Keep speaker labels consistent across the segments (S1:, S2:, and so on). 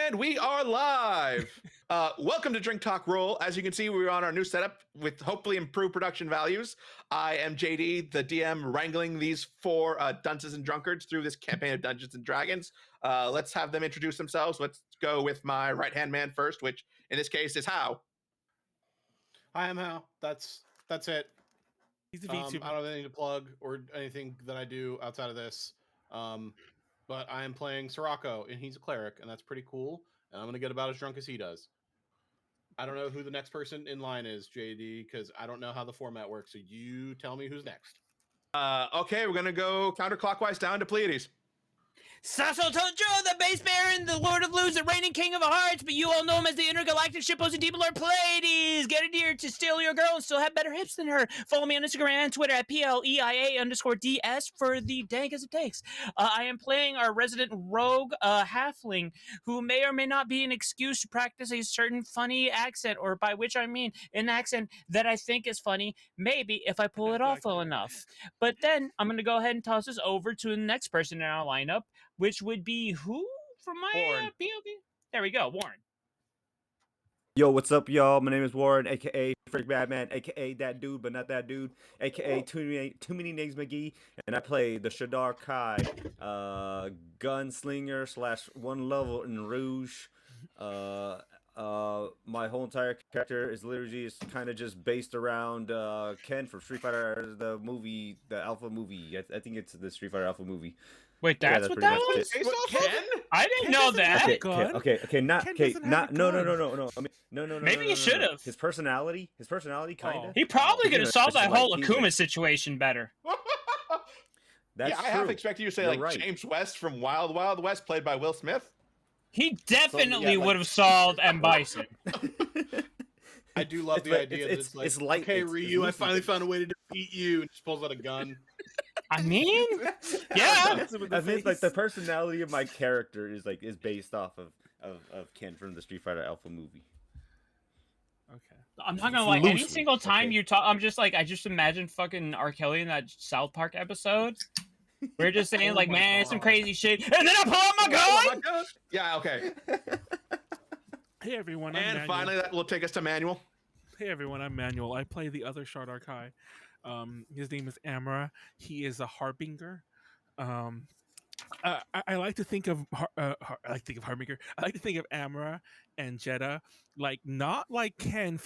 S1: And we are live. Welcome to Drink Talk Roll. As you can see, we're on our new setup with hopefully improved production values. I am JD, the DM, wrangling these four dunces and drunkards through this campaign of Dungeons and Dragons. Let's have them introduce themselves. Let's go with my right-hand man first, which in this case is Hal.
S2: Hi, I'm Hal. That's it.
S3: He's a
S2: I
S3: VTuber.
S2: don't have anything to plug or anything that I do outside of this. But I am playing Sirocco, and he's a cleric, and that's pretty cool. And I'm going to get about as drunk as he does. I don't know who the next person in line is, JD, because I don't know how the format works. So you tell me who's next.
S1: Okay, we're going to go counterclockwise down to Pleiades.
S4: Sasso Tojo, the base baron, the Lord of Luz, the reigning king of hearts, but you all know him as the intergalactic shipposing demon lord Pleiades. Get in here to steal your girl and still have better hips than her. Follow me on Instagram and Twitter at PLEIA_DS for the dank as it takes. I am playing our resident rogue halfling, who may or may not be an excuse to practice a certain funny accent, or by which I mean an accent that I think is funny, maybe if I pull it off well enough. But then I'm going to go ahead and toss this over to the next person in our lineup, which would be who from my POV? There we go, Warren.
S5: Yo, what's up, y'all? My name is Warren, aka Freak Badman, aka that dude, but not that dude, aka Too Many Names McGee, and I play the Sirocco Gunslinger / one level in Rouge. My whole entire character is literally kind of just based around Ken from Street Fighter, the movie, the Alpha movie. I think it's the Street Fighter Alpha movie.
S4: Wait, that's what that was?
S1: Ken?
S4: I didn't know that.
S5: No. I mean, no.
S4: Maybe he should have.
S5: His personality, kind of.
S4: He probably could have solved that whole Akuma situation better.
S1: I half expected you to say James West from Wild Wild West, played by Will Smith.
S4: He definitely would have solved M. Bison.
S2: I do love the idea that it's like, okay, Ryu, I finally found a way to defeat you, and just pulls out a gun.
S4: I mean, yeah.
S5: I think like the personality of my character is based off of Ken from the Street Fighter Alpha movie.
S3: Okay.
S4: I'm not gonna lie. Any single time you talk, I'm just like, I just imagine fucking R. Kelly in that South Park episode. We're just saying like, man, some crazy shit, and then I pull out my gun.
S1: Yeah, okay.
S3: Hey everyone, I'm
S1: and
S3: Manuel.
S1: Finally, that will take us to Manuel.
S3: Hey everyone, I'm Manuel. I play the other Sirocco. His name is Amra. He is a Harbinger. I like to think of Harbinger. I like to think of Amra and Jedah, like not like Ken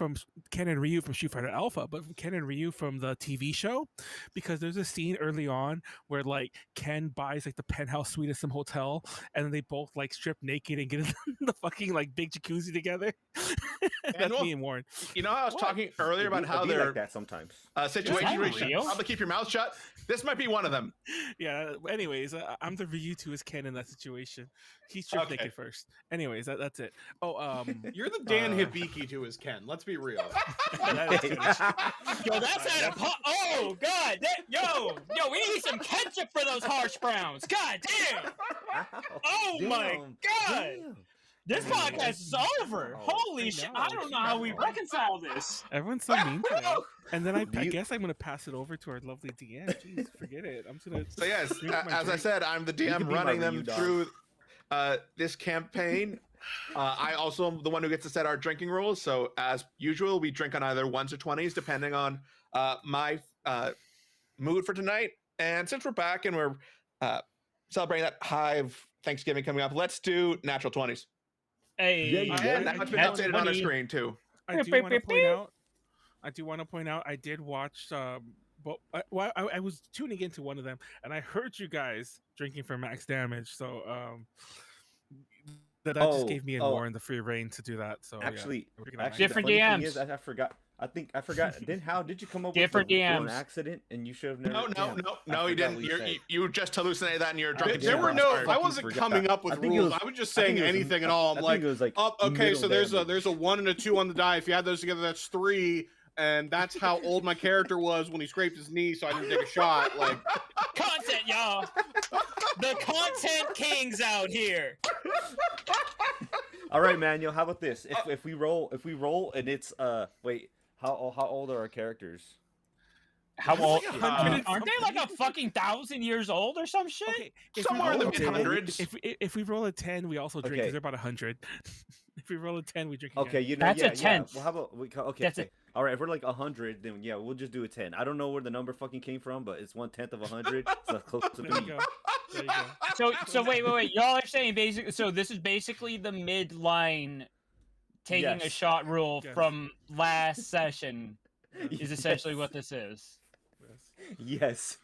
S3: and Ryu from Street Fighter Alpha, but Ken and Ryu from the TV show, because there's a scene early on where like Ken buys like the penthouse suite at some hotel, and then they both like strip naked and get in the fucking like big jacuzzi together. That's me and Warren.
S1: You know how I was talking earlier about how they're
S5: like that sometimes.
S1: Situations where you should probably keep your mouth shut. This might be one of them.
S3: Yeah. Anyways, I'm the Ryu to his Ken in that situation. He stripped naked first. Anyways, that's it. Oh,
S2: you're the Dan Hibiki to his Ken. Let's be real.
S4: Yo, that's at a oh god, yo, we need some ketchup for those harsh browns. God damn. Oh my god. Damn. This podcast is over. Holy shit. I don't know how we reconcile this.
S3: Everyone's so mean to me. And then I guess I'm going to pass it over to our lovely DM. Jeez, forget it. I'm just going to...
S1: So yes, as I said, I'm the DM running them through this campaign. I also am the one who gets to set our drinking rules. So as usual, we drink on either 1s or 20s, depending on my mood for tonight. And since we're back and we're celebrating that Hive Thanksgiving coming up, let's do natural 20s.
S4: Hey,
S1: and now it's been updated on our screen too.
S3: I do want to point out I did watch I was tuning into one of them and I heard you guys drinking for max damage, so that just gave me and Warren the free reign to do that. So
S5: actually
S4: different
S5: the
S4: DMs.
S5: Is, I forgot. Then how did you come up
S4: different
S5: with
S4: DMs?
S5: An accident, and you should have never.
S1: No, you didn't. You just hallucinated that in your drunken.
S2: There were no. I wasn't coming up with rules. I was just saying anything at all. I'm like, okay, so there's a 1 and a 2 on the die. If you add those together, that's 3. And that's how old my character was when he scraped his knee, so I didn't take a shot. Like
S4: content, y'all. The content kings out here.
S5: All right, Manuel. How about this? If we roll, and it's wait, how old are our characters?
S4: How
S3: That's
S4: old?
S3: like 100 and
S4: Aren't they like a fucking 1,000 years old or some shit?
S3: Okay, if
S1: Somewhere in the
S3: roll a 10
S1: mid-hundreds.
S3: If we roll a 10, we also drink because
S5: Okay.
S3: they're about 100. If we roll a 10, we drink again.
S5: Okay, you know,
S4: That's a
S5: yeah.
S4: 10.
S5: Well, how about okay?
S4: That's a-
S5: All right, if we're like 100, then yeah, we'll just do a 10. I don't know where the number fucking came from, but it's 1/10 of 100, so close to
S3: There you
S5: 3.
S3: go. There you go.
S4: So wait. Y'all are saying basically. So this is basically the midline taking a
S5: Yes.
S4: shot rule
S3: Yes.
S4: from last session. Is essentially
S5: Yes.
S4: what this is.
S5: Yes.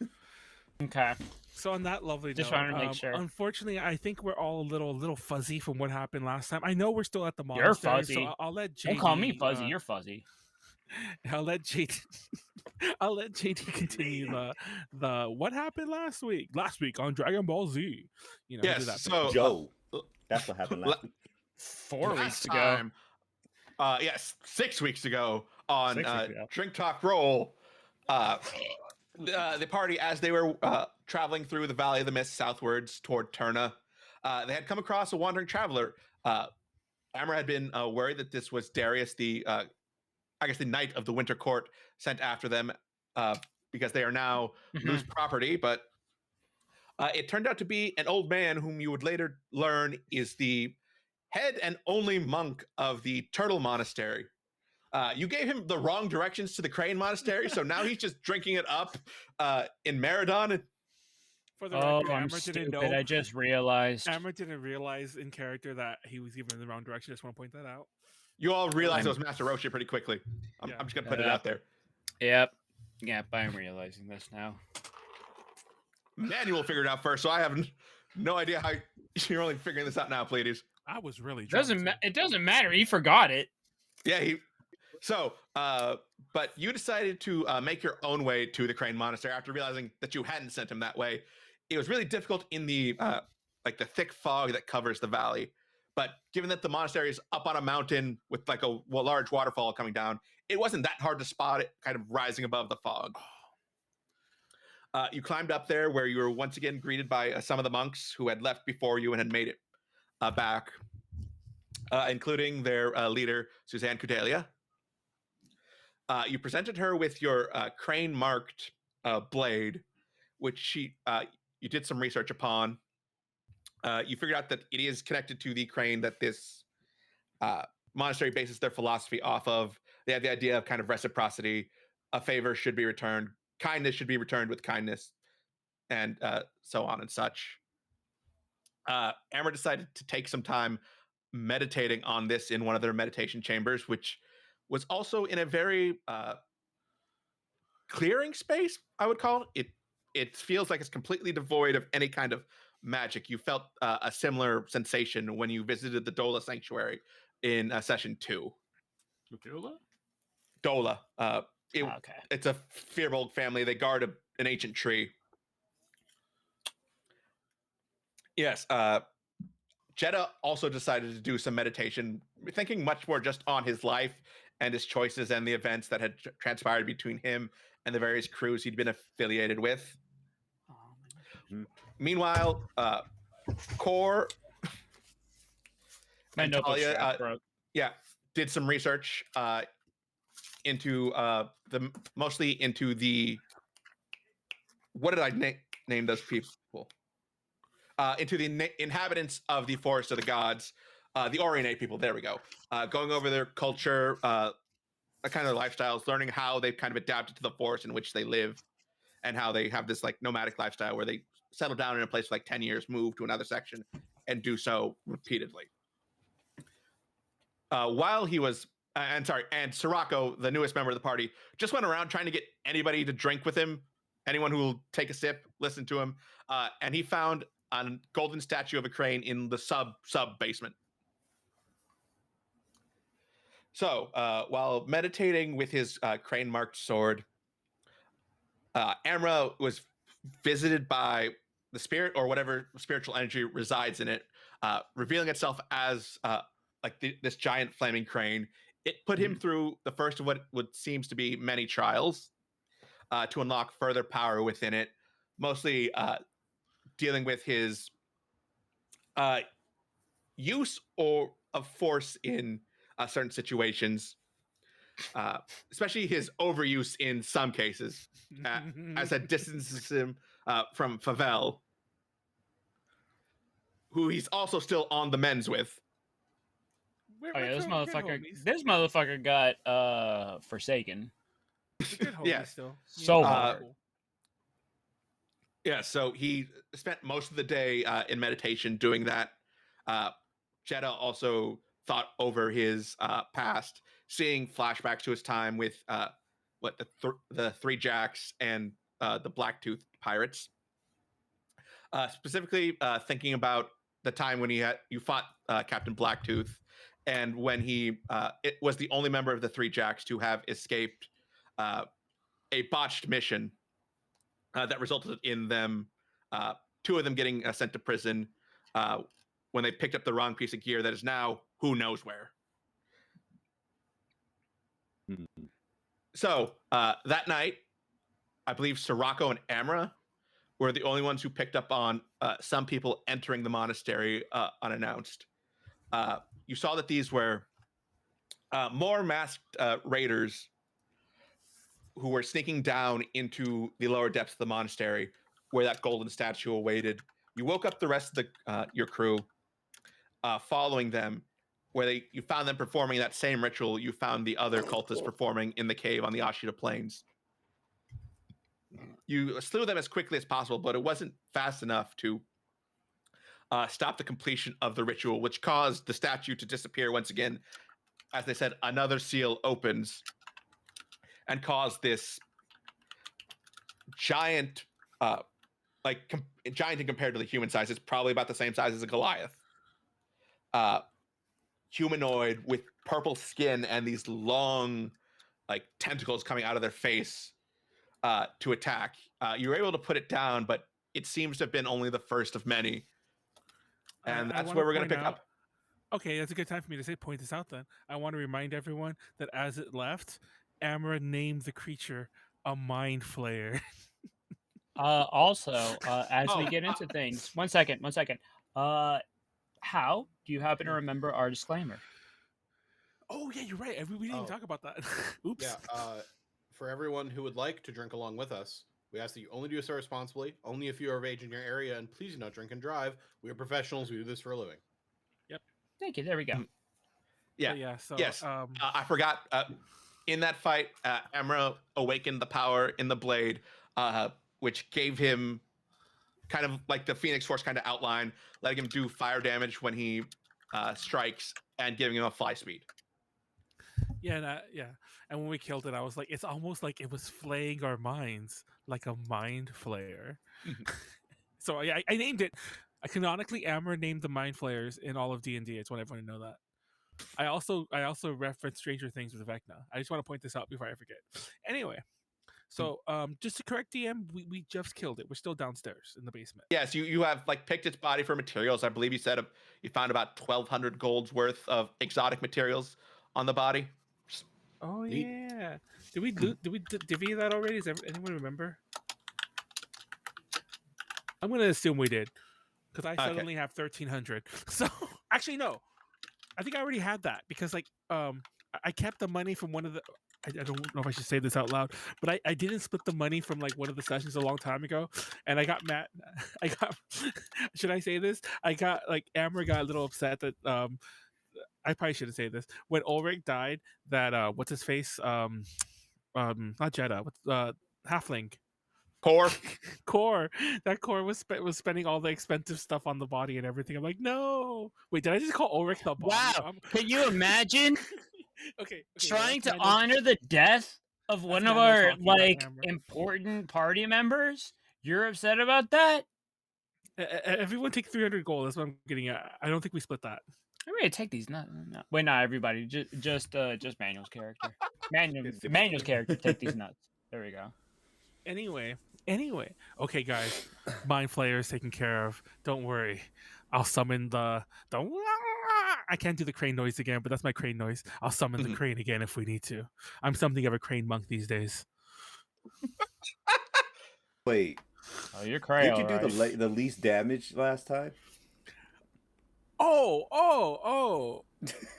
S4: Okay.
S3: So on that lovely
S4: Just
S3: note,
S4: wanted to make sure.
S3: unfortunately, I think we're all a little fuzzy from what happened last time. I know we're still at the
S4: You're
S3: monastery,
S4: fuzzy.
S3: so I'll let JD.
S4: Don't call me fuzzy. You're fuzzy.
S3: I'll let JD. I'll let JD continue the what happened last week. Last week on Dragon Ball Z. You know, do
S1: Yes.
S3: that
S1: So
S5: Joe. That's what happened last week.
S4: 4
S1: last
S4: weeks ago.
S1: time, yes, 6 weeks ago on
S4: 6 weeks ago.
S1: Drink Talk Roll, the party, as they were traveling through the Valley of the Mist southwards toward Terna, they had come across a wandering traveler. Amra had been worried that this was Darius, the Knight of the Winter Court, sent after them because they are now loose property. But it turned out to be an old man whom you would later learn is the head and only monk of the Turtle Monastery. You gave him the wrong directions to the Crane Monastery, so now he's just drinking it up in Meridon.
S3: For the
S4: Oh,
S3: record,
S4: I'm
S3: Amra didn't
S4: stupid.
S3: know.
S4: I just realized.
S3: Amra didn't realize in character that he was even in the wrong direction. Just want to point that out.
S1: You all realized it was Master Roshi pretty quickly. I'm just going to put it out there.
S4: Yep. I'm realizing this now.
S1: Manuel figured it out first, so I have no idea how you're only figuring this out now, Pleiades.
S3: I was really drunk.
S4: It doesn't matter. He forgot it.
S1: Yeah, but you decided to make your own way to the Crane Monastery after realizing that you hadn't sent him that way. It was really difficult in the the thick fog that covers the valley. But given that the monastery is up on a mountain with like a large waterfall coming down, it wasn't that hard to spot it kind of rising above the fog. You climbed up there where you were once again greeted by some of the monks who had left before you and had made it back, including their leader, Suzanne Cordelia. You presented her with your crane-marked blade, which you did some research upon. You figured out that it is connected to the crane that this monastery bases their philosophy off of. They have the idea of kind of reciprocity. A favor should be returned. Kindness should be returned with kindness, and so on and such. Amra decided to take some time meditating on this in one of their meditation chambers, which was also in a very clearing space, I would call it. It feels like it's completely devoid of any kind of magic. You felt a similar sensation when you visited the Dola Sanctuary in session 2. Dola.
S4: Okay.
S1: It's a Firbolg family. They guard an ancient tree. Yes. Jedah also decided to do some meditation, thinking much more just on his life and his choices and the events that had transpired between him and the various crews he'd been affiliated with. Meanwhile, Khorr and Talia, did some research into mostly into the what did I name those people? Into the inhabitants of the Forest of the Gods, the Orienate people. There we go. Going over their culture, kind of their lifestyles, learning how they've kind of adapted to the forest in which they live, and how they have this like nomadic lifestyle where they settle down in a place for like 10 years, move to another section, and do so repeatedly. While he was, and Sirocco, the newest member of the party, just went around trying to get anybody to drink with him, anyone who will take a sip, listen to him, and he found a golden statue of a crane in the sub basement. So while meditating with his crane marked sword, Amra was visited by the spirit or whatever spiritual energy resides in it, revealing itself as this giant flaming crane. It put him through the first of what seems to be many trials to unlock further power within it, mostly dealing with his use of force in certain situations. especially his overuse in some cases, as it distances him from Favel, who he's also still on the men's with.
S4: Oh yeah, this motherfucker got Forsaken.
S3: We're good homies
S1: Yes.
S3: still.
S4: So
S1: hard.
S3: Cool.
S1: Yeah, so he spent most of the day in meditation doing that. Jedah also thought over his past, seeing flashbacks to his time with the Three Jacks and the Blacktooth pirates. Specifically, thinking about the time when you fought Captain Blacktooth, and when it was the only member of the Three Jacks to have escaped a botched mission that resulted in them, two of them getting sent to prison when they picked up the wrong piece of gear that is now who knows where. So that night, I believe Sirocco and Amra were the only ones who picked up on some people entering the monastery unannounced. You saw that these were more masked raiders who were sneaking down into the lower depths of the monastery where that golden statue awaited. You woke up the rest of your crew following them, where you found them performing that same ritual you found the other cultists performing in the cave on the Ashita Plains. You slew them as quickly as possible, but it wasn't fast enough to stop the completion of the ritual, which caused the statue to disappear once again. As they said, another seal opens and caused this giant, giant compared to the human size. It's probably about the same size as a Goliath. Humanoid with purple skin and these long, tentacles coming out of their face to attack. You were able to put it down, but it seems to have been only the first of many. And that's where we're going to pick up.
S3: Okay, that's a good time for me to point this out then. I want to remind everyone that as it left, Amra named the creature a mind flayer.
S4: Also, as we get into things, one second. How do you happen to remember our disclaimer?
S3: Oh yeah, you're right. We didn't even talk about that. Oops.
S2: Yeah. For everyone who would like to drink along with us, we ask that you only do so responsibly, only if you are of age in your area, and please do not drink and drive. We are professionals. We do this for a living.
S3: Yep.
S4: Thank you. There we go.
S1: Yeah.
S3: So,
S1: yes. I forgot. In that fight, Amra awakened the power in the blade, which gave him kind of like the Phoenix Force kind of outline, letting him do fire damage when he strikes and giving him a fly speed.
S3: Yeah, and when we killed it, I was like, it's almost like it was flaying our minds, like a mind flayer. So I named it. Canonically, Amra named the mind flayers in all of D&D. I just want everyone to know that. I also referenced Stranger Things with Vecna. I just want to point this out before I forget. Anyway, so just to correct DM, we just killed it. We're still downstairs in the basement.
S1: Yes, you have picked its body for materials. I believe you said you found about 1,200 gold's worth of exotic materials on the body.
S3: Oh yeah. Did we divvy that already? Does anyone remember? I'm gonna assume we did, because I suddenly have 1,300. So actually no, I think I already had that because I kept the money from one of the. I don't know if I should say this out loud, but I didn't split the money from one of the sessions a long time ago, and I got mad. Should I say this? Amra got a little upset that I probably shouldn't say this. When Ulrich died, that what's his face? Not Jedah. What's Halfling?
S1: Khorr.
S3: Khorr. That Khorr was spending all the expensive stuff on the body and everything. I'm like, no. Wait, did I just call Ulrich the body?
S4: Wow. Can you imagine?
S3: Okay.
S4: Trying to honor the death of one of our important party members? You're upset about that?
S3: Everyone take 300 gold. That's what I'm getting at. I don't think we split that.
S4: I'm ready to take these. No. Wait, not everybody. Just Manuel's character. Manuel's character. Take these nuts. There we go.
S3: Anyway. Okay, guys. Mind Flayer is taken care of. Don't worry. I'll summon the. I can't do the crane noise again, but that's my crane noise. I'll summon the crane again if we need to. I'm something of a crane monk these days.
S5: Wait.
S4: Oh, you're crazy.
S5: Did you do the least damage last time?
S3: Oh.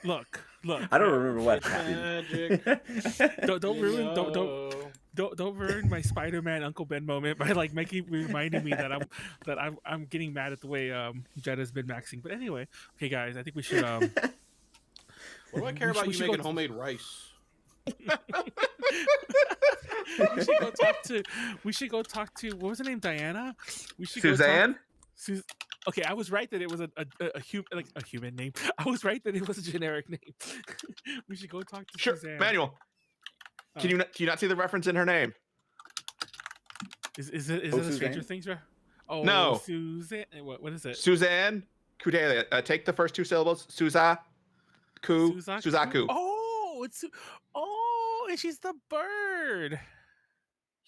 S3: Look. Look,
S5: I don't remember what
S2: It's
S5: happened.
S2: magic.
S3: don't
S2: You
S3: ruin
S2: know.
S3: don't ruin my Spider-Man Uncle Ben moment by like reminding me that I'm getting mad at the way Jedah's been maxing. But anyway, okay, guys, I think we should
S2: What do I care
S3: we
S2: about
S3: should- we
S2: you
S3: should
S2: making
S3: go-
S2: homemade rice?
S3: we should go talk to what was her name, Diana? We should
S1: Suzanne?
S3: go talk. Okay, I was right that it was a human name. I was right that it was a generic name. We should go talk to
S1: Sure,
S3: Suzanne.
S1: Manuel. Can you not see the reference in her name?
S3: Is it a
S5: Suzanne?
S3: Stranger Things? Oh
S1: No.
S3: Suzanne. What is it?
S1: Suzanne Kudelia. Take the first two syllables. Suzaku. Suzaku.
S3: Oh, and she's the bird.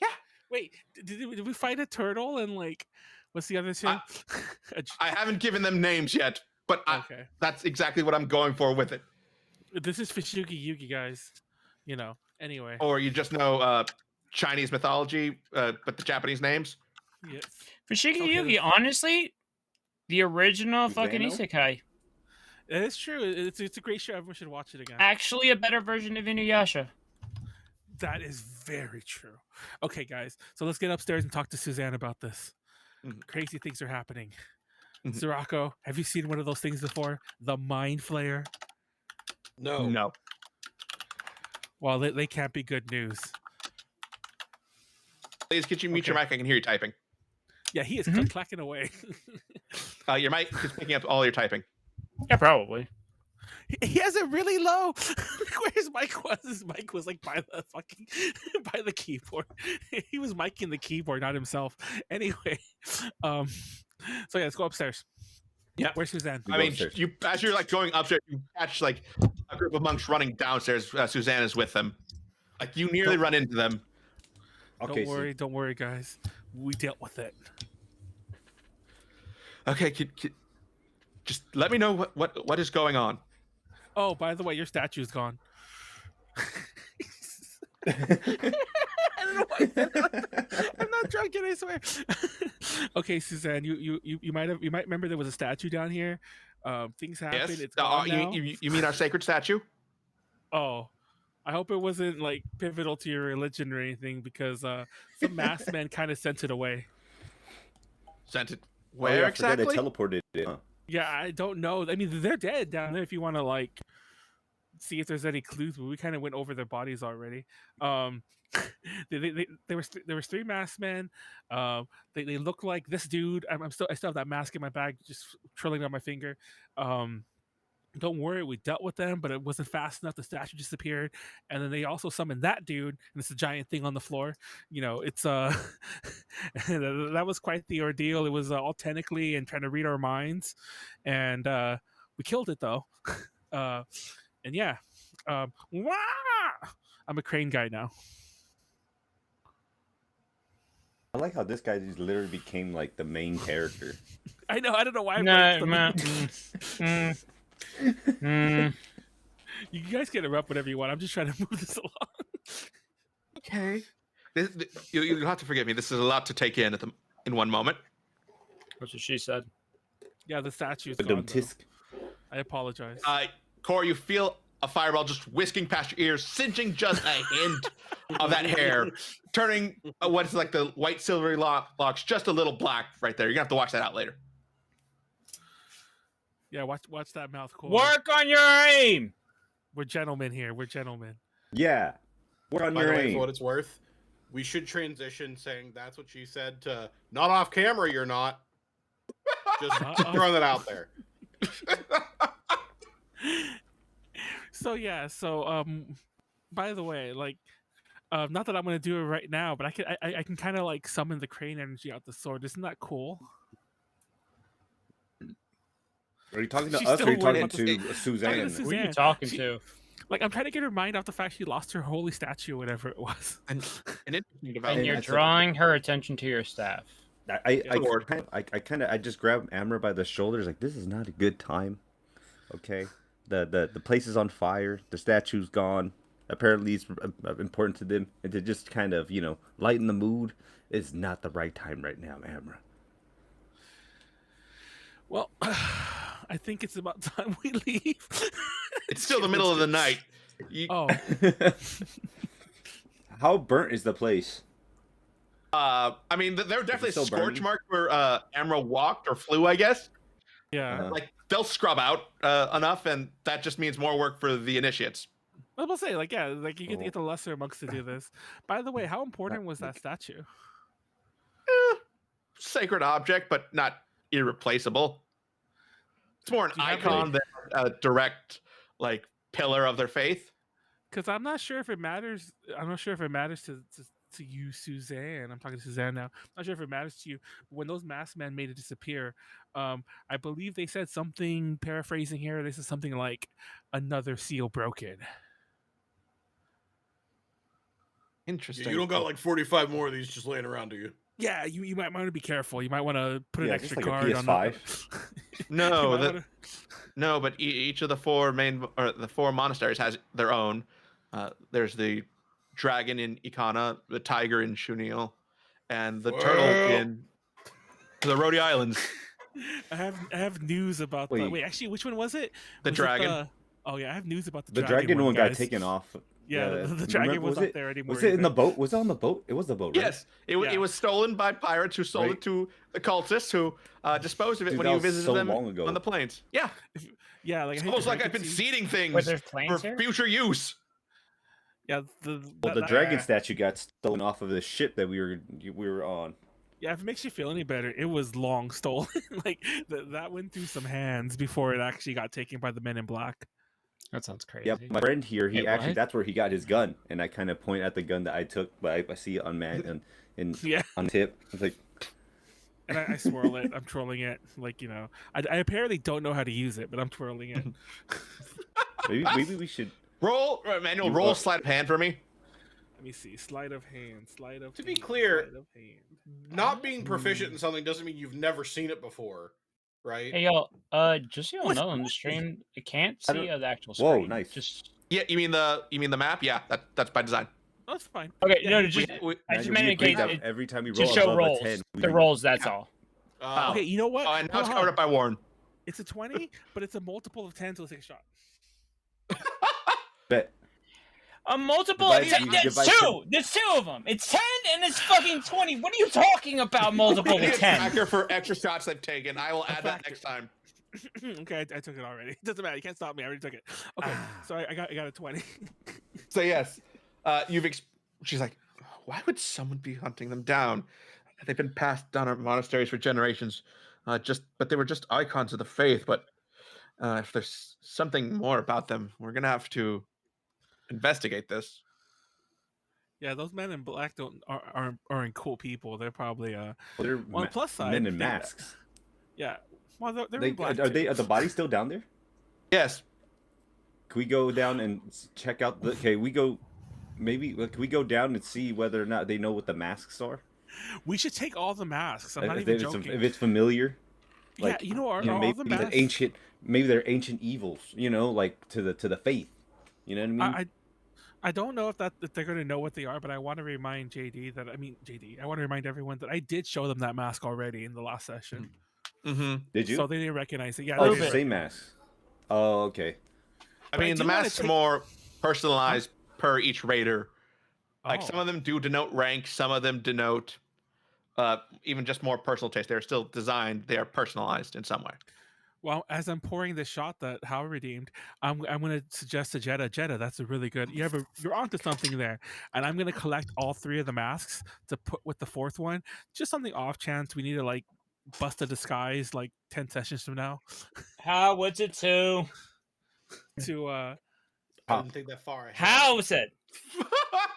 S1: Yeah.
S3: Wait, did we fight a turtle and like what's the other two?
S1: I haven't given them names yet, but
S3: Okay.
S1: that's exactly what I'm going for with it.
S3: This is Fishugi Yugi, guys. You know. Anyway.
S1: Or you just know Chinese mythology, but the Japanese names.
S3: Yes.
S4: For Shiki
S3: Okay,
S4: Yugi, honestly, the original fucking
S5: Zano?
S4: isekai.
S3: It is true. It's a great show. Everyone should watch it again.
S4: Actually, a better version of Inuyasha.
S3: That is very true. Okay, guys. So let's get upstairs and talk to Suzanne about this.
S1: Mhm.
S3: Crazy things are happening.
S1: Mhm.
S3: Sirocco, have you seen one of those things before? The Mind Flayer?
S2: No.
S1: No.
S3: Well, they can't be good news.
S1: Please, could you mute your
S3: Okay.
S1: mic? I can hear you typing.
S3: Yeah, he is
S4: Mhm.
S3: clacking away.
S1: Your mic is picking up all your typing.
S4: Yeah, probably.
S3: He has it really low. Where his mic was? His mic was like by the fucking by the keyboard. He was miking the keyboard, not himself. Anyway, so yeah, let's go upstairs.
S1: Yeah.
S3: Where's Suzanne?
S5: We
S1: I
S5: go
S1: mean,
S5: upstairs.
S1: you as you're like going upstairs, you catch like a group of monks running downstairs. Suzanne is with them. Like you nearly run into them.
S5: Okay,
S3: Don't worry, guys. We dealt with it.
S1: Okay, just let me know what is going on.
S3: Oh, by the way, your statue's gone. I don't know why I said that. I'm not drunk, and I swear. Okay, Suzanne, you might remember there was a statue down here. Things happened.
S1: Yes.
S3: It's gone now.
S1: You mean our sacred statue?
S3: Oh, I hope it wasn't like pivotal to your religion or anything, because some masked man kind of sent it away.
S1: Sent it
S5: Oh,
S1: where
S5: yeah, I forgot
S1: exactly?
S5: it teleported it. Huh?
S3: Yeah, I don't know. I mean, they're dead down there. If you want to like see if there's any clues, but we kind of went over their bodies already. There was three masked men. They look like this dude. I still have that mask in my bag, just trailing down my finger. Don't worry, we dealt with them, but it wasn't fast enough. The statue disappeared, and then they also summoned that dude, and it's a giant thing on the floor. You know, it's that was quite the ordeal. It was all technically and trying to read our minds, and we killed it though. And yeah, wah! I'm a Crane guy now.
S5: I like how this guy just literally became like the main character.
S3: I know. I don't know why.
S4: No, man.
S3: You guys can interrupt whatever you want. I'm just trying to move this along.
S1: Okay. You'll have to forgive me. This is a lot to take in in one moment.
S4: That's what she said.
S3: Yeah, the statue's
S5: But
S3: gone.
S5: don't
S3: Though.
S5: tisk.
S3: I apologize.
S1: Khorr, you feel a fireball just whisking past your ears, cinching just a hint of that hair, turning what's like the white silvery locks just a little black right there. You're gonna have to watch that out later.
S3: Yeah, watch that mouth. Khorr.
S4: Work on your aim.
S3: We're gentlemen here. We're gentlemen.
S5: Yeah. Work on
S2: By
S5: your
S2: the way,
S5: aim.
S2: for what it's worth, we should transition saying that's what she said to not off camera, you're not. Just throwing that out there.
S3: So yeah, by the way, like not that I'm gonna do it right now, but I can kind of like summon the Crane energy out the sword. Isn't that cool?
S5: Are you talking to
S3: She's
S5: us or
S3: still
S5: are you
S3: worried
S5: talking
S3: about
S5: to Suzanne?
S3: Suzanne.
S4: Who are you talking
S3: She-
S4: to?
S3: Like I'm trying to get her mind off the fact she lost her holy statue, or whatever it was.
S1: An interesting
S4: And
S1: development.
S4: you're
S5: that's a-
S4: drawing her attention to your staff.
S1: Lord.
S5: I just grabbed Amra by the shoulders like, this is not a good time. Okay, the place is on fire. The statue's gone. Apparently it's important to them, and to just kind of lighten the mood is not the right time right now, Amra.
S3: Well, I think it's about time we leave.
S1: It's still the middle of the night.
S3: Oh,
S5: How burnt is the place?
S1: I mean, there are definitely
S5: still
S1: scorch
S5: burning?
S1: marks where Amra walked or flew, I guess.
S3: yeah.
S5: Uh-huh.
S1: Like they'll scrub out enough, and that just means more work for the initiates.
S3: I was gonna say, like, yeah, like you get to
S5: Oh.
S3: get the lesser monks to do this. By the way, how important was that statue?
S1: Sacred object, but not irreplaceable. It's more an
S3: Do you have
S1: icon than a direct like pillar of their faith.
S3: Because I'm not sure if it matters. I'm not sure if it matters to you, Suzanne. I'm talking to Suzanne now. I'm not sure if it matters to you. When those masked men made it disappear, I believe they said something, paraphrasing here, they said something like, another seal broken.
S1: Interesting.
S2: Yeah, you don't got like 45 more of these just laying around, do you?
S3: Yeah, you might want to be careful. You might want to put an
S5: Yeah,
S3: extra
S5: just like a
S3: card on the.
S5: PS5.
S1: No,
S3: You might
S1: that,
S3: wanna-
S1: no, but each of the four the four monasteries has their own. There's the dragon in Ikana, the tiger in Shunil, and the turtle
S2: Well.
S1: in the Rhode Islands.
S3: I have news about the.
S5: Wait.
S3: Wait, actually, which one was it?
S1: The
S3: Was it
S1: dragon.
S3: Oh yeah, I have news about
S5: The dragon one got
S3: guys.
S5: taken off.
S3: Yeah, the dragon
S5: Remember-
S3: was not there anymore.
S5: Was it in the
S3: either.
S5: boat? Was it on the boat? It was the boat, right?
S1: Yes, it
S3: Yeah.
S1: was stolen by pirates who sold
S5: Right.
S1: it to the cultists who disposed of it
S5: Dude,
S1: when
S5: that
S1: you
S5: was
S1: visited
S5: so
S1: them
S5: long ago.
S1: on the plains. Yeah,
S3: Yeah, like
S1: it's
S3: I hate
S1: almost
S3: to
S1: like
S3: break
S1: I've
S3: it
S1: been
S3: to you.
S1: seeding things
S4: Wait, there's planes
S1: for
S4: here?
S1: future use.
S3: Yeah,
S5: Well,
S3: that-
S5: the
S3: that-
S5: dragon statue got stolen off of the ship that we were on.
S3: Yeah, if it makes you feel any better, it was long stolen. Like that went through some hands before it actually got taken by the men in black.
S4: That sounds crazy.
S5: Yep, my friend here, he
S4: Wait,
S5: actually
S4: what?
S5: that's where he got his gun, and I kind of point at the gun that I took, but I see it on
S3: Yeah,
S5: on tip. It's like,
S3: and I swirl it. I'm twirling it. Like I apparently don't know how to use it, but I'm twirling it.
S5: maybe we should.
S1: Roll, Manuel,
S5: You
S1: roll
S5: are-
S1: sleight of hand for me.
S3: Let me see. Sleight of hand. Sleight of.
S2: To be
S3: hand,
S2: clear,
S3: sleight of hand.
S2: Not being proficient in something doesn't mean you've never seen it before, right?
S4: Hey y'all, just so y'all know on the stream, you can't
S5: I don't-
S4: see the actual
S5: Whoa,
S4: screen.
S5: nice.
S4: Just
S1: Yeah, you mean the map? Yeah, that's by design.
S3: Oh, that's fine.
S4: okay.
S3: Yeah,
S4: No,
S3: we-
S4: just
S1: We-
S4: I just
S5: we
S4: meant in
S5: agreed
S4: case
S5: that
S4: it,
S5: every time we roll
S4: just show
S5: above
S4: rolls.
S5: a 10,
S4: The rolls. That's all.
S3: Okay, you know what?
S1: Oh, and now it's
S3: Hold
S1: covered
S3: on.
S1: up by Warren.
S3: It's a 20, but it's a multiple of 10, so let's take a shot.
S5: Bet.
S4: A multiple.
S5: Divide-
S4: Of
S5: you
S4: 10,
S5: can
S4: there's
S5: divide
S4: two. There's two of them. It's 10 and it's fucking 20. What are you talking about? Multiple
S1: Need
S4: of
S1: a
S4: 10.
S1: tracker for extra shots they've taken. I will add that
S3: factor.
S1: next time.
S3: Okay, I took it already. It doesn't matter. You can't stop me. I already took it. Okay, so I got a 20.
S1: So yes, she's like, why would someone be hunting them down? They've been passed down our monasteries for generations. But they were just icons of the faith. But if there's something more about them, we're gonna have to investigate this.
S3: Yeah, those men in black aren't cool people. They're probably
S5: They're
S3: on the plus side.
S5: men in
S3: they-
S5: masks.
S3: Yeah, well they're
S5: They,
S3: in black.
S5: are
S3: too.
S5: they? Are the bodies still down there?
S1: Yes.
S5: Can we go down and check out the? Okay, we go. Maybe can we go down and see whether or not they know what the masks are?
S3: We should take all the masks. I'm not
S5: If
S3: even
S5: it's,
S3: joking.
S5: if it's familiar, like,
S3: yeah, you know, are all
S5: maybe
S3: the
S5: they're
S3: masks.
S5: ancient. Maybe they're ancient evils. You know, like to the faith. You know what I mean?
S3: I don't know if they're going to know what they are, but I want to remind JD. I want to remind everyone that I did show them that mask already in the last session,
S1: Mm-hmm.
S5: Did you?
S3: so they didn't recognize it. Yeah,
S5: Oh,
S3: they
S5: it's the
S3: didn't
S5: same
S3: recognize
S5: mask. Oh, okay.
S1: I
S3: But I
S1: mean, the
S3: do wanna
S1: mask's
S3: take-
S1: more personalized per each raider.
S3: it.
S1: Like some of them do denote rank, some of them denote even just more personal taste. They're still designed, they are personalized in some way.
S3: Well, as I'm pouring this shot that Hal redeemed, I'm going to suggest to Jedah. Jedah, that's a really good. You're onto something there, and I'm going to collect all three of the masks to put with the fourth one, just on the off chance we need to like bust a disguise like 10 sessions from now.
S4: How? What's it to?
S3: To
S2: I didn't think that far ahead.
S4: How was it?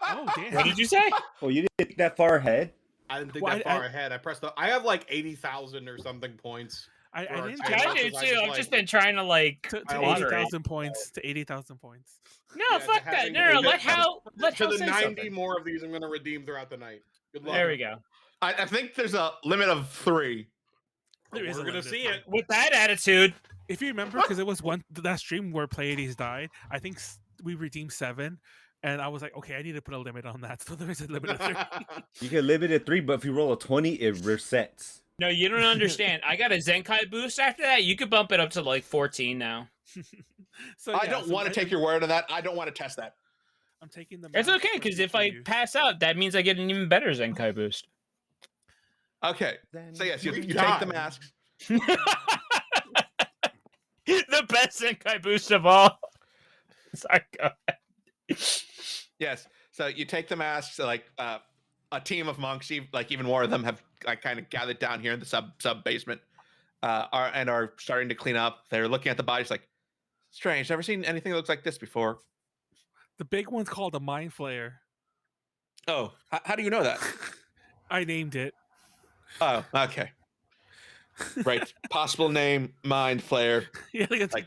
S3: oh damn,
S4: What did you say?
S5: Oh, you didn't think that far ahead?
S2: I didn't think
S3: Well,
S2: that far ahead. I pressed the. I have like 80,000 or something points.
S3: I
S2: Or
S3: didn't
S2: I
S3: get
S4: I
S2: know,
S4: do
S2: 'cause I
S4: too.
S2: just,
S4: I've
S2: like-
S4: just been trying to like.
S3: to
S2: I
S3: 80,000 points. To 80,000 points.
S4: No,
S2: Yeah,
S4: fuck
S2: to
S4: that.
S2: having-
S4: No,
S2: to
S4: let
S2: the-
S4: Hal. Let
S2: To
S4: Hal
S2: the
S4: say
S2: 90
S4: something.
S2: more of these, I'm going to redeem throughout the night. Good luck.
S4: There we go.
S1: I think there's a limit of 3.
S3: There is
S2: We're
S3: a
S2: going to
S3: limited
S2: see
S3: time.
S2: it.
S4: With that attitude,
S3: If you remember, because it was that stream where Pleiades died. I think we redeemed 7, and I was like, okay, I need to put a limit on that. So there is a limit of 3.
S5: You can limit it 3, but if you roll a 20, it resets.
S4: No, you don't understand. I got a Zenkai boost after that. You could bump it up to like 14 now.
S3: So
S1: I don't want to take your word on that. I don't want to test that.
S3: I'm taking the.
S4: It's
S3: mask
S4: okay,
S3: for
S4: because if
S3: future
S4: I
S3: use.
S4: pass out, that means I get an even better Zenkai boost.
S1: Okay. So yes, you
S2: We
S1: take the
S2: died.
S1: masks.
S4: The best Zenkai boost of all. Sorry, go ahead.
S1: Yes. So you take the masks. Like a team of monks, even more of them have like kind of gathered down here in the sub basement, are starting to clean up. They're looking at the bodies like, strange. Never seen anything that looks like this before.
S3: The big one's called a mind flayer.
S1: Oh, how do you know that?
S3: I named it.
S1: Oh, okay. Right. Possible name, mind flare.
S3: Yeah,
S1: Like-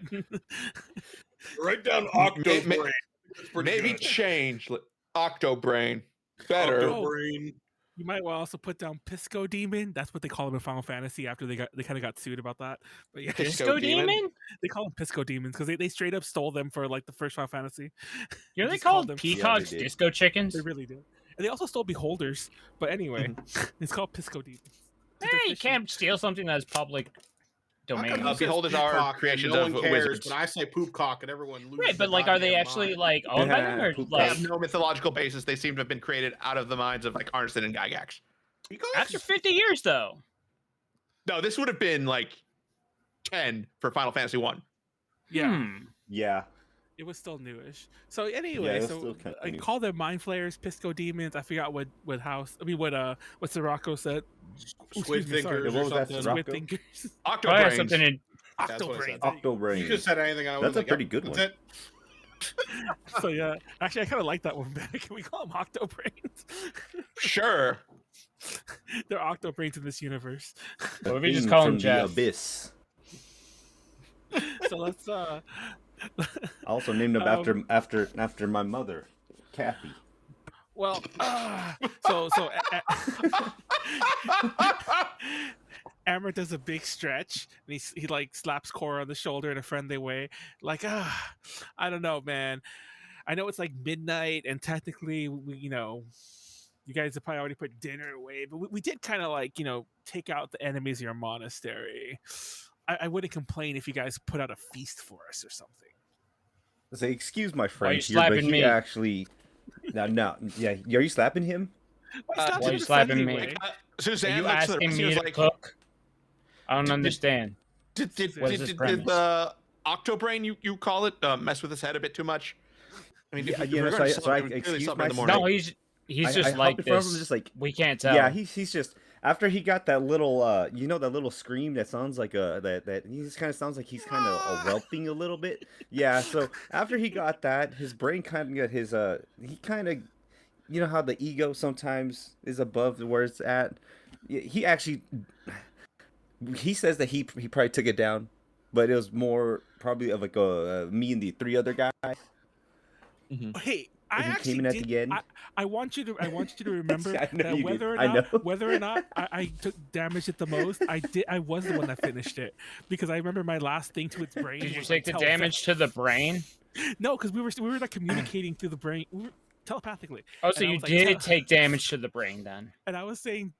S2: Write down
S1: May- may-
S2: Octobrain. That's pretty
S1: Maybe
S2: good.
S1: change. Octobrain. Better.
S2: Octobrain.
S3: you might well also put down Pisco Demon. That's what they call them in Final Fantasy after they kind of got sued about that. But yeah,
S1: Pisco
S4: Disco
S1: Demon?
S4: Demon?
S3: they call them Pisco Demons because they straight up stole them for like the first Final Fantasy.
S4: You know they
S3: just called
S4: called
S3: them-
S4: peacocks
S5: did.
S4: disco chickens?
S3: They really did. And they also stole Beholders. But anyway, it's called Pisco Demons. 'Cause they're
S4: Hey, you
S3: fishing.
S4: can't steal something that's public domain.
S2: How come he says
S1: Beholders are
S2: peacock and
S1: creations
S2: no
S1: of
S2: one cares,
S1: wizards.
S2: But I say poop cock and everyone loses.
S4: Right, but
S2: their
S4: like, are they
S2: goddamn
S4: actually
S2: mind.
S4: like owned by them, or
S5: Poop
S1: They
S4: like
S1: have no mythological basis. They seem to have been created out of the minds of like Arneson and Gygax.
S2: Peacocks?
S4: after 50 years though?
S1: No, this would have been like 10 for Final Fantasy 1.
S3: Yeah,
S4: Hmm.
S5: Yeah.
S3: it was still newish. So anyway,
S5: it was
S3: so
S5: still kinda
S3: I
S5: new.
S3: call them Mind Flayers, Pisco Demons. I forgot what Sirocco said.
S2: Squid
S3: Excuse me, sorry.
S2: fingers
S5: What
S2: or
S5: was that,
S2: something.
S5: Sirocco?
S3: Squid fingers.
S4: Probably has
S1: Octobrains.
S4: something in
S2: That's what I
S3: Octobrains.
S2: said.
S5: Octobrain.
S2: You could have said anything. I
S5: That's
S2: was
S5: a pretty good
S2: that's
S5: one.
S2: it.
S3: So yeah, actually, I kind of like that one better. Can we call them Octobrains?
S1: Sure.
S3: They're Octobrains in this universe.
S5: The
S4: What if we just
S5: thing
S4: call him
S5: from the
S4: Jeff?
S5: abyss.
S3: So let's
S5: I also named him after my mother, Kathy.
S3: well, so Amra does a big stretch and he like slaps Khorr on the shoulder in a friendly way, like I don't know, man. I know it's like midnight and technically you guys have probably already put dinner away, but we did kind of like take out the enemies of your monastery. I wouldn't complain if you guys put out a feast for us or something.
S5: Say, excuse my
S4: you
S5: French here, but
S4: slapping
S5: he
S4: me?
S5: actually. No, yeah. Are you slapping him?
S3: Why
S4: why
S3: him
S4: you
S3: in a
S4: slapping
S3: friendly
S4: me?
S3: way?
S4: Are
S1: Suzanne
S4: you
S1: looks to the
S4: asking
S1: rest,
S4: me
S1: he was
S4: to
S1: like,
S4: cook? I don't understand.
S1: Did
S4: What is this premise?
S1: the Octobrain you call it mess with his head a bit too much? I mean, if
S5: Yeah,
S1: we're
S5: so
S1: gonna
S5: I
S1: celebrate, we clearly
S5: excuse
S1: celebrate in the
S5: myself.
S1: morning.
S4: No, he's
S5: I
S4: just
S5: hopped
S4: like
S5: in front of him,
S4: this.
S5: just like
S4: We can't tell.
S5: yeah. He's just after he got that little that little scream that sounds like that he just kind of sounds like he's kind of whelping a little bit. Yeah. So after he got that, his brain kind of got his he kind of how the ego sometimes is above where it's at. He actually he says that he probably took it down, but it was more probably of like me and the three other guys.
S3: Hey, I
S5: And he
S3: actually
S5: came in at
S3: did.
S5: the end.
S3: I want you to remember
S5: I know
S3: that
S5: you
S3: whether
S5: did.
S3: or
S5: I
S3: not
S5: know.
S3: whether or not I took damage at the most, I was the one that finished it because I remember my last thing to its brain.
S4: Did you
S3: was,
S4: take the
S3: tell
S4: damage to the brain?
S3: No, because we were like communicating through the brain telepathically.
S4: Oh, so
S3: And I
S4: you
S3: was like,
S4: did take damage to the brain then?
S3: And I was saying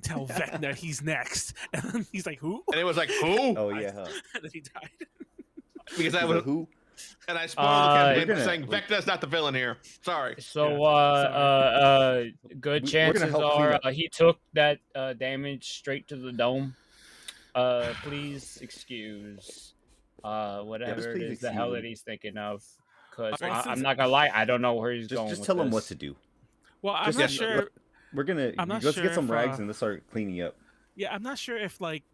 S3: tell Vecna he's next, and then he's like who?
S1: And it was like, who?
S5: Oh yeah. Huh.
S3: And then he died.
S1: Because I
S5: He's
S1: was,
S5: like, who?
S1: and I spoiled the campaign
S5: We're
S1: by
S5: gonna-
S1: saying Vecna's not the villain here. Sorry.
S4: So, good
S5: We're gonna
S4: chances
S5: help clean
S4: are
S5: up.
S4: he took that damage straight to the dome. Please excuse whatever it
S5: please
S4: is the hell
S5: excuse
S4: that he's thinking of. Because
S3: Alright,
S4: I'm
S3: since-
S4: not gonna lie, I don't know where he's going.
S5: Just
S4: with
S5: tell him
S4: this.
S5: what to do.
S3: Well, I'm
S5: Just
S3: not
S5: yeah,
S3: sure.
S5: We're gonna
S3: I'm not
S5: let's
S3: sure
S5: get some
S3: if,
S5: rags and let's start cleaning up.
S3: Yeah, I'm not sure if like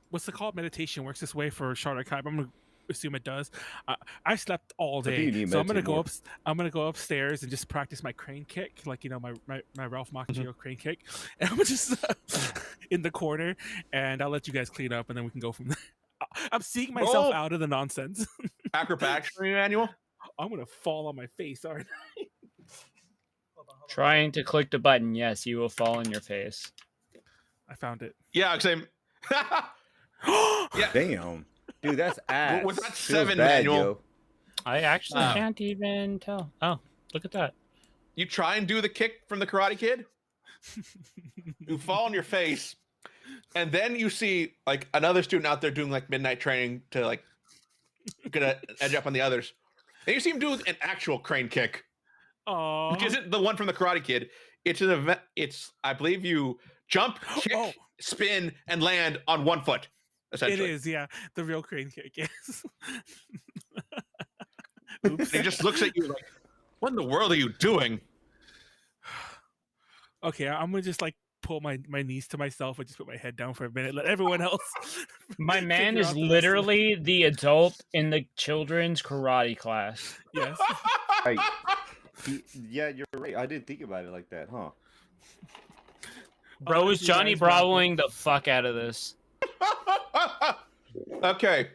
S3: what's the called meditation works this way for Shard Archive. I'm gonna assume it does. I slept all
S5: So do
S3: day,
S5: you need to
S3: so I'm gonna
S5: meditate
S3: go
S5: more?
S3: up. I'm gonna go upstairs and just practice my crane kick, like my Ralph Macchio crane kick, and I'm just in the corner, and I'll let you guys clean up, and then we can go from there. I'm seeing myself
S1: Roll.
S3: out of the nonsense.
S1: Acrobatics manual.
S3: I'm gonna fall on my face, aren't I?
S4: Trying to click the button, yes, you will fall on your face.
S3: I found it.
S1: Yeah, same. Yeah.
S5: Damn, dude, that's ass.
S1: Was that
S5: Feels
S1: 7
S5: bad,
S1: manual?
S5: yo.
S4: I actually
S1: Oh.
S4: can't even tell. Oh, look at that.
S1: You try and do the kick from the Karate Kid. You fall on your face. And then you see like another student out there doing like midnight training to like get an edge up on the others. And you see him do an actual crane kick, which
S3: Oh,
S1: isn't the one from the Karate Kid. It's an event. It's, I believe, you jump, kick, spin, and land on one foot. Essentially,
S3: it is. Yeah, the real crane kick. Yes.
S1: And he just looks at you like, "What in the world are you doing?"
S3: Okay, I'm gonna just like pull my knees to myself and just put my head down for a minute. Let everyone else.
S4: My man
S3: figure
S4: is
S3: out the rest of it.
S4: literally the adult in the children's karate class.
S3: Yes.
S5: Right. Yeah, you're right. I didn't think about it like that, huh?
S4: Bro is
S3: Honestly,
S4: Johnny
S3: guys, man.
S4: Bravoing the fuck out of this.
S1: Okay.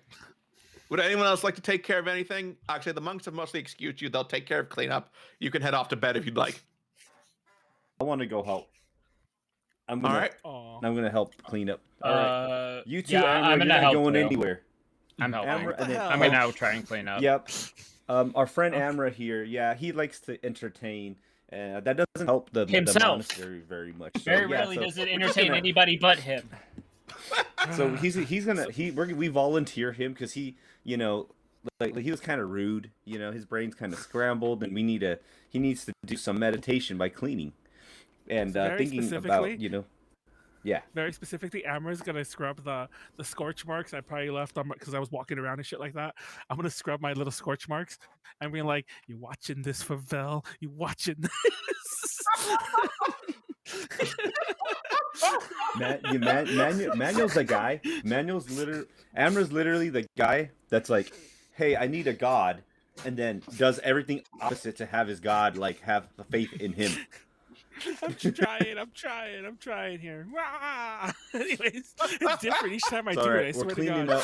S1: Would anyone else like to take care of anything? Actually, the monks have mostly excused you. They'll take care of cleanup. You can head off to bed if you'd like.
S5: I want to go help.
S1: All right.
S3: Aw.
S5: I'm gonna help clean up. All right. You two,
S4: yeah,
S5: Amra,
S4: I'm
S5: you're
S4: gonna
S5: not
S4: help
S5: going
S4: too.
S5: anywhere.
S4: I'm helping.
S5: Amra, and then,
S4: I'm gonna try and clean up.
S5: Yep. Our friend Amra here, yeah, he likes to entertain. That doesn't help the
S4: Himself.
S5: monastery very much. So,
S4: Very
S5: yeah,
S4: rarely
S5: so
S4: does it
S5: we're just
S4: entertain
S5: gonna-
S4: anybody but him.
S5: So we volunteer him because he, you know, like he was kind of rude. You know, his brain's kind of scrambled, and he needs to do some meditation by cleaning and
S3: Very
S5: thinking
S3: specifically-
S5: about, you know, yeah.
S3: Very specifically, Amra's gonna scrub the scorch marks I probably left on because I was walking around and shit like that. I'm gonna scrub my little scorch marks and be like, "You watching this for Vel? You watching this?"
S5: Manuel's the guy. Amra's literally the guy that's like, hey, I need a god, and then does everything opposite to have his god like have the faith in him.
S3: I'm trying here. Wah! Anyways, it's different each time I do it. I swear to God.
S5: up.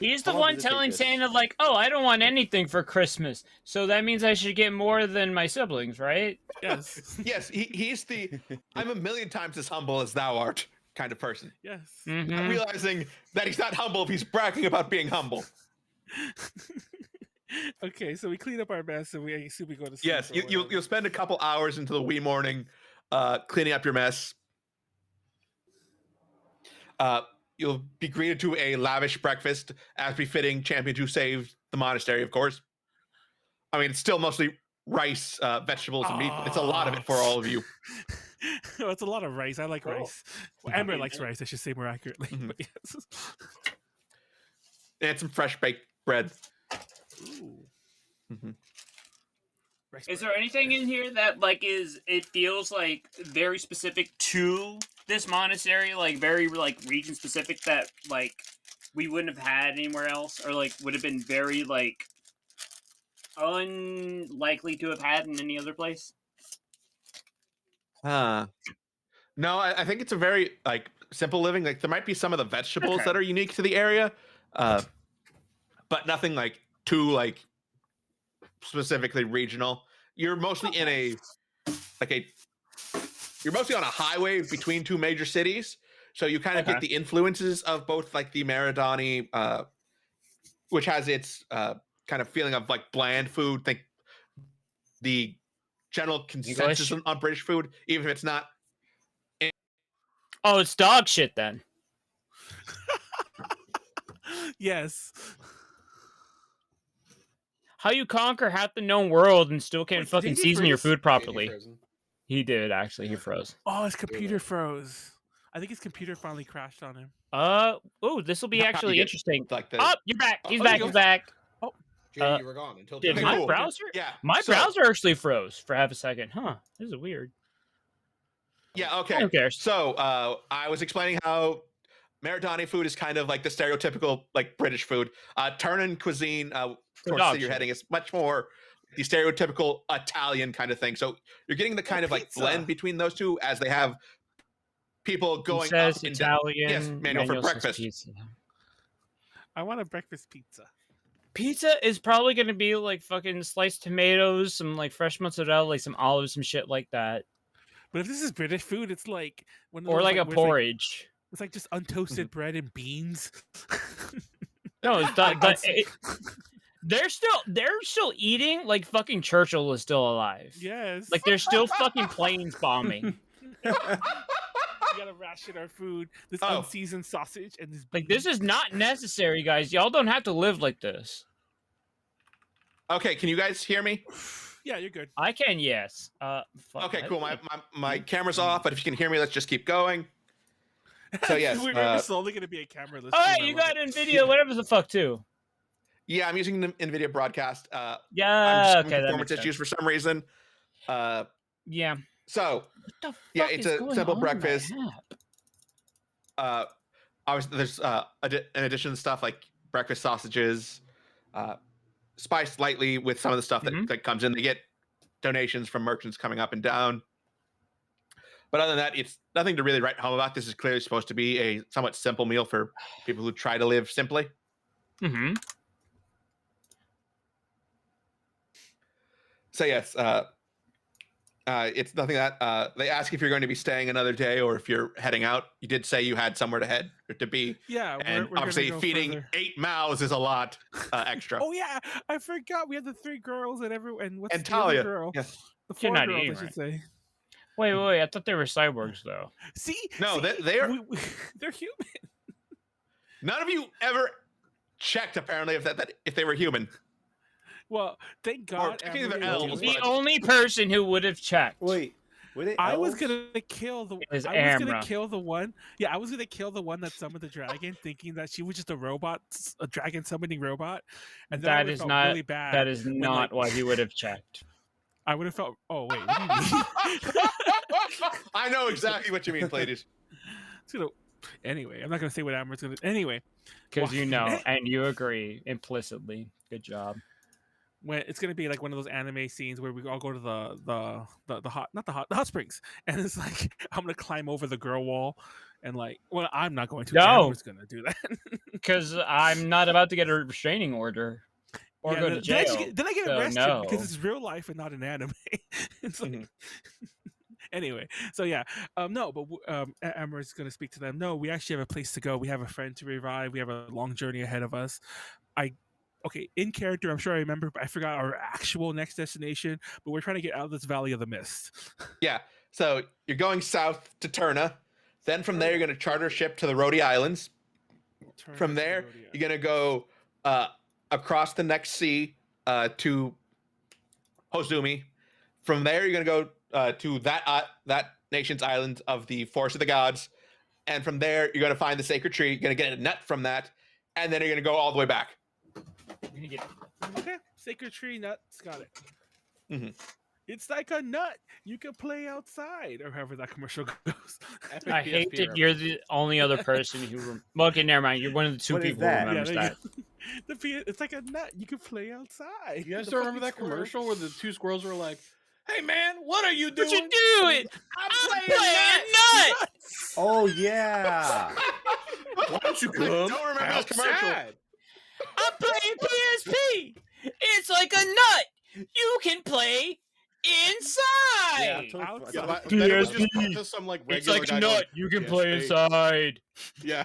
S4: He's the
S5: How long
S4: one
S5: does it take
S4: telling
S5: this?
S4: Santa, like, oh, I don't want anything for Christmas. So that means I should get more than my siblings, right?
S3: Yes.
S1: Yes, he's the I'm a million times as humble as thou art kind of person.
S3: Yes.
S4: Mhm.
S1: Realizing that he's not humble if he's bragging about being humble.
S3: Okay, so we clean up our mess and we assume we go to sleep.
S1: Yes,
S3: or
S1: you'll
S3: whatever.
S1: spend a couple hours into the wee morning cleaning up your mess. You'll be greeted to a lavish breakfast as befitting champions who saved the monastery, of course. I mean, it's still mostly rice, vegetables, and meat. But it's a lot of it for all of you.
S3: No, it's a lot of rice. I like
S1: Cool.
S3: rice. Well, Amber likes rice. I should say more accurately.
S1: Mhm.
S3: But yes.
S1: And some fresh baked bread.
S3: Ooh.
S1: Mhm.
S3: Rice
S4: Is
S3: bread.
S4: there anything in here that it feels like very specific to this monastery, like very like region specific that like we wouldn't have had anywhere else, or like would have been very like unlikely to have had in any other place?
S1: No, I think it's a very like simple living. Like there might be some of the vegetables
S4: Okay.
S1: that are unique to the area, but nothing like too like specifically regional. You're mostly in you're mostly on a highway between two major cities, so you kind of
S4: Okay.
S1: get the influences of both like the Maridani, which has its kind of feeling of like bland food. Think the general consensus
S4: English?
S1: on British food, even if it's not.
S4: Oh, it's dog shit then.
S3: Yes.
S4: How you conquer half the known world and still can't
S3: Wait,
S4: fucking
S3: did he
S4: season your
S3: freeze?
S4: food
S2: Maybe
S4: properly?
S2: frozen.
S4: He did actually. He froze.
S3: Oh, his computer froze. I think his computer finally crashed on him.
S4: Oh, this will be
S1: How you
S4: actually
S1: get,
S4: interesting.
S1: like the
S4: Oh, you're back. He's
S1: Oh,
S4: back.
S1: you
S4: He's
S1: go.
S4: back.
S2: Jay, you were gone until
S4: Did
S1: Okay,
S4: my
S1: cool.
S4: browser?
S1: yeah.
S4: My
S1: so-
S4: browser actually froze for half a second. Huh. This is weird.
S1: Yeah. Okay.
S4: Who cares?
S1: So I was explaining how Maridani food is kind of like the stereotypical like British food. Turnan cuisine, towards the
S4: dog
S1: city you're
S4: shit.
S1: heading, is much more the stereotypical Italian kind of thing. So you're getting the kind of like
S3: pizza.
S1: blend between those two as they have people
S4: He
S1: going
S4: says
S1: up and
S4: Italian.
S1: Yes, Manuel, for
S4: says
S1: breakfast.
S4: Pizza.
S3: I want a breakfast pizza.
S4: Pizza is probably going to be like fucking sliced tomatoes, some like fresh mozzarella, like some olives, some shit like that.
S3: But if this is British food, it's like one of
S4: Or
S3: those,
S4: like a
S3: where it's like-
S4: porridge.
S3: It's like just untoasted bread and beans.
S4: No, it's not. But
S3: Outside-
S4: they're still eating like fucking Churchill is still alive.
S3: Yes.
S4: Like they're still fucking planes bombing.
S3: We gotta ration our food. This
S1: Oh.
S3: unseasoned sausage and this.
S4: Like, this is not necessary, guys. Y'all don't have to live like this.
S1: Okay, can you guys hear me?
S3: Yeah, you're good.
S4: I can, yes. Fuck,
S1: Okay,
S4: I
S1: cool.
S4: think-
S1: My camera's off, but if you can hear me, let's just keep going. So yes,
S3: we're slowly gonna be a camera.
S4: Oh, hey, you got NVIDIA, whatever the fuck, too.
S1: yeah, I'm using the NVIDIA broadcast. I'm
S4: Yeah,
S1: just having
S4: okay, that
S1: performance
S4: makes
S1: issues
S4: sense.
S1: for some reason.
S4: Yeah.
S1: So
S4: What the fuck
S1: Yeah, it's
S4: is
S1: a
S4: going
S1: simple
S4: on in that
S1: breakfast.
S4: app?
S1: Obviously there's in addition to stuff like breakfast sausages, spiced lightly with some of the stuff that
S4: Mhm.
S1: like comes in. They get donations from merchants coming up and down. But other than that, it's nothing to really write home about. This is clearly supposed to be a somewhat simple meal for people who try to live simply.
S4: Mm-hmm.
S1: So yes, it's nothing that they ask if you're going to be staying another day or if you're heading out. You did say you had somewhere to head or to be,
S3: Yeah,
S1: and
S3: we're
S1: obviously
S3: gonna go
S1: feeding
S3: further.
S1: 8 mouths is a lot extra.
S3: Oh yeah, I forgot we had the 3 girls and and what's
S1: And
S3: the other
S1: Talia,
S3: girl?
S1: yeah.
S3: The
S4: You're
S3: 4
S4: not
S3: girls,
S4: eating,
S3: I should
S4: right?
S3: say.
S4: Wait, I thought they were cyborgs, though.
S3: See,
S1: No,
S3: see,
S1: they are.
S3: they're human.
S1: None of you ever checked apparently if they were human.
S3: Well, thank God.
S1: technically
S3: Amber
S1: they're
S3: didn't
S1: elves,
S3: kill
S4: The
S3: it.
S1: but-
S4: only person who would have checked.
S5: Wait, were they
S3: I was
S5: elves?
S3: gonna kill the.
S4: Is
S3: I was gonna
S4: Amra.
S3: kill the one. Yeah, I was gonna kill the one that summoned the dragon, thinking that she was just a robot, a dragon summoning robot. And then I
S4: That
S3: would've
S4: is
S3: felt
S4: not.
S3: really bad.
S4: That is
S3: when,
S4: not
S3: like,
S4: why he would have checked.
S3: I would have felt. Oh wait, what do you mean?
S1: I know exactly what you mean, Pleiades.
S3: It's gonna- Anyway, I'm not gonna say what Amber's gonna. Anyway,
S4: Because you know,
S3: Why-
S4: and you agree implicitly. Good job.
S3: when it's gonna be like one of those anime scenes where we all go to the hot springs, and it's like I'm gonna climb over the girl wall, and like, well, I'm not going to.
S4: No.
S3: Amber's gonna do that.
S4: Because I'm not about to get a restraining order or
S3: Yeah,
S4: go to jail.
S3: Then I get
S4: so
S3: arrested
S4: no.
S3: because it's real life and not an anime. It's like,
S1: Mhm.
S3: anyway, so yeah, no, but Amber's gonna speak to them. No, we actually have a place to go. We have a friend to revive. We have a long journey ahead of us. Okay, in character, I'm sure I remember, but I forgot our actual next destination. But we're trying to get out of this Valley of the Mist.
S1: Yeah. So you're going south to Terna. Then from there, you're going to charter a ship to the Rhodi Islands. From there, you're going to go across the next sea to Hozumi. From there, you're going to go to that nation's island of the Forest of the Gods. And from there, you're going to find the sacred tree. You're going to get a nut from that. And then you're going to go all the way back.
S3: Okay, sacred tree nuts, got it.
S1: Mhm.
S3: It's like a nut. You can play outside, or however that commercial goes.
S2: Epic
S4: I hate
S2: PSP
S4: that you're the only other person who. Well, okay, never mind. You're one of the 2
S5: What is
S4: people who
S5: that?
S4: remembers
S3: there you
S4: that.
S3: go. It's like a nut. You can play outside.
S2: You guys
S3: The
S2: still remember
S3: fucking
S2: that
S3: squirrel.
S2: commercial where the 2 squirrels were like, "Hey man, what are you doing?"
S4: What you doing? I'm playing nut.
S5: Oh yeah.
S2: Why don't you
S1: I
S2: come
S1: don't remember this commercial.
S2: outside?
S4: I'm playing PSP. It's like a nut. You can play inside.
S5: Yeah, I'm totally
S3: Outside.
S2: Yeah, but
S4: PSP.
S2: then it was just cut to some like
S4: It's
S2: regular
S4: like
S2: guy
S4: nut.
S2: going,
S4: You can
S2: "Yes,
S4: play
S2: hey."
S4: inside.
S2: Yeah,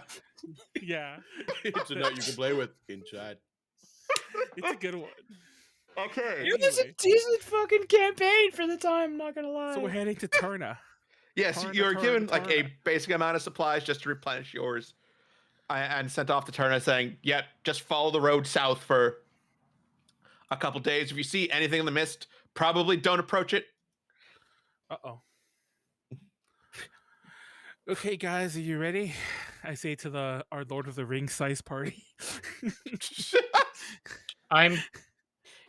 S3: Yeah,
S2: it's a nut you can play with inside.
S3: it's a good one.
S1: Okay.
S4: It was a
S3: Anyway.
S4: decent fucking campaign for the time. I'm not gonna lie.
S3: So we're heading to Terna.
S1: Yes,
S3: Tarna,
S1: you're
S3: Tarna,
S1: given like a
S3: Tarna.
S1: basic amount of supplies just to replenish yours, and sent off to Terna saying, "Yeah, just follow the road south for a couple days. If you see anything in the mist, probably don't approach it."
S3: Uh-oh. Okay, guys, are you ready? I say to our Lord of the Rings size party.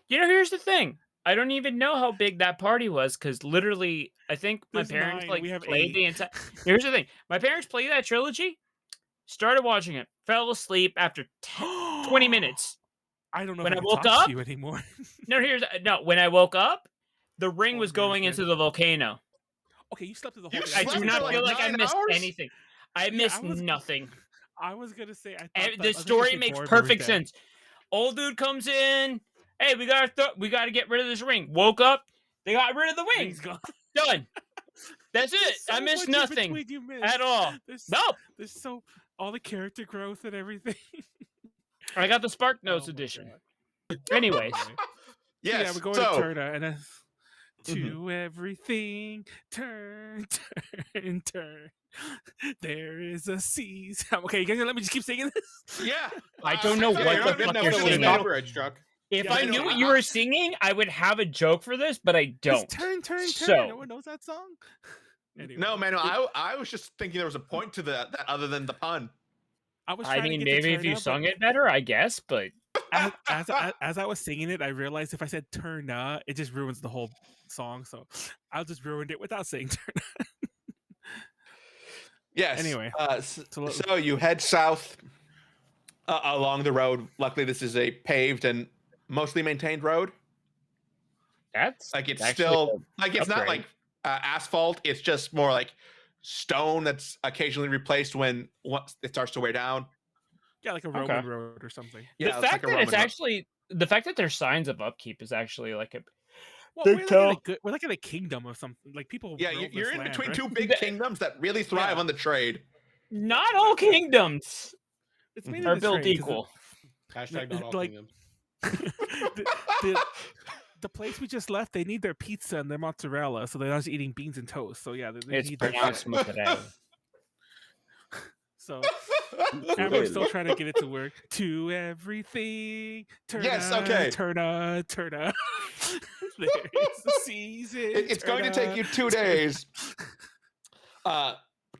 S4: Here's the thing. I don't even know how big that party was because literally, I think my
S3: There's
S4: parents
S3: 9,
S4: like
S3: we have
S4: played
S3: 8.
S4: the entire. Here's the thing. My parents played that trilogy, started watching it, fell asleep after 20 minutes.
S3: I don't know
S4: When
S3: if
S4: I
S3: I can
S4: woke
S3: talk
S4: up-
S3: to you anymore.
S4: When I woke up, the ring
S3: Oh,
S4: was
S3: you
S4: going
S3: understand.
S4: into the volcano.
S3: Okay, you slept through the whole
S1: You
S3: thing.
S4: I
S1: slept
S4: do
S1: for
S4: not
S1: like
S4: feel like I
S1: 9
S4: missed
S1: hours?
S4: anything. I
S3: Yeah,
S4: missed
S3: I was-
S4: nothing.
S3: I was gonna say I thought
S4: And
S3: that-
S4: the
S3: I was gonna
S4: story
S3: say
S4: makes
S3: Boromir was
S4: perfect
S3: dead.
S4: sense. Old dude comes in. Hey, we gotta get rid of this ring. Woke up. They got rid of the ring.
S3: Ring's gone.
S4: Done. That's
S3: There's
S4: it.
S3: so
S4: I missed
S3: much in
S4: nothing
S3: between you missed.
S4: at all.
S3: There's,
S4: Nope.
S3: there's so all the character growth and everything.
S4: I got the Spark
S3: Oh
S4: Notes
S3: my
S4: edition.
S3: God.
S4: Anyways,
S3: Anyway. So
S1: Yes.
S3: yeah, we're going
S1: so
S3: to Terna, and then To everything, turn, turn, turn. There is a season. Okay, you guys gonna let me just keep singing this?
S1: Yeah.
S4: I don't know
S1: Yeah,
S4: what
S1: you're
S4: the
S1: not getting
S4: fuck
S1: that
S4: you're
S1: with
S2: With
S1: the
S2: a
S4: singing.
S2: copyright struck.
S4: If
S1: Yeah,
S4: I
S1: I know.
S4: knew what you were singing, I would have a joke for this, but I
S3: It's
S4: don't.
S3: turn, turn, turn.
S4: So-
S3: No one knows that song. Anyway,
S1: No, Manuel, I was just thinking there was a point to that other than the pun.
S3: I was
S4: I
S3: trying
S4: mean,
S3: to get
S4: maybe
S3: to
S4: if you
S3: turn
S4: sung it better, I guess, but
S3: as I was singing it, I realized if I said turn it just ruins the whole song. So I'll just ruined it without saying turn.
S1: Yes.
S3: Anyway,
S1: So you head south along the road. Luckily, this is a paved and mostly maintained road.
S4: that's
S1: Like it's
S4: actually
S1: still like it's not
S4: upgrade.
S1: like asphalt. It's just more like stone that's occasionally replaced when once it starts to wear down.
S3: yeah, like a
S4: Okay.
S3: Roman road or something.
S1: Yeah,
S4: the
S1: it's
S4: fact
S1: like a
S4: that
S1: Roman
S4: it's
S1: road.
S4: actually the fact that there's signs of upkeep is actually like a
S3: Well,
S4: Big
S3: we're like,
S4: toe.
S3: we're like in a kingdom of something. Like people.
S1: Yeah,
S3: ruled
S1: you're
S3: this
S1: in
S3: land,
S1: between
S3: right?
S1: two big
S4: That-
S1: kingdoms that really thrive
S3: Yeah.
S1: on the trade.
S4: not all kingdoms
S3: It's mainly
S4: are
S3: the
S4: built
S3: trade, 'cause
S2: #
S4: equal.
S2: not all
S3: like-
S2: kingdoms.
S3: the place we just left, they need their pizza and their mozzarella, so they're not just eating beans and toast. So yeah, they
S4: It's
S3: need their
S4: pronounced
S3: shit.
S4: mozzarella.
S3: So Amber's still trying to get it to work. To everything, turn
S1: Yes, okay.
S3: turn There is a season.
S1: It's going to take you 2 days.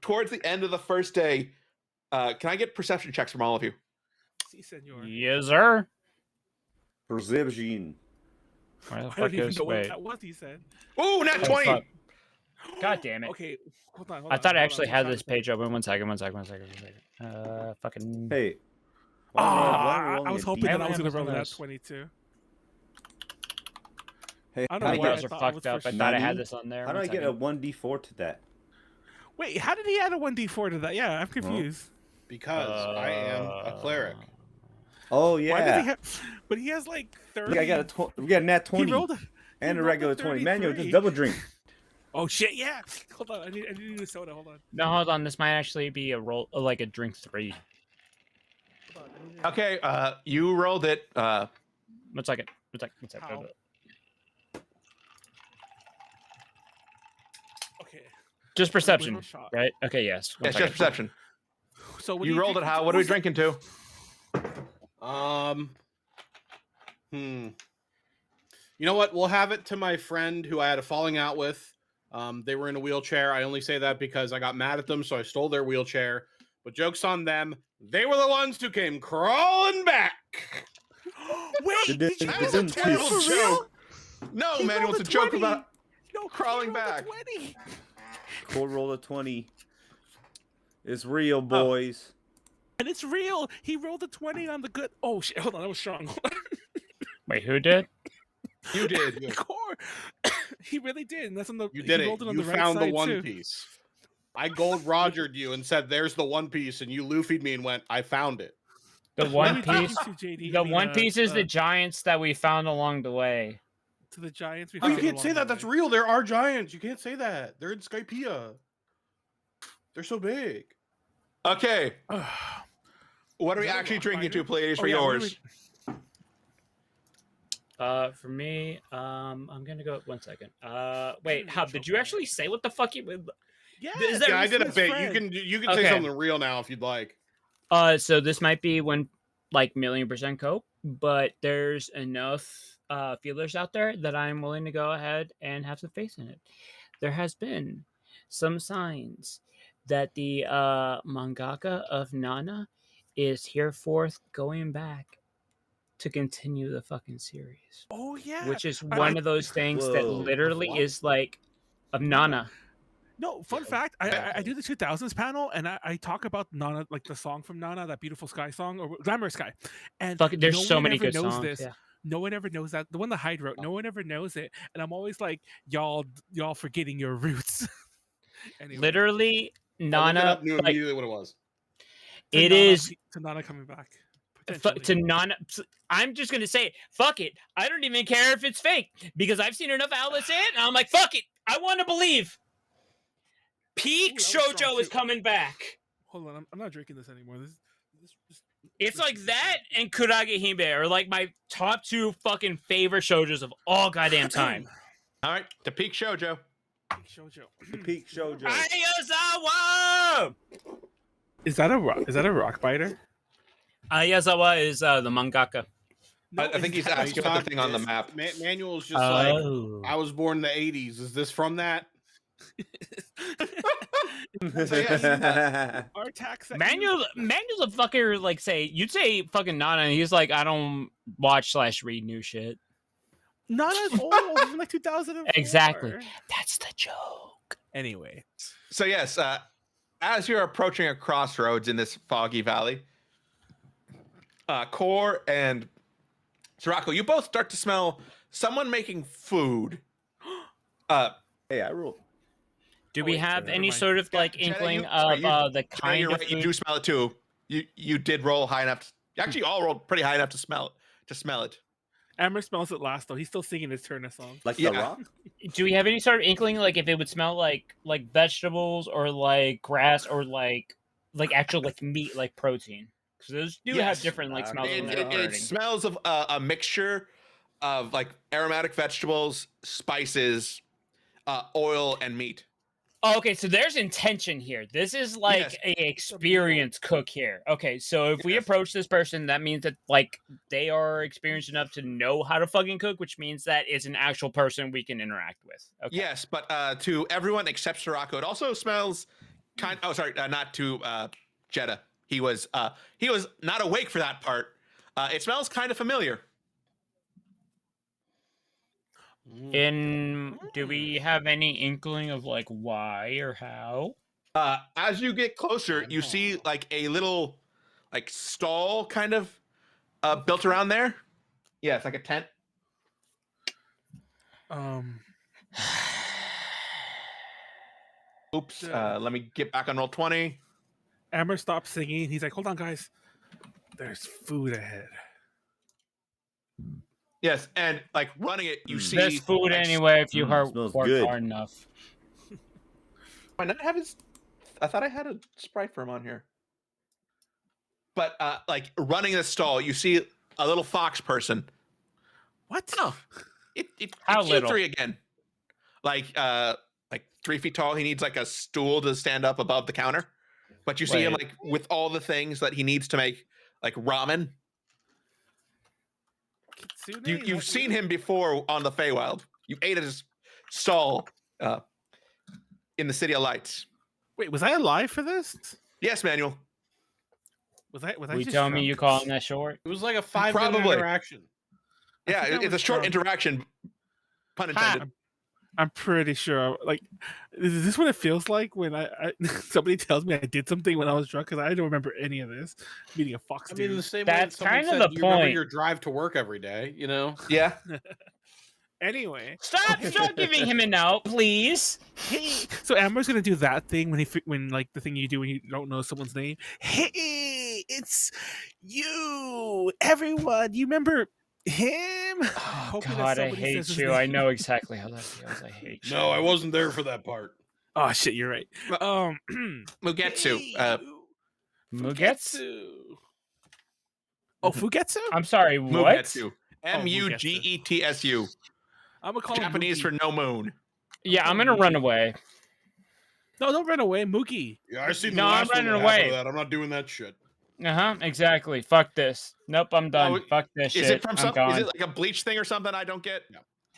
S1: Towards the end of the first day, can I get perception checks from all of you?
S3: Si, senor.
S4: Yes, sir.
S5: Perception.
S4: Where the
S3: I
S4: fuck
S3: don't even
S4: is
S3: know what
S4: wait?
S3: that was. He said.
S1: Ooh, not
S4: Oh,
S1: 20.
S4: fuck. God damn it.
S3: Okay, hold on.
S4: I thought I
S3: hold
S4: actually
S3: on,
S4: had
S3: I'm
S4: this
S3: trying
S4: page open. One second. Fucking.
S5: Hey.
S3: to-
S5: why am
S3: I
S5: rolling
S3: was
S5: a
S3: hoping
S5: D-
S3: that
S4: I
S3: I was
S4: have
S3: going to
S4: one
S3: roll
S4: of
S3: that
S4: those.
S3: 22.
S5: Hey,
S3: I don't
S5: how
S3: know
S5: do
S3: why
S5: I
S3: I
S4: Those are
S3: thought it
S4: fucked
S3: was
S4: up.
S3: for
S4: I thought I had
S5: Nani?
S4: this on there.
S5: How do
S4: One
S5: I get a
S4: second.
S5: 1d4 to that?
S3: Wait, how did he add a 1d4 to that? Yeah, I'm confused.
S2: Because I am a cleric.
S5: Oh
S3: Why does he
S5: yeah.
S3: have? But he has like 30.
S5: Look, we got a nat 20
S3: He rolled.
S5: and a
S3: rolled
S5: regular 20. Manuel,
S3: 33.
S5: just double drink.
S3: Oh shit! Yeah. Hold on. I need a new soda. Hold on.
S4: No, hold on. This might actually be a roll, like a drink 3.
S3: Hold on. I need a-
S1: Okay, you rolled it.
S4: One second.
S3: How? Okay.
S4: Just perception,
S3: With a shot.
S4: right? Okay, yes. One
S1: It's
S4: second.
S1: just perception.
S3: So what do
S1: You rolled it.
S3: drink
S1: How?
S3: into?
S1: What are we
S3: What's the-
S1: drinking to?
S2: You know what? We'll have it to my friend who I had a falling out with. They were in a wheelchair. I only say that because I got mad at them, so I stole their wheelchair. But joke's on them. They were the ones who came crawling back.
S3: Wait, did you
S5: That
S3: roll
S5: is
S3: a
S5: a
S3: 20
S1: terrible
S3: for
S1: joke.
S3: real?
S1: No,
S3: He
S1: Manuel,
S3: rolled
S1: it's a joke
S3: 20.
S1: about.
S3: No, he
S1: crawling
S3: rolled a
S1: back.
S3: 20.
S5: Khorr roll a 20. It's real, boys.
S3: And it's real. He rolled a 20 on the good. Oh shit! Hold on, that was strong.
S4: Wait, who did?
S1: You did.
S3: Khorr. He really did. And that's on the.
S2: You
S3: he
S2: did
S3: rolled
S2: it.
S3: on
S2: You
S3: the right
S2: found the
S3: side,
S2: One
S3: too.
S2: Piece. I gold Rogered you and said, "There's the One Piece," and you Luffy'd me and went, "I found it."
S4: The
S3: Let
S4: One
S3: me take
S4: Piece.
S3: you to JD,
S4: The
S3: I mean,
S4: One Piece is the giants that we found along the way.
S3: to the Giants. we
S2: Oh, you
S3: found
S2: can't say
S3: along
S2: that.
S3: the
S2: That's
S3: way.
S2: real. There are giants. You can't say that. They're in Skypiea. They're so big.
S1: Okay, what are
S3: Is
S1: we
S3: that a
S1: actually
S3: rock
S1: drinking to,
S3: fighter?
S1: Pleiades,
S3: Oh,
S1: for
S3: yeah, what are
S1: yours?
S4: For me, I'm gonna go. One second. Wait,
S3: Choke
S4: Hub, did you
S3: on it.
S4: actually say what the fuck you?
S3: Yeah,
S4: Is that
S2: Yeah, I did a
S3: his
S2: bit.
S3: friend.
S2: You can
S4: Okay.
S2: say something real now if you'd like.
S4: So this might be when like 1,000,000% cope, but there's enough feelers out there that I'm willing to go ahead and have some faith in it. There has been some signs that the mangaka of Nana is hereforth going back to continue the fucking series,
S3: Oh yeah.
S4: which is
S3: I-
S4: one of those things that
S5: Whoa.
S4: literally
S2: What?
S4: is like of Nana.
S3: No, fun
S2: Yeah,
S3: fact. I
S2: definitely.
S3: do the 2000s panel, and I talk about Nana, like the song from Nana, that beautiful sky song or glamorous sky. And
S4: Fuck, there's
S3: no
S4: so
S3: one
S4: many
S3: ever
S4: good
S3: knows
S4: songs.
S3: this.
S4: Yeah.
S3: No one ever knows that. The one that Hyde wrote. No one ever knows it, and I'm always like, y'all forgetting your roots. Anyway,
S4: Literally,
S2: I looked it
S4: Nana.
S2: up, knew
S4: Like,
S2: immediately what it was.
S3: to
S4: it
S3: Nana-
S4: is
S3: to Nana coming back.
S4: to
S3: potentially.
S4: Nana. I'm just gonna say, fuck it. I don't even care if it's fake because I've seen enough outlets say it, and I'm like, fuck it. I want to believe. Peak
S3: Ooh, that was strong,
S4: Shoujo is
S3: too.
S4: coming back.
S3: Hold on, I'm not drinking this anymore. This
S4: It's like that and Kurage Hime are like my top 2 fucking favorite shoujos of all goddamn time.
S1: All right, to peak shoujo.
S5: Peak shoujo.
S4: Ayazawa!
S3: Is that a rock? Is that a rock biter?
S4: Ayazawa is the mangaka.
S3: No,
S1: I think he's
S3: it's-
S1: asking about the thing on the map.
S2: Manuel's just like,
S4: Oh.
S2: I was born in the 80s. Is this from that?
S3: Our tax.
S4: Manuel's a fucker. Like, you'd say fucking Nana, and he's like, I don't watch / read new shit.
S3: Not as old. From like 2004.
S4: Exactly. That's the joke.
S3: Anyway,
S1: So yes, as you're approaching a crossroads in this foggy valley, Khorr and Sirocco, you both start to smell someone making food.
S5: Hey, I rule.
S4: Do
S3: Oh,
S4: we
S3: wait,
S4: have
S3: never
S4: any
S3: mind.
S4: sort of
S1: Yeah,
S4: like
S1: Jedah,
S4: inkling
S1: sorry,
S4: of the
S1: Jedah,
S4: kind
S1: you're
S4: of
S1: right,
S4: food?
S1: you do smell it too. You did roll high enough. You actually all rolled pretty high enough to smell it.
S3: Amber smells it last though. He's still singing his Turner song.
S5: Like
S1: Yeah.
S5: the rock?
S4: Do we have any sort of inkling, like if it would smell like vegetables or like grass or like actual like meat, like protein? Because those do have
S1: Yes.
S4: different like smells when
S1: It
S4: they're burning.
S1: smells of a mixture of like aromatic vegetables, spices, oil, and meat.
S4: Oh, okay, so there's intention here. This is like
S1: Yes.
S4: a experienced cook here. Okay, so if we
S1: Yes.
S4: approach this person, that means that like they are experienced enough to know how to fucking cook, which means that it's an actual person we can interact with. Okay.
S1: Yes, but to everyone except Sirocco, it also smells kind. Oh, sorry, not to Jedah. He was not awake for that part. It smells kind of familiar.
S4: Do we have any inkling of like why or how?
S1: As you get closer, you see like a little like stall kind of built around there. Yeah, it's like a tent. Oops. Let me get back on roll 20.
S3: Amber stops singing. He's like, "Hold on, guys. There's food ahead."
S1: Yes, and like running it, you see
S4: There's food
S1: like,
S4: anyway if you
S5: smells
S4: work
S5: good.
S4: hard enough.
S1: I not have his. I thought I had a sprite for him on here. But like running the stall, you see a little fox person.
S3: What?
S1: Oh,
S4: How
S1: it's you
S4: little?
S1: three again. Like 3 feet tall. He needs like a stool to stand up above the counter. But you see him
S4: Wait.
S1: like with all the things that he needs to make like ramen.
S3: Kitsune?
S1: You've seen him before on the Feywild. You ate at his stall in the City of Lights.
S3: Wait, was I alive for this?
S1: Yes, Manuel.
S3: Was I?
S4: You
S3: just
S4: tell me
S3: drunk?
S4: you calling that short?
S2: It was like a 5-minute
S1: Probably.
S2: interaction.
S1: Yeah,
S3: think I
S1: it's a
S3: was
S1: short
S3: drunk.
S1: interaction. Pun intended.
S3: I'm pretty sure. Like, is this what it feels like when I somebody tells me I did something when I was drunk? Because I don't remember any of this. Meeting a fox.
S2: I mean, in the
S3: dude.
S2: same way
S4: That's
S2: that someone
S4: kind of
S2: said,
S4: the
S2: you remember
S4: point.
S2: your drive to work every day, you know?
S1: Yeah.
S3: Anyway,
S4: Stop giving him an out, please.
S3: hey. So Amber's gonna do that thing when like the thing you do when you don't know someone's name. Hey, it's you, everyone. You remember him?
S4: Oh,
S3: Hoping that
S4: God, I
S3: somebody
S4: hate
S3: says his
S4: you. I
S3: name.
S4: know exactly how that feels. I hate you.
S2: No, I wasn't there for that part.
S3: Oh shit, you're right.
S1: Mugetsu.
S3: Hey,
S4: Mugetsu.
S3: Oh, Fugetsu?
S4: I'm sorry, what?
S1: Mugetsu. Mugetsu.
S3: I'm gonna call
S1: Japanese for
S3: him
S1: no moon.
S4: Yeah, I'm gonna run away.
S3: No, don't run away, Mookie.
S2: Yeah, I seen the
S4: No, I'm
S2: last one
S4: running
S2: that happened
S4: away.
S2: to that. I'm not doing that shit.
S4: Exactly. Fuck this. Nope, I'm done.
S1: Oh,
S4: Fuck this shit.
S1: Is it from
S4: I'm
S1: something?
S4: gone.
S1: Is it like a bleach thing or something I don't get?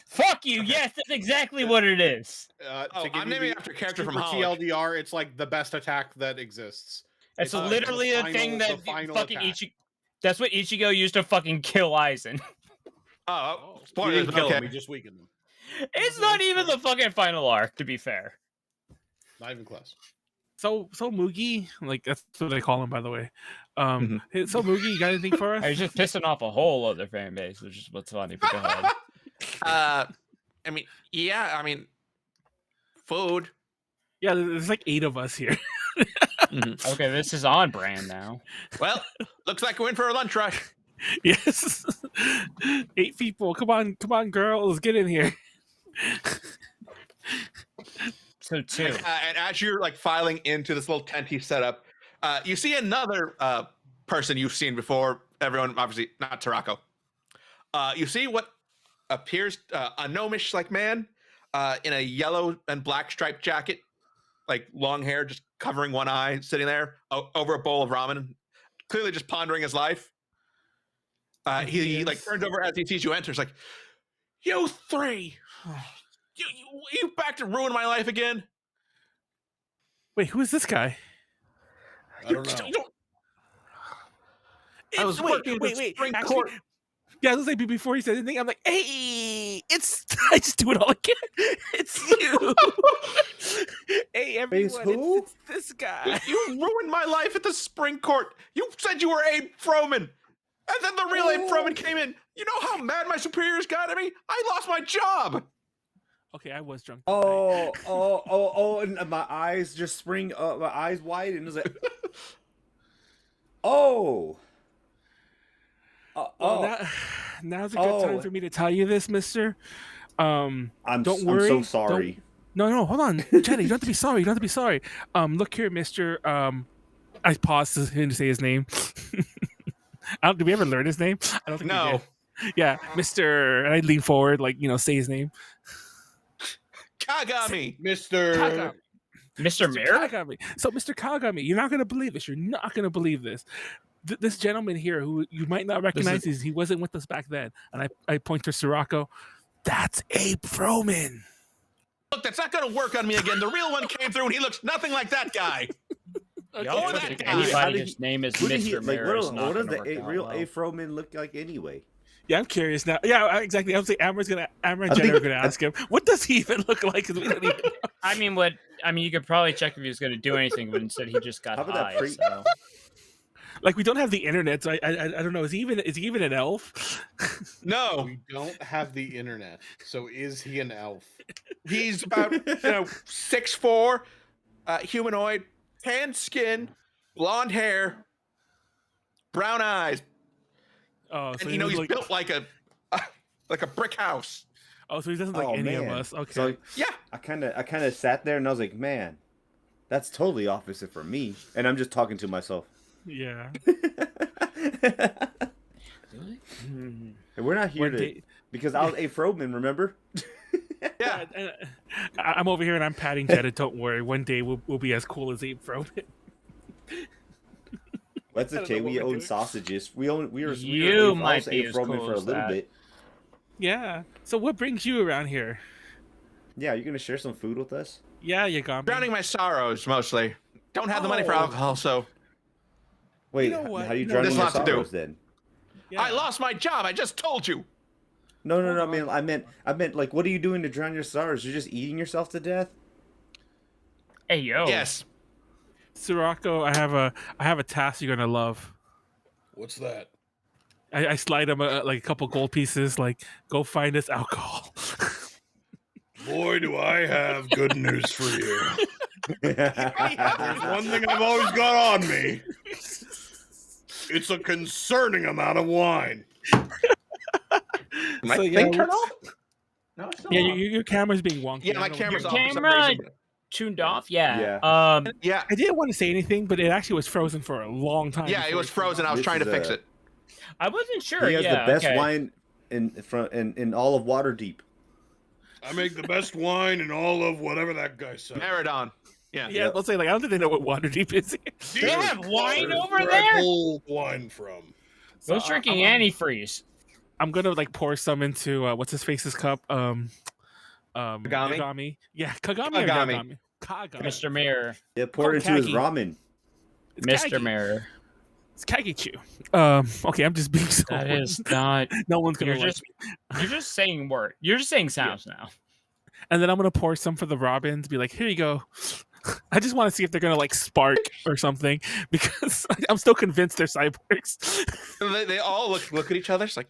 S4: Fuck you.
S1: Okay.
S4: Yes, that's exactly what it is.
S1: Oh,
S2: To give
S1: I'm
S2: you
S1: naming
S2: the
S1: after a character from
S2: super
S1: Holic.
S2: TLDR, it's like the best attack that exists.
S4: It's
S2: It's
S4: literally
S2: the
S4: a thing
S2: final-
S4: that
S2: the final
S4: fucking
S2: attack.
S4: That's what Ichigo used to fucking kill Aizen.
S1: Oh,
S2: He
S1: spoilers.
S2: didn't kill him,
S1: Okay.
S2: he just weakened him.
S4: It's not even the fucking final arc, to be fair.
S2: Not even close.
S3: So Moogie, like that's what they call him, by the way.
S1: Mm-hmm.
S3: Hey, so Moogie, you got anything for us?
S4: I was just pissing off a whole other fan base, which is what's funny. But go ahead.
S1: I mean, yeah. I mean, food.
S3: Yeah, there's like 8 of us here.
S4: Okay, this is on brand now.
S1: Well, looks like we're in for a lunch rush.
S3: Yes, 8 people. Come on, girls, get in here.
S4: So 2.
S1: And as you're like filing into this little tent he set up, you see another person you've seen before. Everyone, obviously not Sirocco. You see what appears a gnomish like man, in a yellow and black striped jacket, like long hair, just covering one eye, sitting there over a bowl of ramen, clearly just pondering his life. He like turns over as he sees you enter. It's like, you three, you back to ruin my life again?
S3: Wait, who is this guy?
S2: I don't know.
S1: I was working at the spring court.
S3: Yeah, I was like, before he said anything, I'm like, hey, it's, I just do it all again. It's you. Hey, everyone,
S5: who?
S3: it's this guy.
S1: You ruined my life at the spring court. You said you were Abe Froman. And then the real Abe Froman came in. You know how mad my superiors got at me? I lost my job.
S3: Okay, I was drunk.
S5: And my eyes just spring up, my eyes wide, and it was like, oh.
S3: Now's a good time for me to tell you this, mister. Don't worry.
S5: I'm so sorry.
S3: No, hold on. Jedah, you don't have to be sorry. You don't have to be sorry. Look here, mister. I paused to him to say his name. Did we ever learn his name? I don't think we did. Yeah, Mr. And I lean forward, like, say his name.
S1: Kagami.
S2: Mr.
S4: Mayor?
S3: Kagami. So, Mr. Kagami, you're not going to believe this. You're not going to believe this. This gentleman here, who you might not recognize, he wasn't with us back then. And I point to Sirocco. That's Abe Froman.
S1: Look, that's not going to work on me again. The real one came through, and he looks nothing like that guy.
S4: Y'all think anybody whose name is Mr. Mayor is not
S5: what does
S4: gonna
S5: the
S4: work out
S5: real
S4: well.
S5: A Froman look like anyway?
S3: Yeah, I'm curious now. Yeah, exactly. I was like, Amra and Jedah are gonna ask him, what does he even look like? 'Cause we don't even know.
S4: I mean, you could probably check if he was going to do anything, but instead he just got
S5: How about that
S4: high. So.
S3: Like, we don't have the internet, so I don't know. Is he even an elf?
S1: No,
S2: We don't have the internet, so is he an elf?
S1: he's about 6'4", humanoid, tan skin, blonde hair, brown eyes,
S3: Oh, so
S1: and he's built like a brick house.
S3: Oh, so he doesn't like any of
S5: man.
S3: us. Okay.
S5: So
S1: Yeah.
S5: I kind of sat there and I was like, man, that's totally opposite from me. And I'm just talking to myself.
S3: Yeah.
S5: And we're not here because I was A Froman, remember?
S1: Yeah.
S3: I'm over here and I'm patting Jedah. Don't worry. One day we'll be as cool as Abe Froman.
S5: That's
S3: I don't
S5: okay.
S3: know what
S5: We
S3: we're
S5: own
S3: doing.
S5: sausages. We were
S4: You might
S5: A
S4: be as
S5: Froman
S4: cool
S5: for a
S4: as
S5: little
S4: that.
S5: bit.
S3: Yeah. So what brings you around here?
S5: Yeah, you're gonna share some food with us?
S3: Yeah, you got me.
S1: Drowning my sorrows, mostly. Don't have the money for alcohol, so
S5: Wait,
S3: know what?
S5: how do you
S3: No,
S5: drown
S1: there's
S5: your
S1: lots to do.
S5: sorrows then?
S3: Yeah.
S1: I lost my job. I just told you.
S5: No. I meant like, what are you doing to drown your sorrows? You're just eating yourself to death?
S4: Hey, yo.
S1: Yes.
S3: Sirocco, I have a task you're gonna love.
S2: What's that?
S3: I slide him like a couple gold pieces. Like, go find us alcohol.
S2: Boy, do I have good news for you. There's one thing I've always got on me. It's a concerning amount of wine.
S1: My
S3: So,
S1: thing
S3: yeah,
S1: turn off? No, it's still
S3: Yeah,
S1: on.
S3: your camera's being wonky.
S1: Yeah,
S3: I
S1: my
S3: don't know
S1: camera's
S3: what-
S1: off for some
S4: Camera-
S1: reason.
S4: Tuned off? Yeah.
S1: Yeah.
S3: I didn't want to say anything, but it actually was frozen for a long time.
S1: Yeah, it
S3: before
S1: was
S3: came
S1: frozen. I was
S5: This
S1: trying to
S5: is,
S1: fix it.
S4: I wasn't sure.
S5: He has
S4: yeah,
S5: the best
S4: okay.
S5: wine in all of Waterdeep.
S2: I make the best wine in all of whatever that guy said.
S1: Meridon. Yeah.
S3: Yeah, let's say, like, I don't think they know what Waterdeep is.
S4: They have wine over
S2: Where I
S4: there?
S2: pulled wine from.
S3: So,
S4: Who's drinking antifreeze?
S3: I'm gonna like pour some into what's his face's cup. Kagami. Yeah, Kagami. Or
S1: Kagami.
S3: Kagami.
S4: Mr. Mayor.
S5: Yeah, pour it into his
S3: Kagi.
S5: ramen.
S3: It's
S4: Mr.
S3: Kagi.
S4: Mayor.
S3: It's Kagichu. Okay, I'm just being so.
S4: That is not.
S3: No one's gonna
S4: You're
S3: like
S4: just,
S3: me.
S4: you're just saying word. You're just saying sounds now.
S3: And then I'm gonna pour some for the robins. Be like, here you go. I just want to see if they're gonna like spark or something because I'm still convinced they're cyborgs.
S1: They all look at each other. It's like,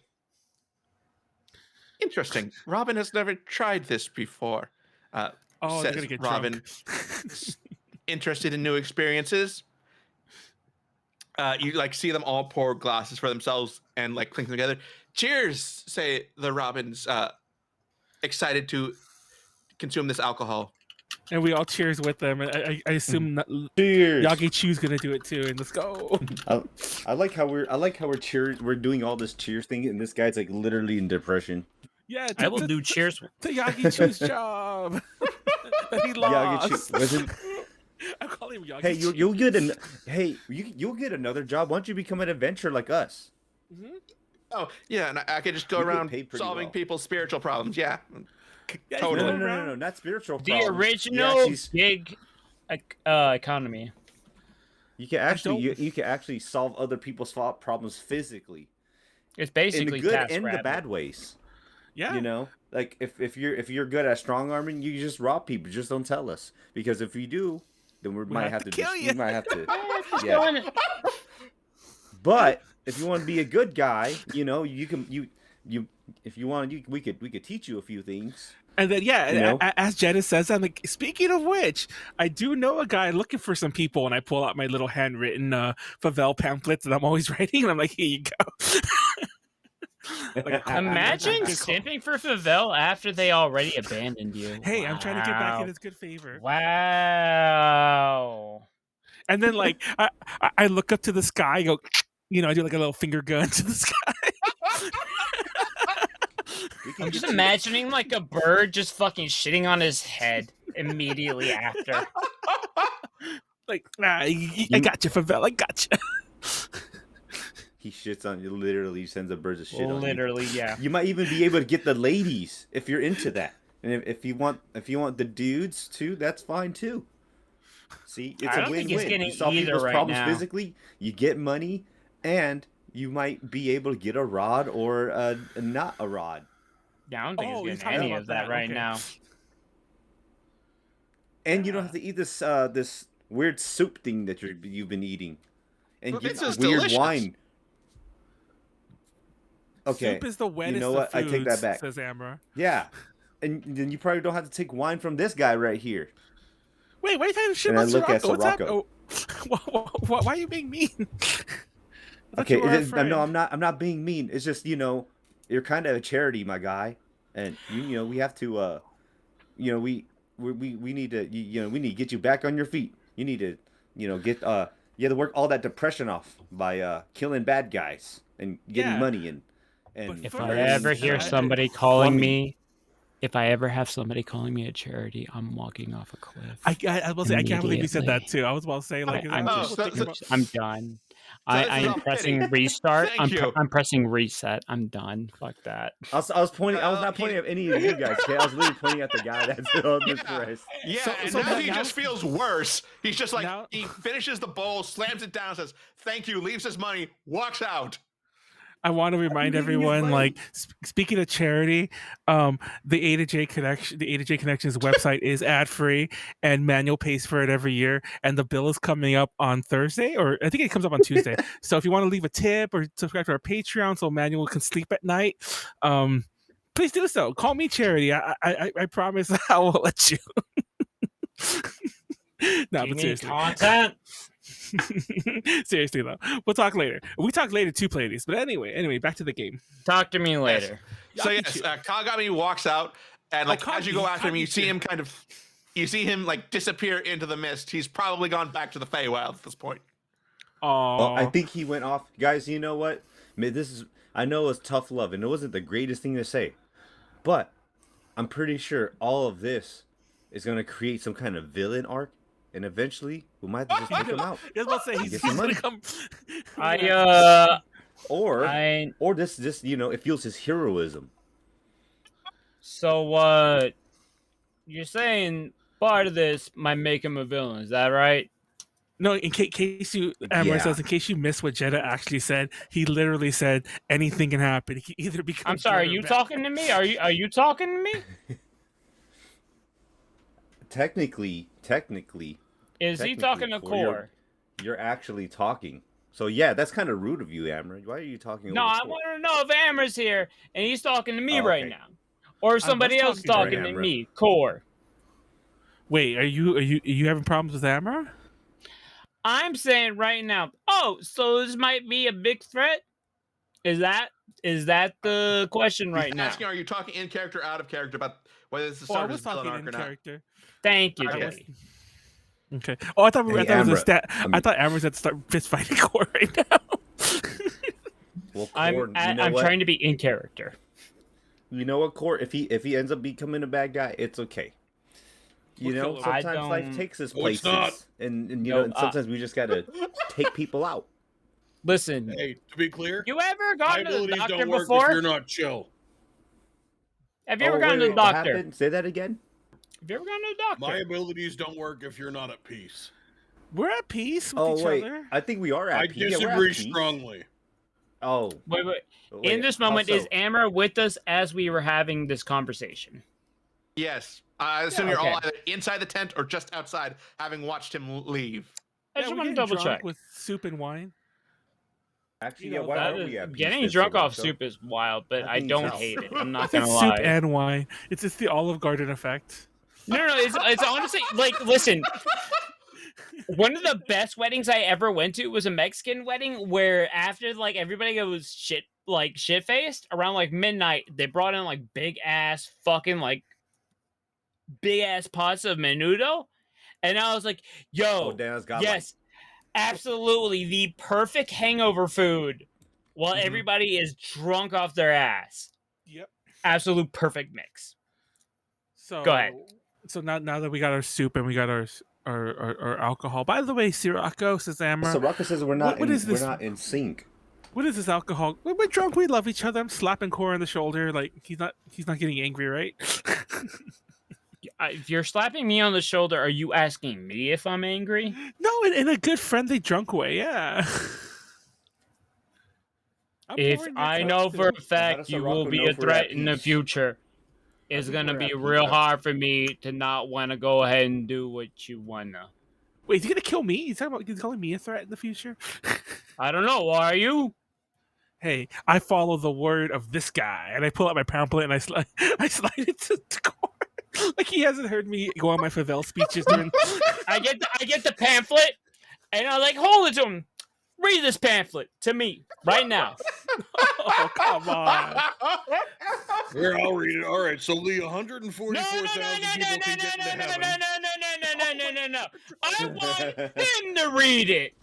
S1: interesting. Robin has never tried this before.
S3: Oh, they're
S1: Says
S3: gonna get
S1: Robin,
S3: drunk.
S1: interested in new experiences. You like see them all pour glasses for themselves and like clink them together. Cheers, say the Robins, excited to consume this alcohol.
S3: And we all cheers with them. And I assume
S5: Cheers.
S3: Yagi Chu's gonna do it too. And let's go.
S5: I like how we're cheers. We're doing all this cheers thing, and this guy's like literally in depression.
S3: Yeah,
S4: I will do cheers.
S3: to Yagichu's job that he lost. I'm calling him Yagichu.
S5: Hey, you'll get another job once you become an adventurer like us.
S3: Mm-hmm.
S1: Oh yeah, and I could just go
S5: You get
S1: around
S5: paid pretty
S1: solving
S5: well.
S1: people's spiritual problems. Yeah,
S3: Yeah,
S1: totally.
S5: No, not spiritual
S4: The
S5: problems.
S4: original
S5: You
S4: gig economy.
S5: can actually solve other people's problems physically,
S4: It's
S5: in
S4: basically
S5: the good
S4: Task
S5: and the
S4: Rabbit.
S5: bad ways.
S3: Yeah.
S5: You know, like if you're good at strong arming, you just rob people. Just don't tell us, because if you do, then we might have to
S3: kill
S5: we
S3: you.
S5: might have to.
S4: Yeah.
S5: But if you want to be a good guy, you know, you can if you want, we could teach you a few things.
S3: And then, yeah,
S5: You know?
S3: as Jedah says, I'm like, speaking of which, I do know a guy looking for some people, and I pull out my little handwritten Favel pamphlets that I'm always writing, and I'm like, here you go. Like,
S4: Imagine
S3: Good call.
S4: simping for Favel after they already abandoned you.
S3: Hey, I'm trying to get back in
S4: Wow.
S3: his good favor.
S4: Wow.
S3: And then, like, I look up to the sky, I go, you know, I do like a little finger gun to the sky.
S4: I'm just imagining like a bird just fucking shitting on his head immediately after.
S3: Like, I got you, Favel, I got you.
S5: He shits on you. Literally sends a bird of shit on you.
S4: Literally, yeah.
S5: You might even be able to get the ladies if you're into that. And if you want the dudes too, that's fine too. See, it's
S4: I
S5: a
S4: don't think
S5: win-win.
S4: he's getting
S5: You solve
S4: either
S5: people's
S4: right
S5: problems
S4: now.
S5: physically, you get money, and you might be able to get a rod or not a rod.
S4: Yeah, I don't think
S3: Oh, you're
S4: he's
S3: talking
S4: getting any
S3: about
S4: of that
S3: that,
S4: right
S3: okay.
S4: now.
S5: And you don't have to eat this weird soup thing that you've been eating, and
S1: But
S5: get
S1: this is
S5: weird
S1: delicious.
S5: wine. Okay,
S3: Soup is the wettest
S5: you know what?
S3: of
S5: I take that
S3: foods,
S5: back.
S3: says Amra.
S5: Yeah, and then you probably don't have to take wine from this guy right here.
S3: Wait, why are you talking shit
S5: And I
S3: about
S5: look at
S3: Sirocco? What's up?
S5: Sirocco.
S3: Why are you being mean? I thought
S5: Okay,
S3: you were our
S5: no,
S3: friend.
S5: I'm not being mean. It's just, you know, you're kind of a charity, my guy, and you know we have to, you know, we need to, you know, we need to get you back on your feet. You need to, you know, get you have to work all that depression off by killing bad guys and getting
S3: Yeah.
S5: money and.
S3: But
S4: If
S3: first,
S4: I ever hear
S3: I-
S4: somebody calling
S5: plumbing.
S4: me, if I ever have somebody calling me a charity, I'm walking off a cliff.
S3: I will say I can't believe you said that
S4: Immediately.
S3: too. I was about to say like, is that
S4: I'm
S3: what
S1: Oh,
S4: just,
S3: people think about?
S4: I'm done.
S1: this
S4: I
S1: is
S4: am
S1: all
S4: pressing
S1: pity.
S4: restart.
S1: Thank you.
S4: I'm pressing reset. I'm done. Fuck that.
S5: I was not pointing at any of you guys. Okay, I was literally pointing at the guy that's on this
S1: Yeah.
S5: rest.
S1: Yeah,
S3: So-
S1: and
S3: so
S1: now
S3: now-
S1: he just feels worse. He's just like,
S3: Now-
S1: he finishes the bowl, slams it down, says, thank you, leaves his money, walks out.
S3: I want to remind
S5: leaving you
S3: everyone,
S5: money?
S3: like, speaking of charity, the A to J Connections website is ad free, and Manuel pays for it every year. And the bill is coming up on Thursday, or I think it comes up on Tuesday. So if you want to leave a tip or subscribe to our Patreon, so Manuel can sleep at night, please do so. Call me charity. I promise I will let you. No,
S4: You
S3: but
S4: need
S3: seriously.
S4: content.
S3: Seriously though, we'll talk later. We talk later too, Pleiades. But anyway, back to the game.
S4: Talk to me later.
S1: So yes, Kagami walks out, and like as you go after him, you see him you see him like disappear into the mist. He's probably gone back to the Feywild at this point.
S3: Oh,
S5: Well, I think he went off. Guys, you know what? I mean, I know it's tough love, and it wasn't the greatest thing to say, but I'm pretty sure all of this is going to create some kind of villain arc, and eventually we might have to just take him out.
S3: I was about to say he's
S5: Get some
S3: gonna
S5: money.
S3: come.
S5: Or this, you know, it feels his heroism.
S4: So what? You're saying part of this might make him a villain? Is that right?
S3: No, in case you, Amra
S5: Yeah.
S3: says, in case you missed what Jedah actually said, he literally said anything can happen. He can either become.
S4: I'm sorry. Are
S3: good or
S4: you
S3: bad.
S4: talking to me? Are you talking to me?
S5: Technically,
S4: Is he talking to
S5: Khorr,
S4: Khorr?
S5: you're actually talking. So yeah, that's kind of rude of you, Amra. Why are you talking?
S4: No,
S5: over
S4: I
S5: Khorr?
S4: want to know if Amra's here and he's talking to me
S5: Oh,
S4: right
S5: okay.
S4: now, or if somebody else is
S3: talking to
S4: talking to
S5: Amra.
S4: me, Khorr.
S3: Wait, are you having problems with Amra?
S4: I'm saying right now. Oh, so this might be a big threat. Is that the question right
S1: He's
S4: now?
S1: asking, are you talking in character, out of character, about whether this is
S3: Oh, I
S1: started
S3: was
S1: as villain
S3: talking
S1: arc
S3: in
S1: or not?
S3: character.
S4: Thank you,
S1: Okay.
S4: Joey.
S3: Okay. Oh, I thought
S5: Hey,
S3: I thought it was a
S5: Amra,
S3: stat.
S5: I
S3: I
S5: mean-
S3: thought Amra was at start fist fighting Khorr right now.
S5: Well,
S4: I'm
S5: Khorr, you know
S4: I'm
S5: what?
S4: trying to be in character.
S5: You know what, Khorr? If he ends up becoming a bad guy, it's okay. You
S3: We'll
S5: know,
S3: kill him.
S5: sometimes life takes us
S2: No, it's
S5: places,
S2: not.
S5: and you
S4: No,
S5: know, and sometimes we just gotta take people out.
S4: Listen,
S2: Hey, to be clear,
S4: you ever
S2: my
S4: gone to the
S2: abilities
S4: doctor
S2: don't work
S4: before?
S2: if you're not chill.
S4: Have you ever gone to
S5: wait,
S4: the
S5: what
S4: doctor?
S5: happened? Say that again.
S4: Have you ever gone to the doctor?
S2: My abilities don't work if you're not at peace.
S3: We're at peace with
S5: Oh
S3: each
S5: wait,
S3: other.
S5: I think we are at
S2: I
S5: peace. Yeah, we're at
S2: disagree
S5: peace.
S2: strongly.
S5: Oh,
S4: Wait.
S5: wait,
S4: In this
S5: how
S4: moment,
S5: so?
S4: is Amra with us as we were having this conversation?
S1: Yes. I assume
S4: Yeah,
S1: you're all
S4: okay.
S1: either inside the tent or just outside, having watched him leave.
S4: I
S3: Yeah,
S4: just
S3: we're
S4: want to
S3: getting
S4: double
S3: drunk
S4: check.
S3: with soup and wine.
S5: Actually,
S3: you
S5: yeah.
S3: know,
S5: Why
S4: That
S5: are
S4: is-
S5: we at peace?
S4: getting
S5: then,
S4: drunk off
S5: Sirocco?
S4: soup is wild, but
S5: How
S4: I
S5: can you
S4: don't
S5: tell?
S4: hate it. I'm not
S3: It's
S4: gonna
S3: soup
S4: lie.
S3: and wine. It's just the Olive Garden effect.
S4: No, it's honestly like, listen. One of the best weddings I ever went to was a Mexican wedding where after like everybody was shit faced around like midnight, they brought in like big ass pots of menudo, and I was like, "Yo,
S5: Oh, damn, it's got
S4: yes, absolutely the perfect hangover food while
S3: Mhm.
S4: everybody is drunk off their ass.
S3: Yep.
S4: Absolute perfect mix."
S3: So
S4: Go ahead.
S3: So now that we got our soup and we got our alcohol. By the way, Sirocco says Amra.
S5: Sirocco says we're not
S3: What is this?
S5: we're not in sync.
S3: What is this alcohol? We're drunk. We love each other. I'm slapping Khorr on the shoulder. Like he's not getting angry, right?
S4: If you're slapping me on the shoulder, are you asking me if I'm angry?
S3: No, in a good friendly drunk way. Yeah. I'm
S4: If
S3: pouring your
S4: I
S3: cup,
S4: know
S3: too.
S4: for a
S5: does
S4: fact you will
S5: Sirocco
S4: be
S5: know
S4: a
S5: if we're at
S4: threat in the
S5: peace?
S4: future, it's
S5: think
S4: gonna
S5: we're
S4: be
S5: at peace.
S4: real hard for me to not want to go ahead and do what you wanna.
S3: Wait, is he gonna kill me? He's calling me a threat in the future.
S4: I don't know. Are you?
S3: Hey, I follow the word of this guy, and I pull out my pamphlet and I slide it to Khorr. Like he hasn't heard me go on my Favel speeches during.
S4: I get the pamphlet, and I'm like, hold it to him. Read this pamphlet to me right now.
S3: Oh, come on.
S2: Here, I'll read it. All right, so the
S4: No,
S2: 144,000 people can get into heaven.
S4: No. I want him to read it.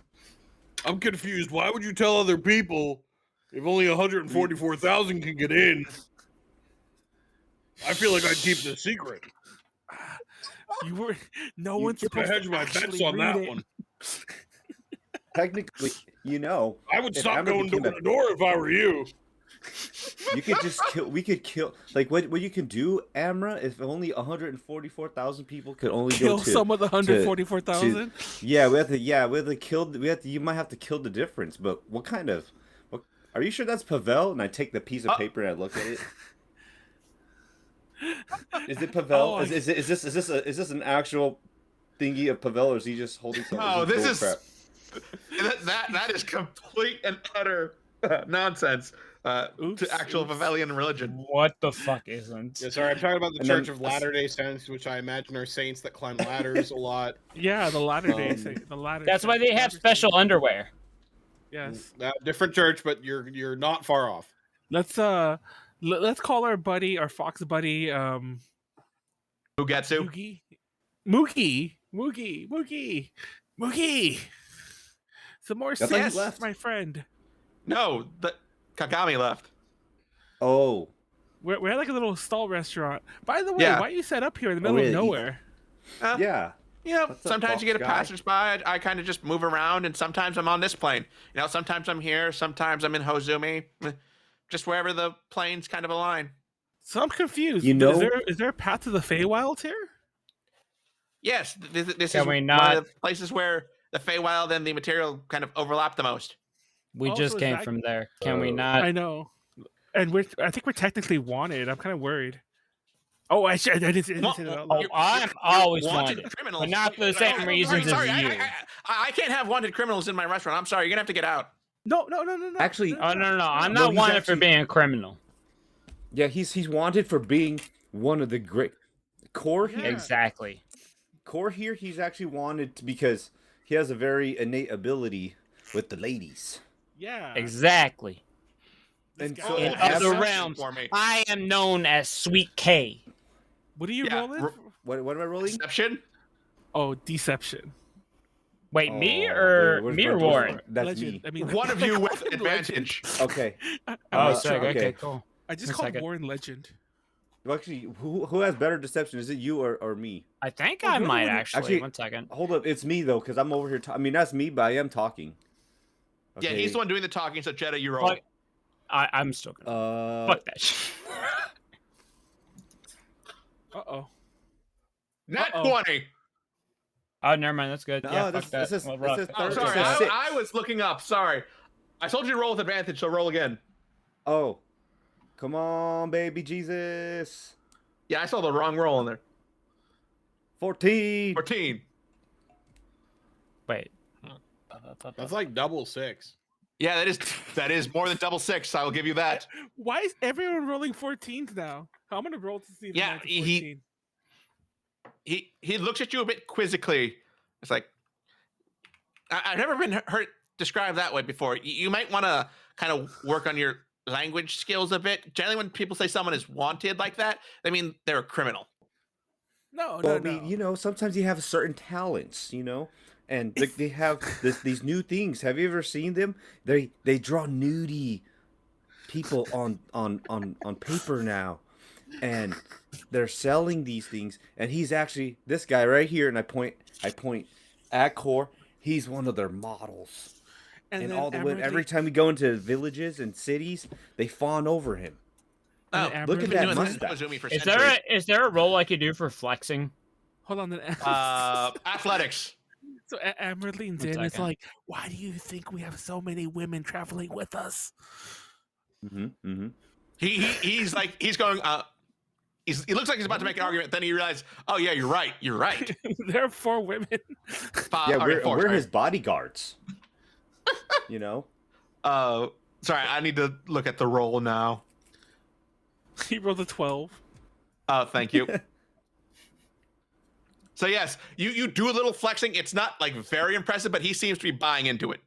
S2: I'm confused. Why would you tell other people if only 144,000 can get in? I feel like I'd keep the secret.
S3: You were no
S2: You
S3: one's
S2: took a
S3: supposed
S2: hedge
S3: to
S2: my bets
S3: actually
S2: on
S3: read
S2: that
S3: it.
S2: one.
S5: Technically, you know,
S2: I would
S5: if
S2: stop
S5: Amra
S2: going door
S5: became
S2: to door if I were you.
S5: you could just kill. We could kill. Like what you can do, Amra. If only 144,000 people could only
S3: Kill
S5: go to
S3: some of the 144,000.
S5: Yeah, we have to kill. You might have to kill the difference. But what kind of? Are you sure that's Pavel? And I take the piece of paper and I look at it. Is it Pavel?
S3: Oh,
S5: is this an actual thingy of Pavel, or is he just holding something?
S1: No, this is
S5: crap?
S1: that is complete and utter nonsense
S3: Oops,
S1: to actual
S3: oops.
S1: Vavelian religion.
S4: What the fuck isn't?
S2: Yeah, sorry, I'm talking about the
S5: And
S2: Church
S5: then-
S2: of Latter-day Saints, which I imagine are saints that climb ladders a lot.
S3: Yeah, the latter day.
S2: Um,
S3: The latter.
S4: That's why they have special underwear.
S3: Yes.
S2: Different church, but you're not far off.
S3: Let's let's call our buddy, our fox buddy,
S1: Ugetsu.
S3: Moogie. Some more
S5: I thought you
S3: sense,
S5: left.
S3: my friend.
S1: No, the Kagami left.
S5: Oh,
S3: We're at like a little stall restaurant. By the way,
S1: Yeah.
S3: why are you set up here in the middle
S5: really?
S3: of nowhere?
S5: yeah.
S1: You know,
S5: What's up,
S1: sometimes you get a
S5: Fox guy?
S1: passersby. I kind of just move around, and sometimes I'm on this plane. You know, sometimes I'm here, sometimes I'm in Hozumi, just wherever the planes kind of align.
S3: So I'm confused.
S5: You know-
S3: is there a path to the Feywild here?
S1: Yes, this
S4: Can
S1: is
S4: we
S1: one
S4: not-
S1: of the places where the Feywild and the material kind of overlap the most.
S4: We
S3: Also,
S4: just
S3: is
S4: came
S3: that-
S4: from there. Can we
S5: Oh.
S4: not?
S3: I know, and I think we're technically wanted. I'm kind of worried. Oh, I didn't say that. out loud.
S4: Oh, I'm always wanted,
S1: criminals.
S4: but not for the same reasons as
S1: sorry,
S4: you.
S1: I can't have wanted criminals in my restaurant. I'm sorry, you're gonna have to get out.
S3: No.
S5: Actually-
S4: Oh no! I'm
S5: No,
S4: not
S5: he's
S4: wanted for
S5: actually-
S4: being a criminal.
S5: Yeah, he's wanted for being one of the great Khorr here.
S3: Yeah.
S4: Exactly.
S5: Khorr here, he's actually wanted because he has a very innate ability with the ladies.
S3: Yeah.
S4: Exactly.
S3: This
S5: And
S3: guy-
S5: so
S4: In
S5: Amra-
S4: other realms,
S1: for me.
S4: I am known as Sweet K.
S3: What are you
S1: Yeah,
S3: rolling?
S5: What am I rolling?
S1: Deception.
S3: Oh, deception.
S4: Wait, me
S5: Oh,
S4: or
S5: wait,
S4: me or
S5: where's-
S4: Warren?
S5: That's
S3: Legend.
S5: me.
S3: I mean,
S1: One of you with
S3: legend.
S1: advantage.
S5: Okay.
S4: Oh,
S5: Uh,
S4: sick.
S5: okay.
S4: Okay, cool.
S3: I just
S4: One
S3: called
S4: second.
S3: Warren Legend.
S5: Well, actually, who has better deception? Is it you or me?
S4: I think
S3: Oh,
S4: I
S3: you're the
S4: might
S3: one who-
S4: actually. 1 second.
S5: Hold up, it's me though, because I'm over here. I mean, that's me, but I am talking.
S1: Yeah, he's the one doing the talking. So Jedah, you roll.
S4: Fuck. I'm still gonna. Fuck that shit.
S3: Uh-oh.
S1: Nat
S3: Uh-oh.
S1: 20.
S4: Oh, never mind. That's good.
S5: No,
S4: Yeah,
S5: this-
S4: fuck that.
S5: this is-
S4: Well,
S5: this
S4: rough.
S5: is
S1: Oh,
S5: It's
S1: sorry.
S5: a six.
S1: I was looking up. Sorry. I told you to roll with advantage, so roll again.
S5: Oh, come on, baby Jesus.
S1: Yeah, I saw the wrong roll in there.
S5: 14.
S1: 14.
S4: Wait.
S2: That's like double 6.
S1: Yeah, that is more than double 6. I will give you that.
S3: Why is everyone rolling 14s now? I'm gonna roll to see.
S1: Yeah,
S3: The 14.
S1: He looks at you a bit quizzically. It's like I've never been heard described that way before. You might want to kind of work on your language skills a bit. Generally, when people say someone is wanted like that, they mean they're a criminal.
S3: No,
S5: Well,
S3: no,
S5: I mean,
S3: no.
S5: you know, sometimes you have certain talents, you know, and they have these new things. Have you ever seen them? They draw nudie people on paper now, and they're selling these things. And he's actually this guy right here, and I point at Khorr. He's one of their models, and
S3: then
S5: all the way,
S3: Amra,
S5: every time we go into villages and cities, they fawn over him.
S3: And
S1: Oh,
S3: then
S5: look
S3: Amra
S5: at
S1: been
S5: that
S1: doing this in
S5: mustache.
S1: Kozumi for
S4: Is
S1: centuries.
S4: there a role I could do for flexing?
S3: Hold on. Then
S1: Athletics.
S3: so Amber leans
S4: One
S3: in. It's
S4: second.
S3: like, why do you think we have so many women traveling with us?
S1: He's like he's going. He looks like he's about to make an argument. Then he realizes, oh yeah, you're right. You're right.
S3: There are 4 women.
S1: Five,
S5: Yeah,
S1: all right,
S5: we're
S1: four, sorry.
S5: his bodyguards. You know.
S1: Sorry, I need to look at the roll now.
S3: He rolled a 12.
S1: Thank you. So yes, you do a little flexing. It's not like very impressive, but he seems to be buying into it.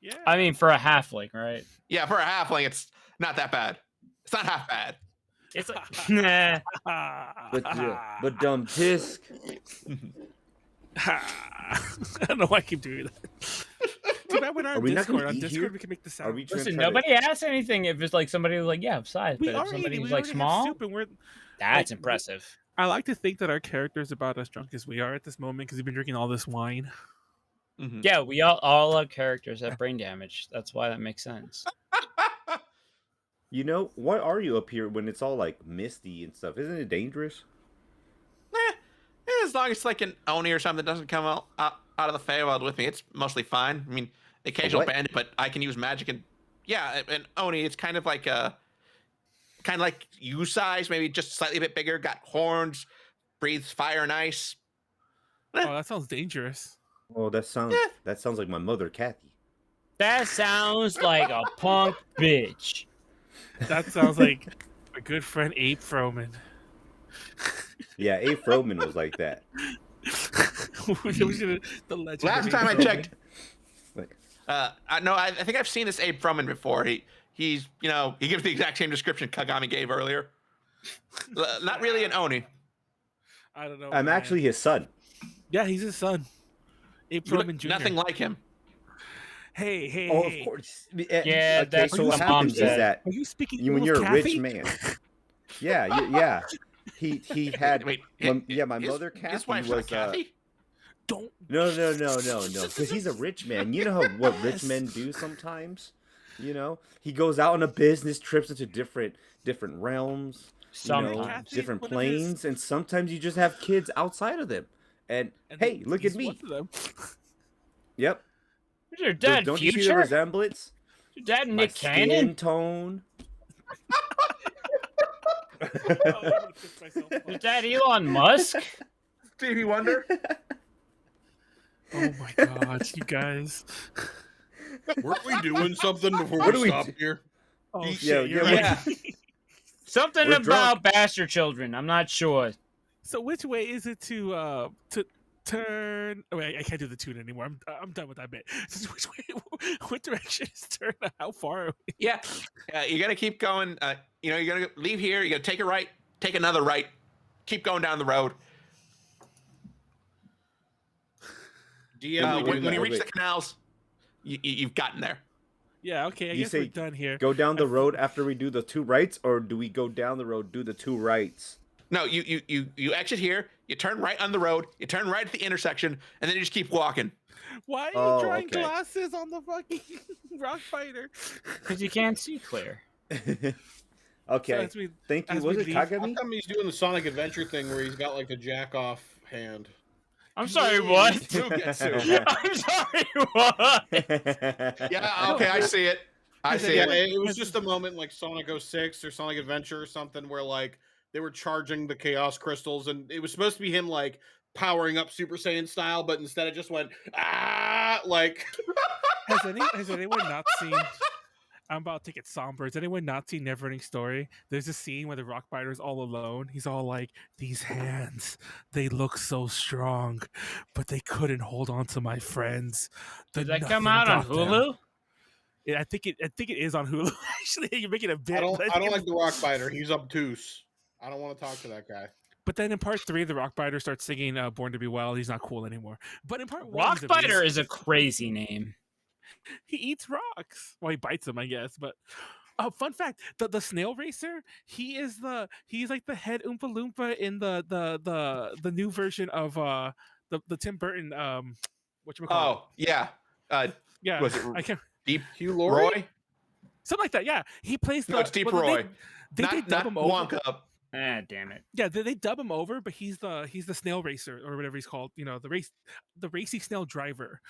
S3: Yeah.
S4: I mean, for a halfling, right?
S1: Yeah, for a halfling, it's not that bad. It's not half bad.
S4: It's like, nah.
S5: But dumb tisk.
S3: I don't know why I keep doing that. Too bad we're not
S5: Are
S3: on
S5: we not
S3: Discord.
S5: gonna
S3: On
S5: eat
S3: Discord,
S5: here?
S3: we can make the
S5: Are
S3: sound.
S5: we trying
S4: Listen,
S5: to try to-
S4: nobody asked anything if it's like somebody was like, yeah, I'm size.
S3: We
S4: But if
S3: are
S4: somebody
S3: eating.
S4: was
S3: We
S4: like
S3: already have
S4: small,
S3: soup, and we're.
S4: that's
S3: like,
S4: impressive.
S3: I like to think that our character's about as drunk as we are at this moment because we've been drinking all this wine.
S1: Mhm.
S4: Yeah, we all our characters have brain damage. That's why that makes sense.
S5: You know, why are you up here when it's all like misty and stuff? Isn't it dangerous?
S1: As long as it's like an Oni or something that doesn't come out of the Feywild with me, it's mostly fine. I mean, occasional
S5: what?
S1: bandit, but I can use magic and yeah, an Oni. It's kind of like you size, maybe just slightly a bit bigger. Got horns, breathes fire and ice.
S3: Oh, that sounds dangerous.
S5: Oh, that sounds like my mother, Kathy.
S4: That sounds like a punk bitch.
S3: That sounds like a good friend, Abe Froman.
S5: Yeah, A. Froman was like that.
S3: The legend.
S1: Last
S3: of
S1: time I
S3: Abe Froman.
S1: checked,
S5: Like,
S1: I think I've seen this Abe Froman before. He's he gives the exact same description Kagami gave earlier. Not really an Oni.
S3: I don't know.
S5: I'm
S3: man.
S5: actually his son.
S3: Yeah, he's his son. Abe
S1: You look
S3: Froman Jr.
S1: nothing like him.
S3: Hey,
S5: Oh,
S3: hey.
S5: of course.
S4: Yeah, that's
S5: so
S4: what
S5: what
S4: my mom
S5: happens is
S4: said.
S5: that
S3: Are you speaking
S5: when
S3: evil
S5: you're
S3: of
S5: a rich
S3: Kathy?
S5: man. Yeah. He had.
S1: Wait,
S5: my mother,
S1: his
S5: Kathy,
S1: wife's
S5: was.
S1: not Kathy?
S3: Don't.
S5: No. Because he's a rich man. You know what rich men do sometimes. You know, he goes out on a business trips into different realms.
S4: Sometimes.
S3: Kathy's
S5: Different
S3: one of his-
S5: planes, and sometimes you just have kids outside of them. And hey, look
S3: he's
S5: at me.
S3: one of them.
S5: Yep.
S4: Who's your dad?
S5: Don't you see the
S4: Future?
S5: resemblance?
S4: Your dad
S5: My
S4: Nick
S5: skin
S4: Cannon?
S5: tone.
S3: Oh, I'm gonna piss myself off.
S4: Your dad Elon Musk?
S1: Stevie Wonder.
S3: Oh my god, you guys.
S2: Weren't we doing something before
S5: What do
S2: we
S5: we
S2: stopped
S5: do?
S2: here?
S3: Oh
S5: Yeah,
S3: shit, you're
S5: yeah,
S3: right.
S4: Something
S5: We're
S4: about bastard children. I'm not sure.
S3: So which way is it to turn? Oh, wait, I can't do the tune anymore. I'm done with that bit. So which way? What direction is turn? How far? Are we?
S1: Yeah, you're gonna keep going. You're gonna leave here. You're gonna take a right, take another right, keep going down the road.
S2: DM, we do
S1: When you
S2: that.
S1: reach the canals, you've gotten there.
S3: Yeah, okay, I
S5: You
S3: guess we're
S5: say
S3: done here.
S5: go down the road after we do the 2 rights, or do we go down the road, do the 2 rights?
S1: No, you exit here. You turn right on the road. You turn right at the intersection, and then you just keep walking.
S3: Why are you
S5: Oh,
S3: drawing
S5: okay.
S3: glasses on the fucking rock fighter?
S4: Because you can't see clear.
S5: Okay.
S3: as we-
S5: Thank you.
S3: as
S5: Was
S3: we
S5: it
S3: leave-
S2: How
S5: Kagami?
S2: come he's doing the Sonic Adventure thing where he's got like the jack off hand?
S4: I'm sorry, what?
S1: Sugetsu.
S4: I'm sorry, what?
S1: Yeah, okay, I see it. I see
S2: Yeah,
S1: it.
S2: it was just a moment like Sonic 06 or Sonic Adventure or something where like they were charging the Chaos Crystals and it was supposed to be him like powering up Super Saiyan style, but instead it just went like
S3: Has anyone not seen? I'm about to get somber. Has anyone not seen Neverending Story? There's a scene where the Rockbiter's all alone. He's all like, "These hands, they look so strong, but they couldn't hold on to my friends."
S4: Did
S3: They're
S4: that come
S3: nothing
S4: out on
S3: about them."
S4: Hulu?
S3: Yeah, I think it is on Hulu. Actually, you're making a bit.
S2: I don't
S3: but
S2: I don't like the Rockbiter. He's obtuse. I don't want to talk to that guy.
S3: But then in part 3, the Rockbiter starts singing "Born to Be Wild." He's not cool anymore. But in part 1, he's
S4: Rockbiter
S3: amazing.
S4: is a crazy name.
S3: He eats rocks. Well, he bites them, I guess. But fun fact: the snail racer, he's like the head Oompa Loompa in the new version of the Tim Burton whatchamacallit.
S1: Oh, yeah.
S3: Yeah,
S1: Was it
S3: I can't
S1: Deep
S2: Hugh Laurie?
S1: Roy?
S3: something like that. Yeah, he plays the.
S1: No, it's Deep
S3: well,
S1: Roy.
S3: They
S1: Not
S3: dub him over.
S1: Wonka.
S4: Ah, damn it.
S3: Yeah, they dub him over, but he's the snail racer or whatever he's called. You know, the racy snail driver.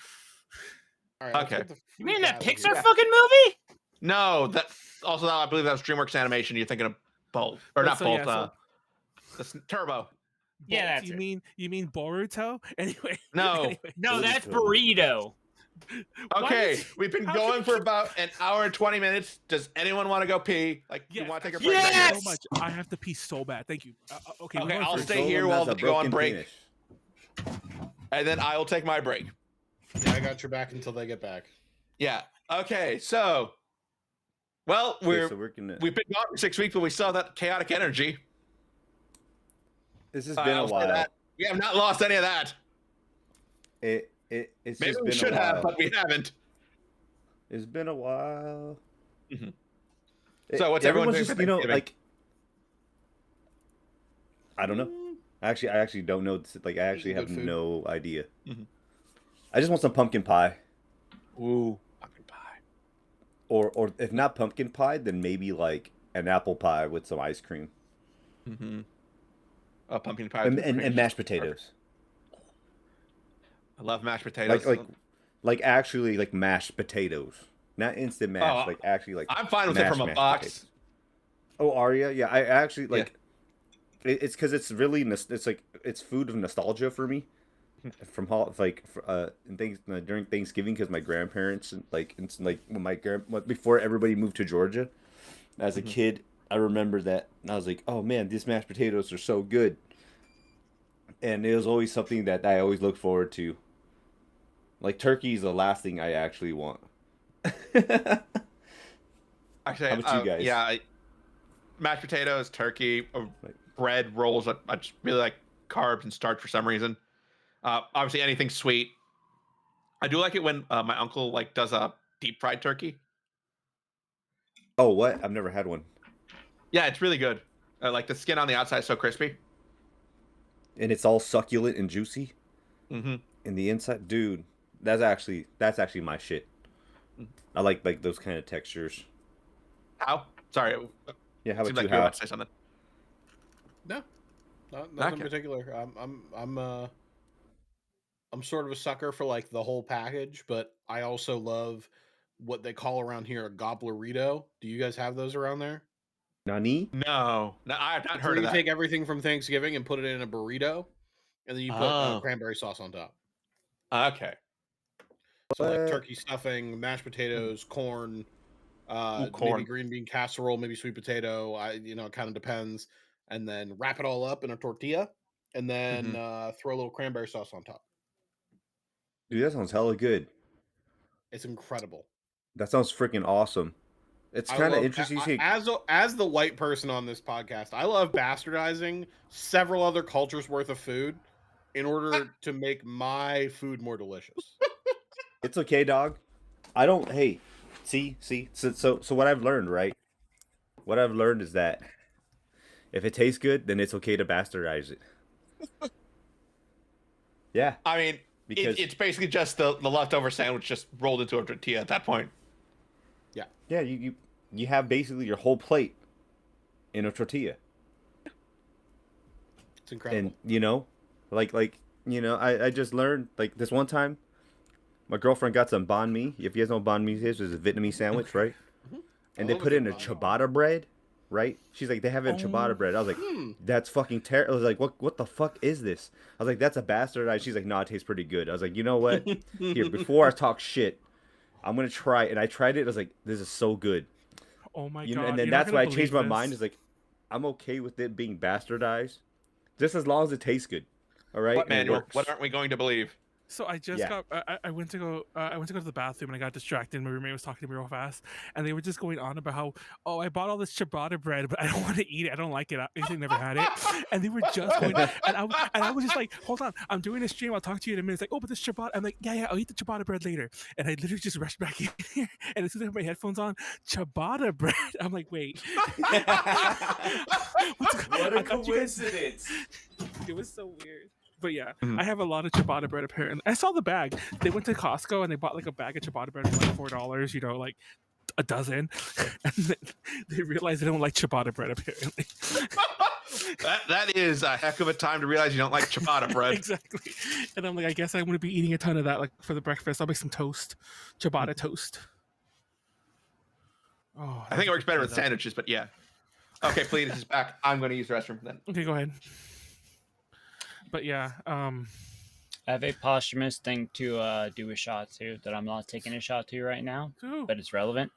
S2: All right, let's
S1: Okay.
S2: get the
S4: You mean
S2: freak
S4: that
S2: out of here.
S4: Pixar fucking movie?
S1: No, that also I believe that was DreamWorks Animation. You're thinking of Bolt or not
S3: So,
S1: Bolt?
S3: yeah,
S1: Turbo.
S4: Yeah,
S3: Bolt,
S4: that's
S3: you
S4: it.
S3: mean Boruto? Anyway.
S1: No.
S3: anyway.
S4: No, that's
S5: Boruto.
S4: burrito.
S3: Why
S1: Okay,
S3: did-
S1: we've been
S3: how
S1: going
S3: can
S1: for
S3: you-
S1: about an hour and 20 minutes. Does anyone want to go pee? Like, you
S3: Yes,
S1: want to take a
S3: actually,
S1: break?
S3: thank you
S4: Yes!
S3: so much. I have to pee so bad. Thank you. Okay, we're
S1: Okay,
S3: going
S1: I'll
S3: for-
S1: stay here
S5: Golem
S1: while
S5: has a
S1: they go on
S5: broken
S1: break.
S5: penis.
S1: And then I will take my break.
S2: Yeah, I got your back until they get back.
S1: Yeah. Okay, so, well,
S5: Okay, so we're gonna.
S1: we've been gone for 6 weeks, but we still have that chaotic energy.
S5: This has been a
S1: I'll say
S5: while.
S1: that. We have not lost any of that.
S5: It's
S1: Maybe
S5: just
S1: we
S5: been
S1: should
S5: a while.
S1: have, but we haven't.
S5: It's been a while.
S1: Mhm. So what's everyone
S5: everyone's
S1: doing for
S5: just, you know,
S1: Thanksgiving?
S5: like I don't know. I actually don't know. Like I actually
S2: Good
S5: have
S2: food.
S5: no idea.
S1: Mhm.
S5: I just want some pumpkin pie,
S1: Ooh, pumpkin pie.
S5: or if not pumpkin pie, then maybe like an apple pie with some ice cream
S1: Mm-hmm. A pumpkin pie
S5: and,
S1: with
S5: and,
S1: cream
S5: and
S1: cheese.
S5: mashed
S1: Perfect.
S5: potatoes.
S1: I love mashed potatoes.
S5: Like actually like mashed potatoes, not instant mash.
S1: Oh,
S5: like actually like.
S1: I'm fine with it from a
S5: mashed
S1: box.
S5: potatoes. Oh, Arya, yeah. I actually like. It's because it's really it's like it's food of nostalgia for me, from during Thanksgiving because my grandparents before everybody moved to Georgia, as a kid I remember that and I was like, oh man, these mashed potatoes are so good, and it was always something that I always look forward to. Like turkey is the last thing I actually want.
S1: Actually,
S5: How about you guys?
S1: Yeah, mashed potatoes, turkey, bread, rolls. I just really like carbs and starch for some reason. Obviously, anything sweet. I do like it when my uncle does a deep fried turkey.
S5: Oh, what? I've never had one.
S1: Yeah, it's really good. Like the skin on the outside is so crispy.
S5: And it's all succulent and juicy.
S1: Mm-hmm.
S5: And the inside, dude, that's actually my shit. I like those kind of textures.
S1: How? Sorry.
S5: Yeah, how
S1: Seems
S5: about
S1: like
S5: you?
S1: you were
S5: How?
S1: about to say something.
S2: No, nothing
S1: Okay.
S2: in particular. I'm sort of a sucker for like the whole package, but I also love what they call around here a gobblerito. Do you guys have those around there?
S5: Nani?
S1: No, I have not
S2: It's
S1: heard
S2: where
S1: of
S2: you
S1: that.
S2: take everything from Thanksgiving and put it in a burrito, and then you put
S1: Oh.
S2: cranberry sauce on top.
S1: Okay.
S2: So like
S5: What?
S2: turkey stuffing, mashed potatoes, corn, maybe
S1: corn.
S2: green bean casserole, maybe sweet potato. It kind of depends. And then wrap it all up in a tortilla, and then throw a little cranberry sauce on top.
S5: Dude, that sounds hella good.
S2: It's incredible.
S5: That sounds freaking awesome. It's
S2: I
S5: kind of
S2: love-
S5: interesting.
S2: I-
S5: to see.
S2: as the white person on this podcast, I love bastardizing several other cultures worth of food in order to make my food more delicious.
S5: It's okay, dog. I don't. Hey, See. So what I've learned, right? What I've learned is that if it tastes good, then it's okay to bastardize it. Yeah,
S1: I mean,
S5: because
S1: it's basically just the leftover sandwich just rolled into a tortilla at that point.
S5: yeah, you have basically your whole plate in a tortilla.
S2: It's incredible.
S5: And I just learned like this one time, my girlfriend got some banh mi. If you guys know what banh mi is, it's a Vietnamese sandwich, right? And they put it in a ciabatta bread, right? She's like, they have it in ciabatta bread. I was like, that's fucking terrible. I was like, what the fuck is this? I was like, that's a bastardized. She's like, no, it tastes pretty good. I was like, you know what? Here, before I talk shit, I'm gonna try it. And I tried it. I was like, this is so good.
S3: Oh my
S5: You
S3: god!
S5: know, and then
S3: you're not
S5: that's why I
S3: gonna
S5: changed my
S3: believe
S5: mind.
S3: this.
S5: Is like, I'm okay with it being bastardized, just as long as it tastes good. All right.
S1: What,
S5: And it
S1: Manuel?
S5: works.
S1: What aren't we going to believe?
S3: So I just
S5: Yeah.
S3: got. I went to go. I went to go to the bathroom and I got distracted. My roommate was talking to me real fast, and they were just going on about how, oh, I bought all this ciabatta bread, but I don't want to eat it. I don't like it. I actually never had it. And they were just going, and I was just like, hold on, I'm doing a stream. I'll talk to you in a minute. It's like, oh, but this ciabatta. I'm like, yeah, I'll eat the ciabatta bread later. And I literally just rushed back in here, and as soon as I have my headphones on, ciabatta bread. I'm like, wait.
S6: What a
S3: I thought you guys-
S6: coincidence.
S3: It was so weird. But yeah,
S1: Mhm.
S3: I have a lot of ciabatta bread apparently. I saw the bag. They went to Costco and they bought like a bag of ciabatta bread for like $4, you know, like a dozen. And then they realized they don't like ciabatta bread apparently.
S1: That is a heck of a time to realize you don't like ciabatta bread.
S3: Exactly. And I'm like, I guess I'm gonna be eating a ton of that like for the breakfast. I'll make some toast. Ciabatta toast. Oh,
S1: I think it works better with
S3: that.
S1: sandwiches, but yeah. Okay, Pleiades is back. I'm going to use the restroom then.
S3: Okay, go ahead. But yeah,
S4: I have a posthumous thing to do a shot to that I'm not taking a shot to right now,
S3: ooh,
S4: but it's relevant.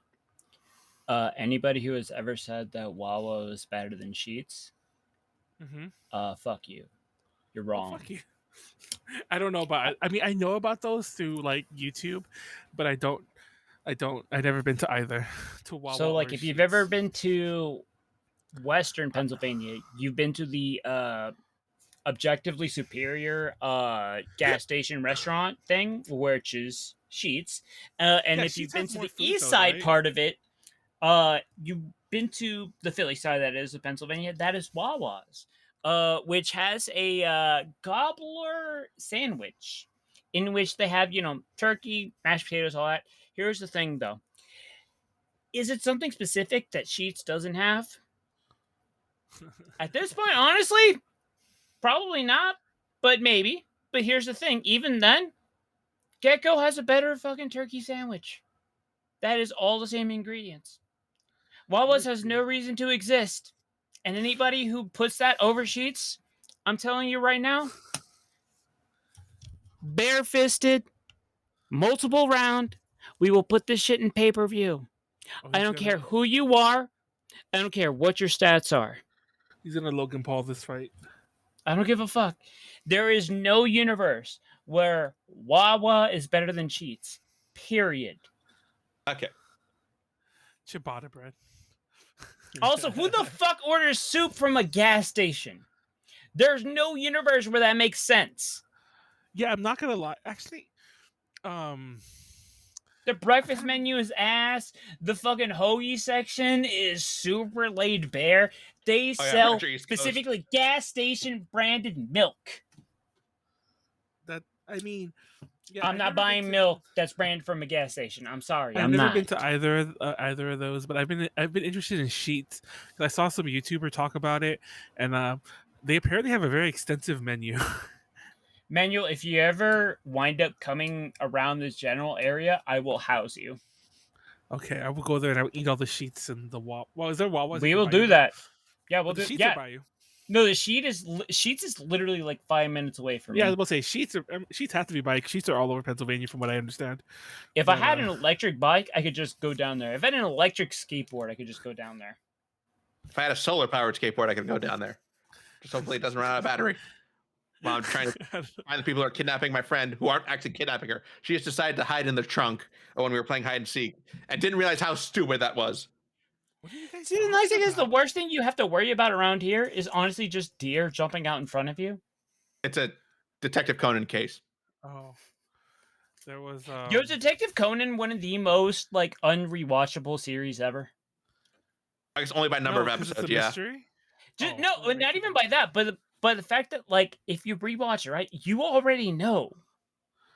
S4: Anybody who has ever said that Wawa is better than Sheets, fuck you. You're wrong.
S3: fuck you. I don't know about. I mean, I know about those through like YouTube, but I don't. I've never been to either. To Wawa.
S4: So, like,
S3: or
S4: if you've
S3: Sheetz.
S4: ever been to Western Pennsylvania, you've been to the objectively superior gas station restaurant thing, which is Sheets. And
S3: Yeah,
S4: if you've
S3: Sheetz
S4: been
S3: has
S4: to
S3: more
S4: the
S3: food,
S4: east
S3: though,
S4: side
S3: right?
S4: part of it, you've been to the Philly side, that is, of Pennsylvania, that is Wawa's, which has a gobbler sandwich in which they have, turkey, mashed potatoes, all that. Here's the thing, though. Is it something specific that Sheets doesn't have? At this point, honestly, probably not, but maybe. But here's the thing. Even then, Gecko has a better fucking turkey sandwich. That is all the same ingredients. Wawa's has no reason to exist. And anybody who puts that over Sheets, I'm telling you right now, bare-fisted, multiple round, we will put this shit in pay-per-view.
S3: Oh,
S4: I
S3: he's
S4: don't
S3: gonna-
S4: care who you are. I don't care what your stats are.
S3: He's gonna Logan Paul this fight.
S4: I don't give a fuck. There is no universe where Wawa is better than Sheets. Period.
S1: Okay.
S3: Ciabatta bread.
S4: Also, who the fuck orders soup from a gas station? There's no universe where that makes sense.
S3: Yeah, I'm not gonna lie. Actually,
S4: The breakfast menu is ass. The fucking hoagie section is super laid bare. They
S1: yeah,
S4: sell
S1: East Coast.
S4: specifically gas station branded milk.
S3: that I mean, yeah,
S4: I'm
S3: I've
S4: not
S3: never
S4: buying
S3: been to-
S4: milk that's branded from a gas station. I'm sorry.
S3: I've
S4: I'm
S3: never
S4: not.
S3: been to either of those, but I've been interested in Sheets. I saw some YouTuber talk about it, and they apparently have a very extensive menu.
S4: Manuel, if you ever wind up coming around this general area, I will house you.
S3: Okay, I will go there and I will eat all the sheets and the wall. Well, is there Wawa?
S4: We will do that. Yeah, we'll
S3: The
S4: do.
S3: sheets
S4: Yeah,
S3: are by you.
S4: no, the Sheets is literally like 5 minutes away from
S3: Yeah, I was
S4: me.
S3: about to say sheets have to be by. Sheets are all over Pennsylvania, from what I understand.
S4: If I
S3: but,
S4: had an electric bike, I could just go down there. If I had an electric skateboard, I could just go down there.
S1: If I had a solar powered skateboard, I could go down there. Just hopefully it doesn't run out of battery. While I'm trying to find the people who are kidnapping my friend, who aren't actually kidnapping her. She just decided to hide in the trunk when we were playing hide and seek, and didn't realize how stupid that was.
S3: What are you guys
S4: See, the nice thing
S3: talking
S4: is the
S3: about?
S4: worst thing you have to worry about around here is honestly just deer jumping out in front of you.
S1: It's a Detective Conan case.
S3: Oh, There was
S4: Yo, Detective Conan one of the most like unrewatchable series ever?
S1: I guess only by number of
S3: 'cause it's
S1: episodes.
S3: a
S1: Yeah.
S3: mystery?
S4: Just,
S3: Oh,
S4: no,
S3: well, that
S4: not
S3: makes
S4: even
S3: it-
S4: by that, but the fact that like if you rewatch it, right, you already know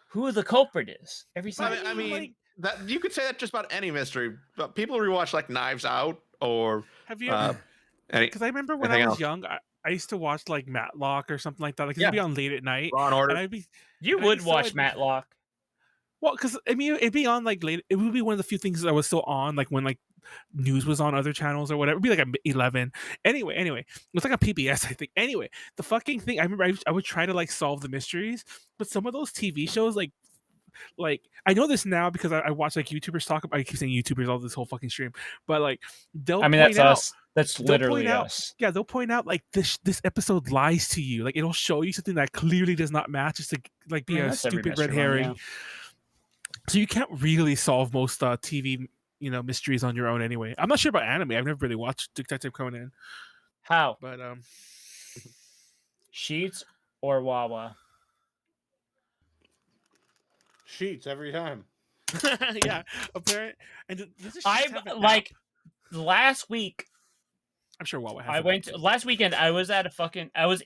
S4: who the culprit is every
S1: I
S4: single.
S1: mean,
S3: like,
S1: that you could say that just about any mystery. But people rewatch like Knives Out or
S3: have you
S1: uh,
S3: ever?
S1: any
S3: Because I remember when I
S1: anything
S3: was
S1: else.
S3: young, I used to watch like Matlock or something like that. Like
S4: Yeah.
S3: it'd be on late at night,
S1: Law and Order.
S3: and I'd be
S4: You
S3: and I'd
S4: would
S3: be so
S4: watch
S3: ad-
S4: Matlock.
S3: Well, because I mean, it'd be on like late. It would be one of the few things that was still on, like when like news was on other channels or whatever. It'd be like 11. Anyway, it was like a PBS, I think. Anyway, the fucking thing. I remember I would try to like solve the mysteries, but some of those TV shows, like I know this now because I watch like YouTubers talk about. I keep saying YouTubers all this whole fucking stream, but like they'll
S4: I mean,
S3: point
S4: that's
S3: out.
S4: us. That's
S3: They'll
S4: literally
S3: point out,
S4: us.
S3: yeah, they'll point out like this episode lies to you. Like it'll show you something that clearly does not match, just to like be
S4: I mean,
S3: a
S4: that's every
S3: stupid red
S4: mystery one,
S3: herring. So you can't really solve most TV, mysteries on your own anyway. I'm not sure about anime. I've never really watched Detective Conan,
S4: How?
S3: but
S4: Sheets or Wawa?
S2: Sheets every time.
S3: yeah, apparent. And does the Sheets
S4: I've
S3: have an
S4: like
S3: app?
S4: last week.
S3: I'm sure Wawa has.
S4: I
S3: an
S4: went
S3: app, too.
S4: last weekend. I was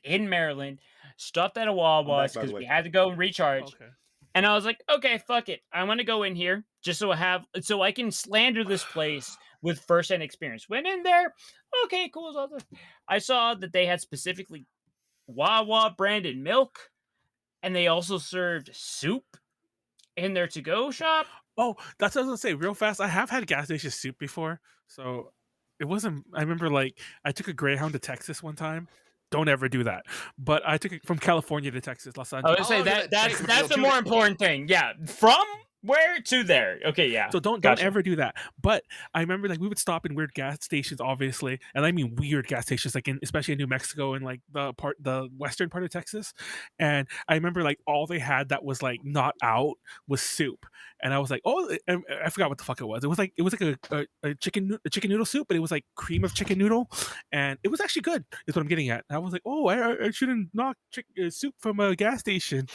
S4: in Maryland, stopped at a Wawa's
S5: by the
S4: because
S5: way.
S4: we had to go and recharge.
S3: Okay.
S4: And I was like, okay, fuck it. I'm gonna go in here just so I can slander this place with first-hand experience. Went in there, okay, cool. I saw that they had specifically Wawa branded milk, and they also served soup in their to-go shop.
S3: Oh, that's what I was gonna say. Real fast, I have had gas station soup before, so it wasn't. I remember like I took a Greyhound to Texas one time. Don't ever do that. But I took it from California to Texas, Los
S4: I
S3: Angeles.
S4: would
S1: How
S4: say
S1: long did that take from
S4: that's the
S1: Hill to
S4: more important thing. Yeah, from where to there. Okay, yeah.
S3: So don't
S4: Gotcha.
S3: ever do that. But I remember like we would stop in weird gas stations, obviously, and I mean weird gas stations, like especially in New Mexico and like the western part of Texas. And I remember like all they had that was like not out was soup, and I was like, oh, and I forgot what the fuck it was. It was like a chicken noodle soup, but it was like cream of chicken noodle, and it was actually good. Is what I'm getting at. And I was like, oh, I shouldn't knock soup from a gas station.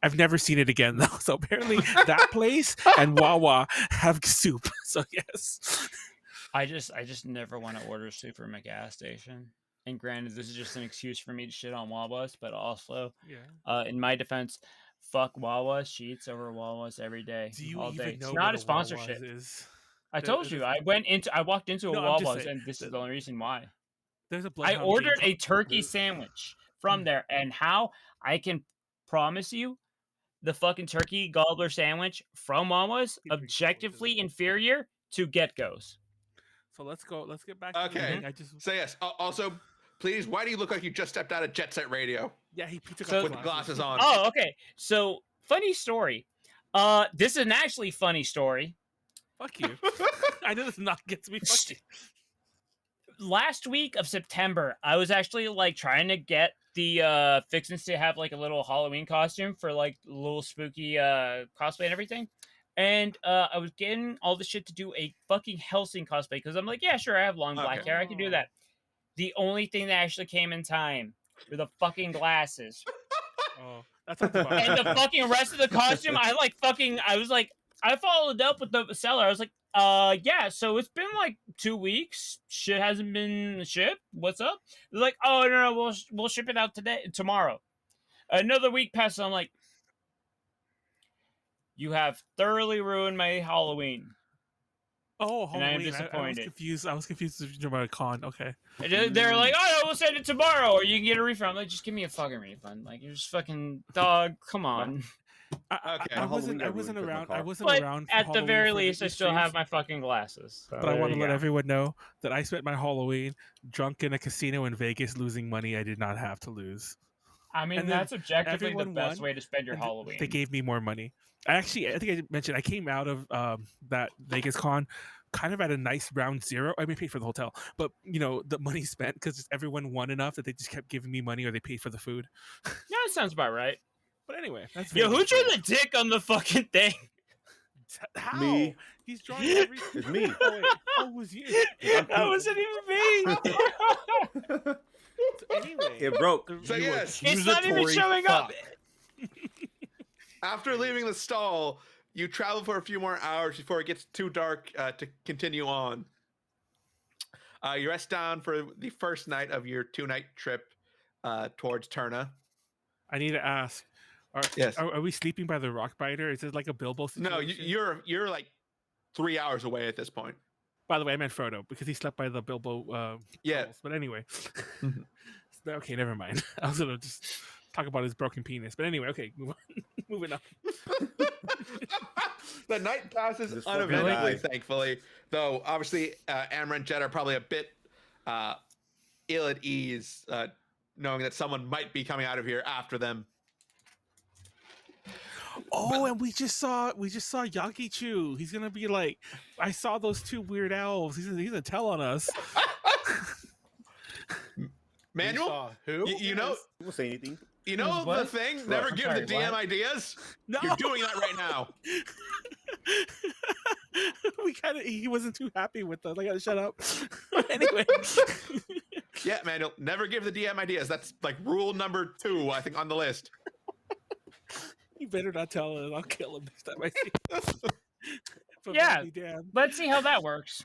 S3: I've never seen it again though. So apparently that place and Wawa have soup. So yes.
S4: I just never want to order soup from a gas station. And granted, this is just an excuse for me to shit on Wawa's, but also,
S3: Yeah.
S4: in my defense, fuck Wawa Sheets over Wawa's every day,
S3: Do you
S4: all
S3: even
S4: day.
S3: know
S4: It's not
S3: what
S4: a sponsorship.
S3: Wawa's is?
S4: I told you, I walked into a
S3: No, I'm just
S4: Wawa's,
S3: saying,
S4: and this is the only reason why.
S3: There's a
S4: I
S3: Bloodhound
S4: ordered
S3: game
S4: a turkey
S3: there's-
S4: sandwich from there, and how I can promise you, the fucking turkey gobbler sandwich from Wawa's
S3: Keep drinking
S4: objectively
S3: water.
S4: inferior to Get-Go's.
S3: So let's go. Let's get back. To the
S1: Okay.
S3: thing. I just
S1: So yes. Also, please, why do you look like you just stepped out of Jet Set Radio
S3: he took
S4: So-
S3: off
S1: with glasses on?
S4: Oh, okay. So, funny story. This is an actually funny story.
S3: Fuck you. I know this not gets me. Fuck you.
S4: Last week of September, I was actually like trying to get the fixins to have like a little Halloween costume for like a little spooky cosplay and everything. And I was getting all the shit to do a fucking Helsing cosplay because I'm like, yeah, sure, I have long black
S1: Okay.
S4: hair, I can do that. The only thing that actually came in time were the fucking glasses.
S3: Oh, that sounds about
S4: And the
S3: right.
S4: fucking rest of the costume, I followed up with the seller. I was like, yeah, so it's been like 2 weeks. Shit hasn't been shipped. What's up? They're like, oh no, we'll ship it out tomorrow. Another week passes. I'm like, you have thoroughly ruined my Halloween.
S3: Oh,
S4: and I am
S3: Halloween. I was
S4: disappointed.
S3: confused. I was confused about a con. Okay.
S4: And they're like, oh no, we'll send it tomorrow, or you can get a refund. I'm like, just give me a fucking refund. Like, you're just fucking dog. Come on.
S1: Okay.
S3: I
S5: My
S3: wasn't
S5: Halloween got ruined 'cause
S3: around.
S5: my
S3: I
S5: car.
S3: wasn't
S4: But
S3: around. for
S4: at the
S3: Halloween
S4: very
S3: for
S4: least, I
S3: these
S4: still
S3: streams,
S4: have my fucking glasses. So
S3: But I
S4: there
S3: want to
S4: you
S3: let
S4: go.
S3: everyone know that I spent my Halloween drunk in a casino in Vegas, losing money I did not have to lose.
S4: I mean,
S3: and then
S4: that's objectively the
S3: everyone
S4: best
S3: won,
S4: way to spend your
S3: And
S4: Halloween.
S3: They gave me more money. I think I mentioned I came out of that Vegas con kind of at a nice round zero. I mean, paid for the hotel, but the money spent because everyone won enough that they just kept giving me money or they paid for the food.
S4: Yeah, that sounds about right.
S3: But anyway, that's
S4: Yo, who
S3: Vegas
S4: drew
S3: for you.
S4: the dick on the fucking thing?
S3: How?
S5: Me.
S3: He's drawing every.
S5: It's me.
S3: Oh, wait. Oh, it was you.
S4: That wasn't even me.
S3: So anyway,
S5: It broke.
S1: So yes.
S4: It's not even showing up.
S1: After leaving the stall, you travel for a few more hours before it gets too dark to continue on. You rest down for the first night of your 2-night trip towards Terna.
S3: I need to ask.
S1: Yes.
S3: Are we sleeping by the rock biter? Is it like a Bilbo situation?
S1: No, you're like 3 hours away at this point.
S3: By the way, I meant Frodo because he slept by the Bilbo.
S1: Yeah.
S3: Tunnels. But anyway. Okay, never mind. I was gonna just talk about his broken penis. But anyway, okay, moving on.
S1: The night passes
S5: This fucking
S1: uneventfully,
S5: guy.
S1: thankfully. Though obviously, Amra and Jedah are probably a bit ill at ease, knowing that someone might be coming out of here after them.
S3: Oh, and we just saw Yaki Chu. He's gonna be like, I saw those two weird elves. He's gonna tell on us.
S1: Manuel,
S2: saw who?
S1: you know,
S5: I won't say anything.
S1: you know
S4: Who's
S1: the
S4: what?
S1: thing. Never
S4: I'm
S1: give
S4: sorry,
S1: the DM
S4: what?
S1: ideas.
S3: No,
S1: You're doing that right now.
S3: he wasn't too happy with us. I gotta shut up. Anyway.
S1: Yeah, Manuel, never give the DM ideas. That's like rule number 2, I think, on the list.
S3: You better not tell him. I'll kill him next time I see him. But
S4: Yeah.
S3: really, damn.
S4: Let's see how that works.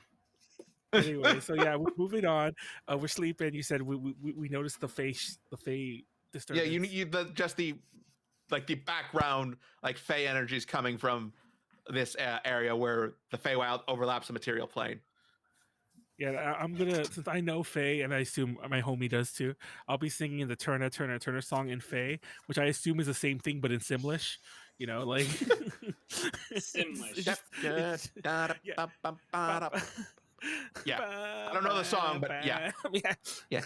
S3: Anyway, so yeah, we're moving on. We're sleeping. You said we noticed the face disturbance.
S1: Yeah, just the background like Fey energies coming from this area where the Feywild overlaps the material plane.
S3: Yeah, I'm gonna, since I know Faye, and I assume my homie does too, I'll be singing the Turner song in Faye, which I assume is the same thing but in Simlish. You know, like
S4: Simlish.
S3: it's just- it's-
S1: Yeah, I don't know the song, but yeah. Yeah.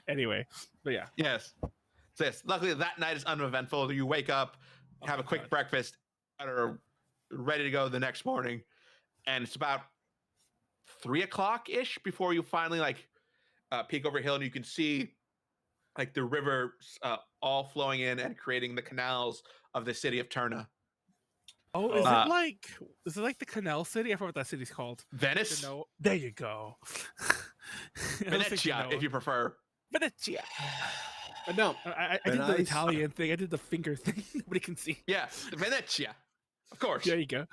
S3: Anyway, but yeah.
S1: Yes. So yes, luckily that night is uneventful. You wake up, have a quick breakfast, and are ready to go the next morning. And it's about 3 o'clock ish before you finally peek over a hill and you can see like the river all flowing in and creating the canals of the city of Terna.
S3: Oh, is it like the Canal City? I forgot what that city's called.
S1: Venice?
S3: No, there you go.
S1: Venezia, if you prefer.
S3: Venezia.
S2: No,
S3: I did the
S5: Venice.
S3: Italian thing. I did the finger thing. Nobody can see.
S1: Yeah, Venezia. Of course.
S3: There you go.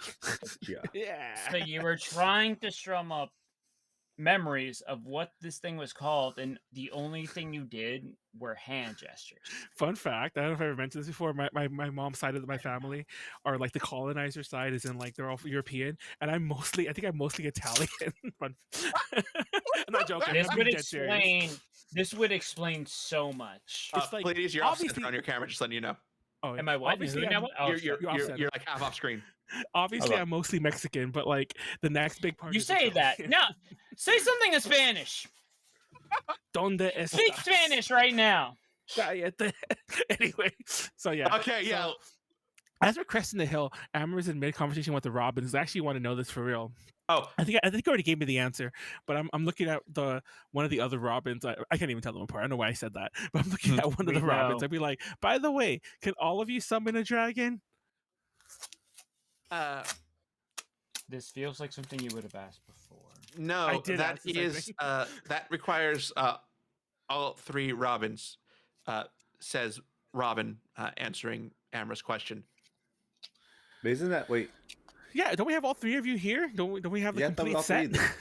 S5: Yeah.
S3: Yeah.
S4: So you were trying to strum up memories of what this thing was called, and the only thing you did were hand gestures.
S3: Fun fact, I don't know if I ever mentioned this before. My mom's side of my family are like the colonizer side is in like they're all European, and I think I'm mostly Italian. I'm not joking.
S4: This
S3: I'm
S4: would
S3: being dead serious.
S4: explain. This would explain so much.
S3: It's like,
S1: Pleiades, you're off center
S3: obviously-
S1: on your camera, just letting you know.
S3: Oh,
S4: Am I what?
S3: Obviously,
S4: Who now
S3: I'm,
S4: what? Oh,
S1: You're
S3: you're off center.
S1: like half off screen.
S3: Obviously,
S5: Hello.
S3: I'm mostly Mexican, but like the next big part.
S4: You
S3: is
S4: say that.
S3: Italian.
S4: No, say something in Spanish.
S3: Donde estás?
S4: Speak Spanish right now.
S3: Cállate. Anyway, so yeah.
S1: Okay, yeah.
S3: So, as we're cresting the hill, Amra's in mid conversation with the Robins. I actually want to know this for real.
S1: Oh,
S3: I think you already gave me the answer, but I'm looking at one of the other Robins. I can't even tell them apart. I don't know why I said that, but I'm looking at one of
S4: We
S3: the Robins.
S4: know.
S3: I'd be like, by the way, can all of you summon a dragon?
S4: This feels like something you would have asked before.
S1: no,
S3: I did
S1: that
S3: ask the same
S1: is
S3: thing.
S1: that requires all 3 Robins, says Robin, answering Amra's question.
S5: But isn't that wait?
S3: Yeah, don't we have all 3 of you here? Don't we have the
S5: Yeah, I thought we
S3: complete
S5: all three
S3: set?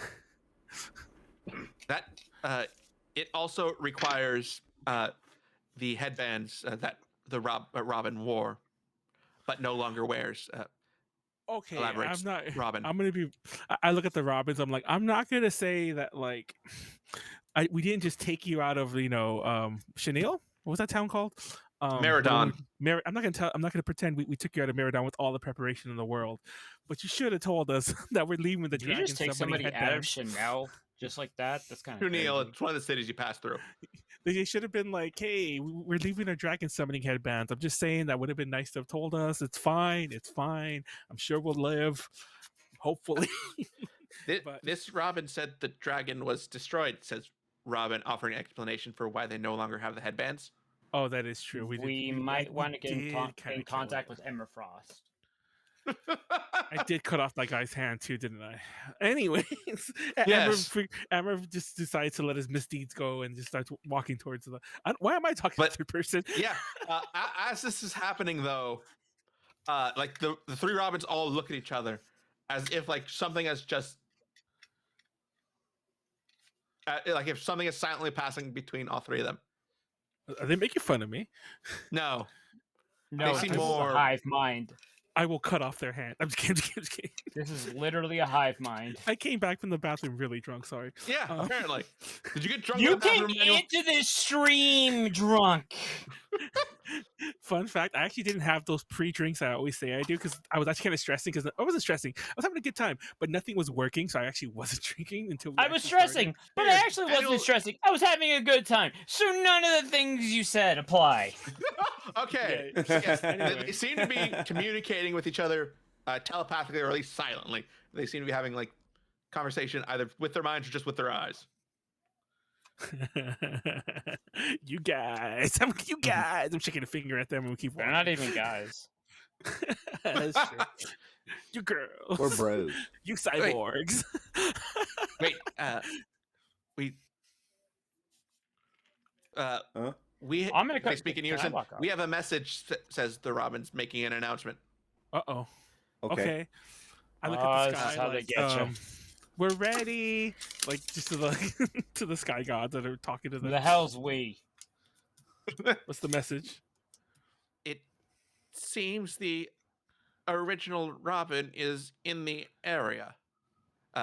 S5: then.
S1: That it also requires the headbands that the Robin wore, but no longer wears.
S3: Okay,
S1: Elaborates,
S3: I'm not.
S1: Robin.
S3: I'm gonna be. I look at the Robins. I'm like, I'm not gonna say that like, we didn't just take you out of Chenille. What was that town called?
S1: Meridon.
S3: I'm not gonna pretend we took you out of Meridon with all the preparation in the world, but you should have told us that we're leaving the
S4: Did you
S3: dragon.
S4: just take somebody out of Chanel just like that? That's kind of
S1: Chenille, it's one of the cities you pass through.
S3: They should have been like, "Hey, we're leaving our dragon summoning headbands." I'm just saying that would have been nice to have told us. It's fine. It's fine. I'm sure we'll live. Hopefully. But-
S1: This Robin said the dragon was destroyed, says Robin, offering an explanation for why they no longer have the headbands.
S3: Oh, that is true.
S4: We might want to get in,
S3: did
S4: in
S3: kinda kill
S4: contact
S3: it.
S4: with Emma Frost.
S3: I did cut off that guy's hand too, didn't I? Anyways,
S1: Yes.
S3: Amra just decides to let his misdeeds go and just starts walking towards the. Why am I talking
S1: But-
S3: third person?
S1: Yeah. As this is happening, though, like the three Robins all look at each other as if like something has just like if something is silently passing between all three of them.
S3: Are they making fun of me?
S1: No,
S4: No,
S1: seem
S4: this is
S1: more-
S4: a hive mind.
S3: I will cut off their hand. I'm just kidding. I'm just kidding.
S4: This is literally a hive mind.
S3: I came back from the bathroom really drunk. Sorry.
S1: yeah, apparently. Did you get drunk?
S4: You
S1: in the
S4: came
S1: bathroom, Manuel?
S4: into this stream drunk.
S3: Fun fact: I actually didn't have those pre-drinks I always say I do because I was actually kind of stressing. Because I wasn't stressing. I was having a good time, but nothing was working, so I actually wasn't drinking until
S4: I was
S3: actually started.
S4: stressing, but
S1: Here,
S4: I actually wasn't
S1: Manuel-
S4: stressing. I was having a good time. So none of the things you said apply.
S1: Okay.
S3: Yeah,
S1: Yes,
S3: anyway.
S1: they seem to be communicating with each other telepathically, or at least silently. They seem to be having like conversation either with their minds or just with their eyes.
S3: You guys, I'm shaking a finger at them and we keep
S4: They're
S3: walking.
S4: not even guys.
S3: That's true. You girls.
S5: We're bros.
S3: You cyborgs.
S1: Wait, we
S5: Huh?
S1: we
S4: I'm gonna
S1: they
S4: cut.
S1: speak in
S4: can I
S1: unison.
S4: walk off?
S1: We have a message says the Robin's making an announcement.
S3: Uh-oh.
S5: Okay.
S3: Okay. I look
S4: Oh,
S3: at the
S4: this
S3: sky
S4: is how they
S3: like,
S4: get ya.
S3: we're ready. Like just to the to the sky gods that are talking to
S4: Who
S3: them.
S4: the hell's we?
S3: What's the message?
S1: It seems the original Robin is in the area.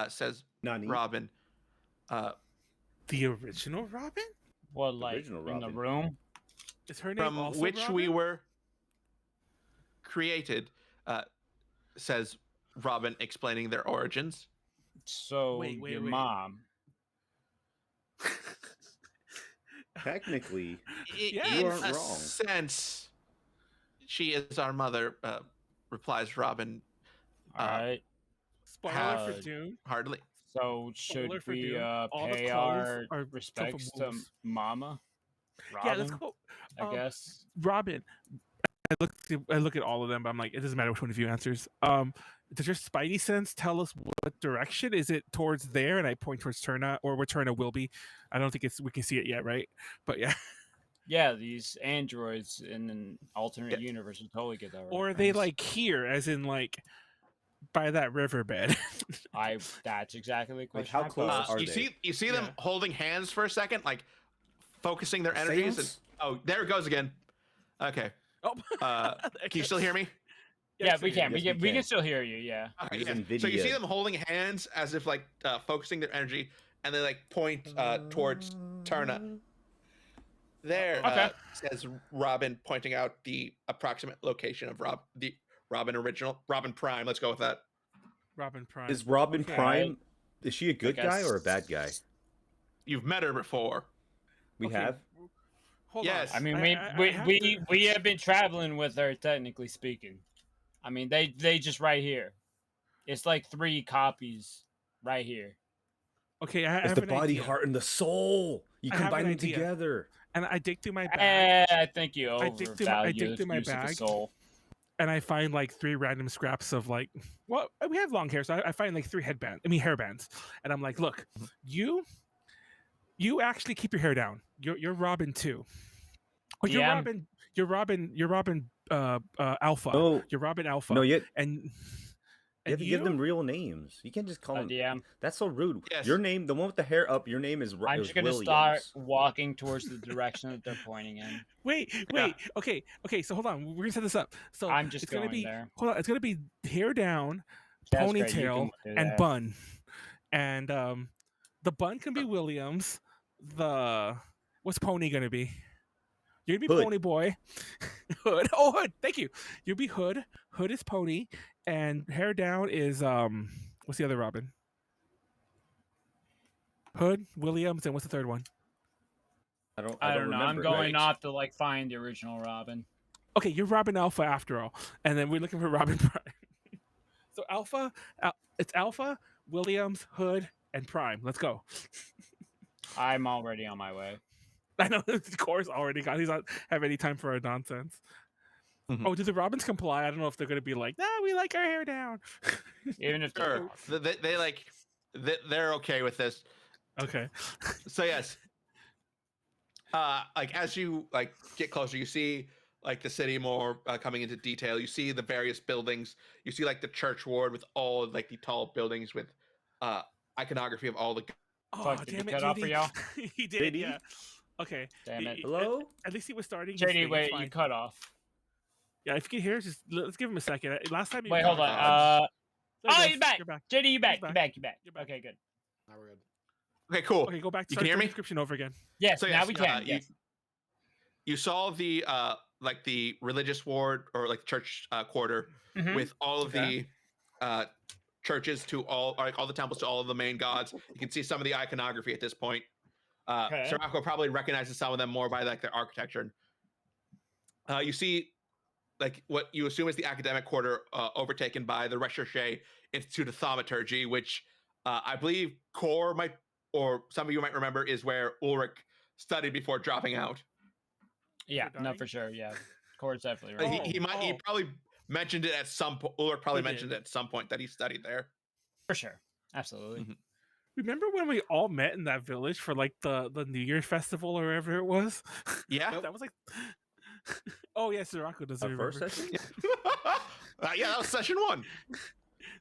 S1: Says
S5: Nani?
S1: Robin.
S3: The original Robin?
S4: What, like
S5: Original
S4: in the
S5: Robin.
S4: room?
S3: Is her name
S1: From
S3: also
S1: which
S3: Robin?
S1: we were created, says Robin, explaining their origins.
S4: So
S3: Wait,
S4: your
S3: wait.
S4: mom.
S5: Technically,
S3: Yeah.
S5: You
S1: In
S5: aren't
S1: a
S5: wrong.
S1: sense, she is our mother, replies Robin.
S4: All right.
S3: Spoiler
S4: Uh,
S3: for Dune.
S1: Hardly.
S4: So should
S3: Spoiler for
S4: we
S3: Dune, all the
S4: pay
S3: clothes
S4: our
S3: are from
S4: respects to
S3: wolves.
S4: Mama?
S3: Yeah,
S4: Robin,
S3: let's go.
S4: I guess.
S3: Robin. I look at all of them, but I'm like, it doesn't matter which one of you answers. Does your spidey sense tell us what direction? Is it towards there? And I point towards Terna, or where Terna will be. I don't think we can see it yet, right? But yeah.
S4: Yeah, these androids in an alternate
S1: Yeah.
S4: universe will totally get that right.
S3: Or are they like here, as in like by that riverbed?
S4: That's exactly the question.
S5: how
S4: I
S5: close
S4: posed.
S5: are
S1: you
S5: they?
S1: see them
S3: Yeah.
S1: holding hands for a second, like focusing their energies. And,
S5: Seance?
S1: oh, there it goes again. Okay.
S3: Oh,
S1: Can you still hear me?
S4: Yeah, we can.
S5: Yes,
S4: We
S5: we
S4: can
S5: can.
S4: still hear you. Yeah.
S1: Okay,
S5: Using
S1: yeah. So you see
S5: video.
S1: them holding hands as if like focusing their energy, and they like point towards Terna. There,
S4: Okay.
S1: says Robin, pointing out the approximate location of the Robin Prime. Let's go with that.
S3: Robin Prime.
S5: Is Robin
S3: Okay.
S5: Prime? Is she a good guy or a
S4: guess-
S5: bad guy?
S1: You've met her before.
S5: We
S3: Okay,
S5: have.
S3: Hold
S1: Yes.
S3: on.
S4: I mean,
S3: I have
S4: we have been traveling with her, technically speaking. I mean, they just right here. It's like 3 copies right here.
S3: Okay, I
S5: It's
S3: have
S5: the
S3: an
S5: body,
S3: idea.
S5: heart, and the soul. You
S3: I have
S5: combine
S3: an
S5: them
S3: idea.
S5: together.
S3: And I dig through my bag.
S4: I think you
S3: I dig through my- I dig
S4: overvalue
S3: through
S4: the
S3: my
S4: use of the
S3: bag.
S4: soul.
S3: And I find like 3 random scraps of like, well, we have long hair, so I find like 3 hairbands, and I'm like, look, you actually keep your hair down. You're Robin too. Oh, you're
S4: Yeah.
S3: Robin. You're Robin. Alpha.
S5: No,
S3: You're Robin Alpha.
S5: no, you
S3: and
S5: have to give them real names. You can't just call them.
S4: DM.
S5: That's so rude.
S1: Yes.
S5: Your name, the one with the hair up, your name is
S4: I'm
S5: is
S4: just gonna
S5: Williams.
S4: start walking towards the direction that they're pointing in.
S3: Wait. Okay. So hold on. We're gonna set this up. So
S4: I'm just
S3: it's gonna
S4: going
S3: be
S4: there.
S3: hold on. It's gonna be hair down,
S4: That's great, you
S3: ponytail,
S4: can do
S3: and
S4: that.
S3: bun. And the bun can be Williams. What's pony gonna be? You're gonna be
S5: Hood.
S3: Pony Boy. Hood. Oh, Hood. Thank you. You'll be Hood. Hood is Pony, and hair down is what's the other Robin? Hood, Williams, and what's the third one?
S5: I don't
S4: I don't know. I'm
S5: remember.
S4: going
S1: Right.
S4: off to like find the original Robin.
S3: Okay, you're Robin Alpha after all, and then we're looking for Robin Prime. So Alpha, it's Alpha, Williams, Hood, and Prime. Let's go.
S4: I'm already on my way.
S3: I know Khorr's already gone. He's not have any time for our nonsense.
S1: Mhm.
S3: Oh, do the Robins comply? I don't know if they're going to be like, nah, we like our hair down.
S4: Even if they're
S1: Sure. They like they're okay with this.
S3: Okay.
S1: So yes. Like as you like get closer, you see like the city more coming into detail. You see the various buildings. You see like the church ward with all like the tall buildings with iconography of all the.
S3: Oh,
S4: Fuck, did he
S3: damn it,
S4: cut off for
S3: JD.
S4: y'all?
S3: He did,
S5: JD?
S3: yeah. Okay.
S4: Damn it.
S5: Hello?
S3: At least he was starting. his
S4: JD,
S3: thing,
S4: wait,
S3: it's
S4: you
S3: fine.
S4: cut off.
S3: Yeah, if you can hear, just let's give him a second. Last time you.
S4: Wait, hold on.
S3: There
S4: Oh,
S3: it
S4: you're
S3: goes.
S4: back.
S3: You're back.
S4: JD, you back.
S3: He's
S4: You're
S3: back.
S4: back. You're back.
S3: You're back.
S4: Okay, good.
S2: Now we're good.
S1: Okay, cool.
S3: Okay, go back.
S1: You
S3: Start
S1: can hear
S3: the
S1: me?
S3: description over again.
S4: Yes,
S1: So
S4: now
S1: yes,
S4: we can. Yes.
S1: You saw the like the religious ward or like church quarter
S4: Mhm.
S1: with all of the churches to all the temples to all of the main gods. You can see some of the iconography at this point.
S4: Okay.
S1: Sirocco probably recognizes some of them more by like their architecture. You see like what you assume is the academic quarter overtaken by the Recherche Institute of Thaumaturgy, which I believe Khorr might, or some of you might remember, is where Ulrich studied before dropping out.
S4: Yeah, no,
S3: dying?
S4: for sure. Yeah. Corey's definitely right.
S1: He
S3: Oh.
S1: probably mentioned it at some point. Ulrich probably
S3: He did.
S1: mentioned it at some point that he studied there.
S4: For sure. Absolutely.
S1: Mhm.
S3: Remember when we all met in that village for like the New Year's festival or wherever it was?
S1: Yeah.
S3: That was like. Oh yeah, Sirocco doesn't
S5: Our
S3: remember.
S5: first session?
S1: Yeah, that was session 1.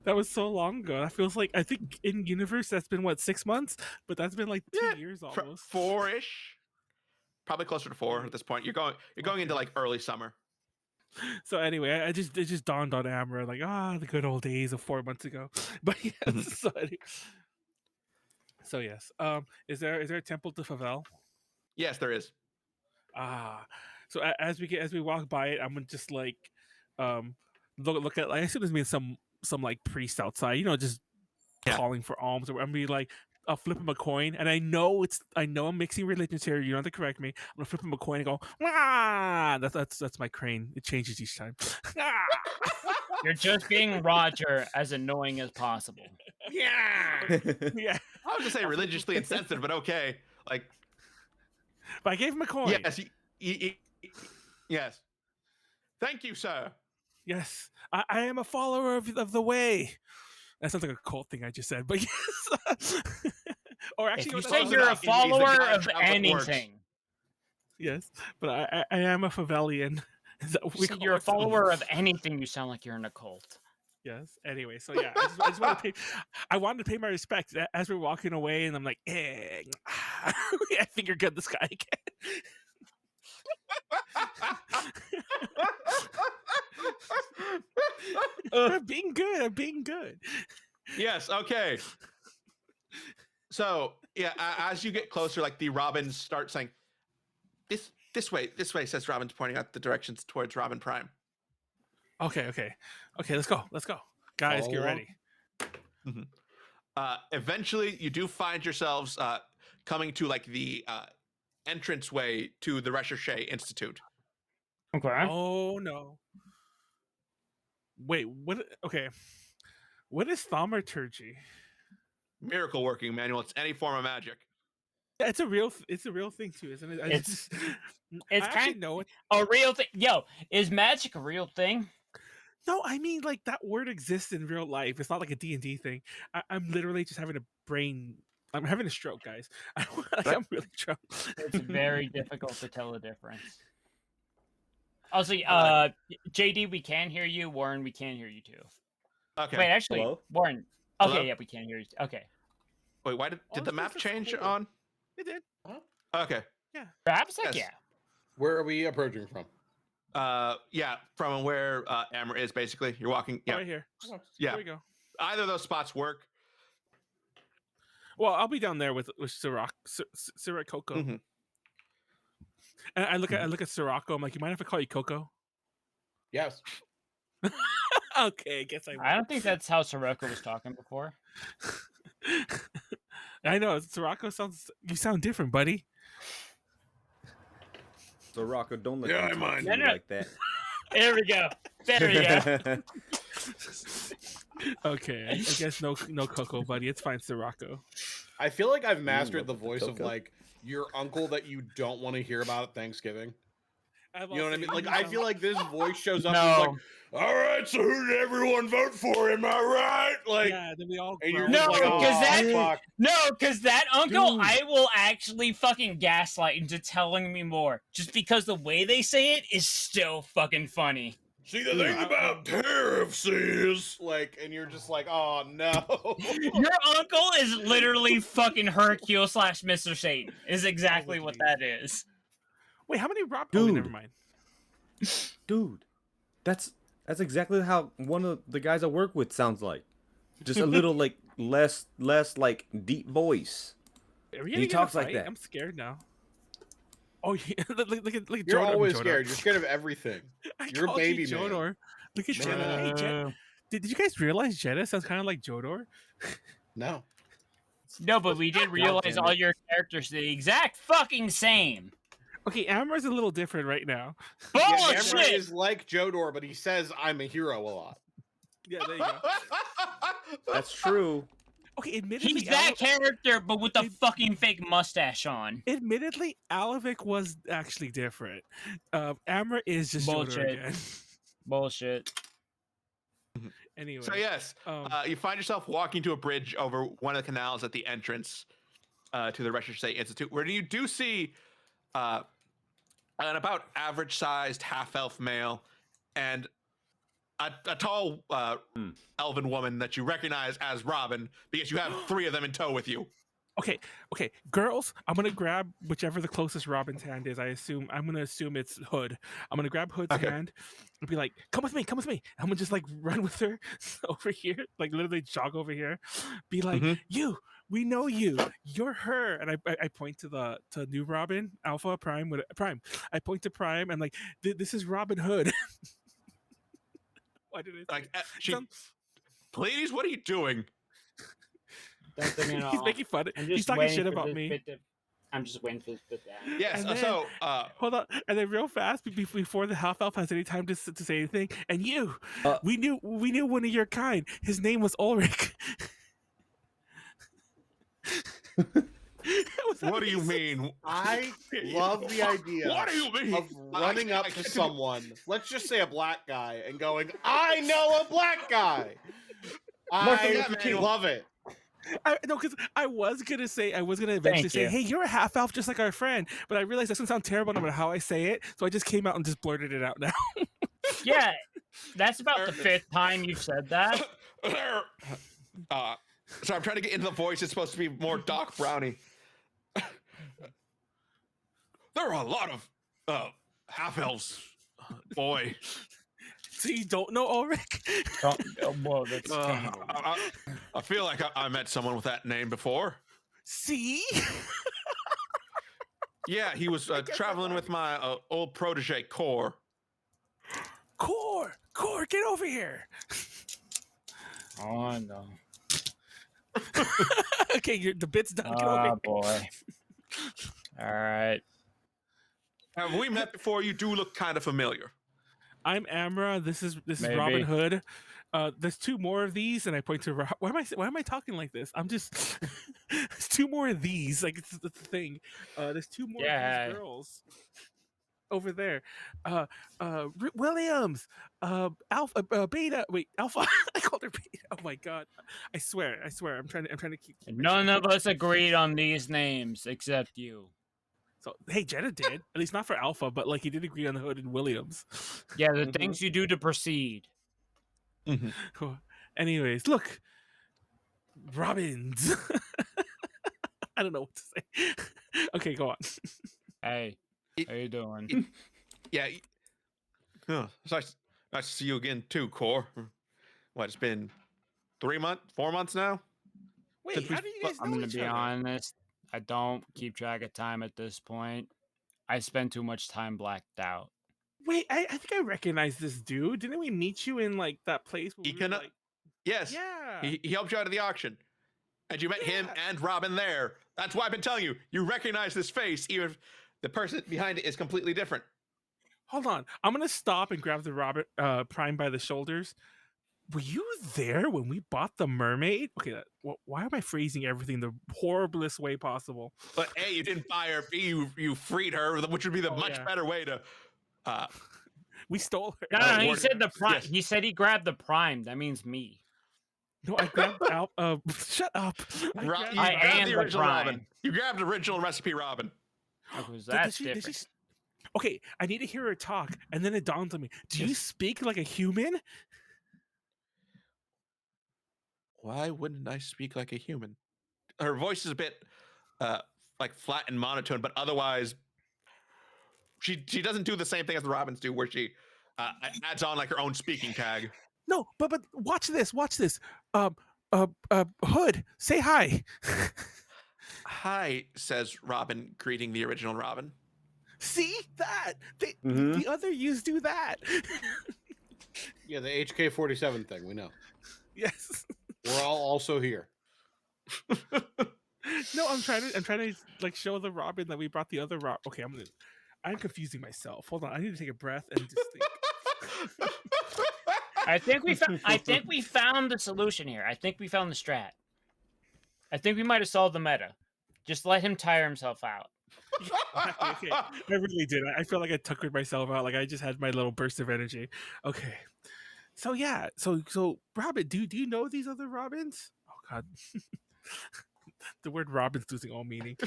S3: That was so long ago. That feels like I think in universe that's been what 6 months, but that's been like 2 years almost.
S1: 4-ish. Probably closer to 4 at this point. You're going into like early summer.
S3: So anyway, it just dawned on Amra like the good old days of 4 months ago. But yes,
S1: Mhm.
S3: so yes. Is there a temple to Favel?
S1: Yes, there is.
S3: So as we walk by it, I'm gonna just like look at, like, I assume there's been some like priest outside, just
S1: Yeah.
S3: calling for alms, or I'm be like, I'll flip him a coin, and I know I'm mixing religions here. You don't have to correct me. I'm gonna flip him a coin and go, ah! That's my crane. It changes each time. Ah!
S4: You're just being Roger as annoying as possible.
S1: Yeah.
S3: Yeah,
S1: I was just say religiously insensitive, but okay. Like,
S3: but I gave him a coin.
S1: yes, yes. Thank you, sir.
S3: Yes, I am a follower of the way. That sounds like a cult thing I just said, but yes. Or actually,
S4: If you
S3: what
S4: say
S3: that
S4: you're a
S3: sounds like-
S1: he's the
S4: follower
S1: guy
S4: of
S1: who travels with words.
S4: anything,
S3: yes, but I am a Favelian. Is that what
S4: if
S3: we
S4: you say
S3: call
S4: you're a
S3: ourselves?
S4: follower of anything, you sound like you're in a cult.
S3: Yes. Anyway, so yeah, I just want to pay. I wanted to pay my respects as we're walking away, and I'm like, I finger gun this guy again. I'm being good. I'm being good.
S1: Yes. Okay. So yeah, as you get closer, like the robins start saying, "This way," says Robin's, pointing out the directions towards Robin Prime.
S3: Okay. Let's go. Guys,
S2: Follow
S3: get
S2: along.
S3: ready.
S1: Eventually, you do find yourselves coming to like the entranceway to the Recherche Institute.
S4: Okay.
S3: Oh no. Wait. What? Okay. What is thaumaturgy?
S1: Miracle working, Manuel. It's any form of magic.
S3: Yeah, it's a real thing too, isn't it?
S4: It's
S3: I actually
S4: kind
S3: know it.
S4: a real thing. Yo, is magic a real thing?
S3: No, I mean like that word exists in real life. It's not like a D&D thing. I'm literally just having a brain. I'm having a stroke, guys. I'm really drunk.
S4: It's very difficult to tell the difference. Also, JD, we can hear you. Warren, we can hear you too.
S1: Okay.
S4: Wait, actually,
S5: Hello?
S4: Warren. Okay,
S1: Hello?
S4: yeah, we can hear you. Okay.
S1: Wait, why did
S3: Oh,
S1: the
S3: this
S1: map
S3: place is
S1: change
S3: cool.
S1: on?
S3: It did.
S1: Okay.
S4: Perhaps, like,
S1: Yes.
S4: yeah.
S2: Where are we approaching from?
S1: Yeah, from where Amra is, basically. You're walking. Yeah.
S3: Right here.
S1: Yeah.
S3: There we go.
S1: Either of those spots work.
S3: Well, I'll be down there with Sirocco.
S1: Mhm.
S3: And I look at Sirocco. I'm like, you mind if I call you Coco?
S2: Yes.
S3: Okay, I guess I will.
S4: I don't think that's how Sirocco was talking before.
S3: I know Sirocco you sound different, buddy.
S5: So Rocco, don't let
S2: Yeah,
S5: them
S2: I
S5: talk to
S4: mind.
S5: you like that.
S4: There we go. There we go.
S3: Okay, I guess no Coco, buddy. It's fine, Sirocco.
S2: I feel like I've mastered
S5: love
S2: the
S5: the
S2: voice of
S5: cocoa.
S2: like your uncle that you don't want to hear about at Thanksgiving. You know what I mean? Like, I feel like this voice shows up
S4: No.
S2: and is like, all right, so who did everyone vote for? Am I right? Like,
S3: yeah, then we all
S2: and you're
S3: growl.
S2: just
S4: No,
S2: like,
S4: 'cause that-
S2: fuck.
S4: No, because that uncle,
S5: Dude.
S4: I will actually fucking gaslight into telling me more. Just because the way they say it is still fucking funny.
S2: See, the thing about tariffs is, like, and you're just like, oh, no.
S4: Your uncle is literally fucking Hercule / Mr. Satan. Is exactly what that is.
S3: Wait, how many Rob? Oh, wait, never
S5: Dude.
S3: mind.
S5: Dude, that's exactly how one of the guys I work with sounds like. Just a little like less like deep voice.
S3: Are we
S5: He
S3: gonna get a
S5: talks like
S3: fight?
S5: that.
S3: I'm scared now. Oh yeah, look at
S2: You're
S3: Jodor.
S2: always
S3: Jodor.
S2: scared. You're scared of everything.
S3: I
S2: You're a
S3: called you
S2: baby man.
S3: Jodor. Look at Jedah. Hey, Jedah. Did you guys realize Jedah sounds kind of like Jodor?
S2: No.
S4: No, but we did realize
S2: damn
S4: all
S2: it.
S4: your characters are the exact fucking same.
S3: Okay, Amra's a little different right now.
S2: Yeah,
S4: Bullshit!
S2: Amra is like Jodor, but he says, I'm a hero a lot.
S3: Yeah, there you go.
S5: That's true.
S3: Okay, admittedly,
S4: He's that character, but with the fucking fake mustache on.
S3: admittedly, Alevik was actually different. Amra is just Jodor
S4: Bullshit.
S3: again.
S4: Bullshit.
S3: Anyway,
S1: So yes, you find yourself walking to a bridge over one of the canals at the entrance to the Recherche Institute, where you do see an about average-sized half-elf male and a tall elven woman that you recognize as Robin, because you have 3 of them in tow with you.
S3: okay, girls, I'm gonna grab whichever the closest Robin's hand is. I'm gonna assume it's Hood. I'm gonna grab Hood's hand and be like, "Come with me." I'm gonna just like run with her over here, like literally jog over here. Be like, "You, we know you. You're her." And I point to new Robin, Alpha, Prime, Prime. I point to Prime and like, "This is Robin Hood." Why did I?
S1: Like, Pleiades, what are you doing?
S3: He's making fun. He's talking shit about me.
S4: I'm just waiting for this to end.
S1: Yes.
S3: And then-
S1: So
S3: Hold on, and then real fast before the half elf has any time to say anything, and you, we knew one of your kind. His name was Ulrich.
S1: what do you mean?
S2: I love the idea
S1: What do you mean?
S2: of running up to someone, let's just say a black guy, and going, I know a black guy. I love it.
S3: No, because I was gonna eventually say, "Hey, you're a half elf, just like our friend," but I realized that's gonna sound terrible no matter how I say it, so I just came out and just blurted it out now.
S4: Yeah, that's about the 5th time you've said that.
S1: So I'm trying to get into the voice. It's supposed to be more Doc Brownie. There are a lot of half elves, boy.
S3: So you don't know Ulrich?
S4: Well, that's
S1: I feel like I met someone with that name before.
S3: See?
S1: Yeah, he was traveling with my old protege, Khorr.
S3: Khorr, get over here.
S4: Oh no.
S3: Okay, the bit's done. Get over
S4: Oh
S3: here.
S4: boy. All right.
S1: Have we met before? You do look kind of familiar.
S3: I'm Amra. This is
S4: Maybe.
S3: Robin Hood. There's 2 more of these, and I point to why am I talking like this? I'm just there's 2 more of these. Like it's the thing. There's 2 more of these girls over there. Williams. Alpha. Beta. Wait, Alpha. I called her Beta. Oh my god. I swear. I'm trying to keep.
S4: None of us agreed on these names except you.
S3: So hey, Jedah did. At least not for Alpha, but like he did agree on the Hood and Williams.
S4: Yeah, the things you do to proceed.
S3: Cool. Anyways, look, Robins. I don't know what to say. Okay, go on.
S4: Hey, how you doing?
S1: Yeah. It's nice to see you again too, Khorr. What? It's been 4 months now.
S3: Wait, how do you guys know
S4: I'm gonna
S3: each
S4: be
S3: other?
S4: honest. I don't keep track of time at this point. I spend too much time blacked out.
S3: Wait, I think I recognize this dude. Didn't we meet you in like that place? Where we were, like...
S1: Yes.
S3: Yeah.
S1: He helped you out of the auction, and you met him and Robin there. That's why I've been telling you. You recognize this face, even if the person behind it is completely different.
S3: Hold on. I'm gonna stop and grab the Robert Prime by the shoulders. Were you there when we bought the mermaid? Okay, why am I phrasing everything the horriblest way possible?
S1: But A, you didn't buy her. B, you freed her, which would be the much better way to
S3: We stole her.
S4: No, he
S1: Warden-
S4: said the prime.
S1: yes.
S4: He said he grabbed the prime. That means me.
S3: No, I grabbed out. Shut up.
S1: You
S3: grabbed-
S4: I
S1: grabbed
S4: am
S1: the
S4: the
S1: original
S4: prime.
S1: Robin. You grabbed original recipe Robin.
S4: Because
S3: Did
S4: that's
S3: she- did
S4: different.
S3: she- Okay, I need to hear her talk, and then it dawns on me. Do you speak like a human?
S1: Why wouldn't I speak like a human? Her voice is a bit like flat and monotone, but otherwise she doesn't do the same thing as the Robins do, where she adds on like her own speaking tag.
S3: No, but watch this. Watch this. Hood, say hi.
S1: Hi, says Robin, greeting the original Robin.
S3: See that?
S5: Mhm.
S3: The other yous do that.
S2: Yeah, the HK-47 thing. We know.
S3: Yes.
S2: We're all also here.
S3: No, I'm trying to like show the Robin that we brought the other Rob. Okay, I'm confusing myself. Hold on, I need to take a breath and just think.
S4: I think we found the solution here. I think we found the strat. I think we might have solved the meta. Just let him tire himself out.
S3: Okay, I really did. I feel like I tuckered myself out. Like I just had my little burst of energy. Okay. So yeah, so Robin, do you know these other Robins? Oh God, the word Robin's losing all meaning.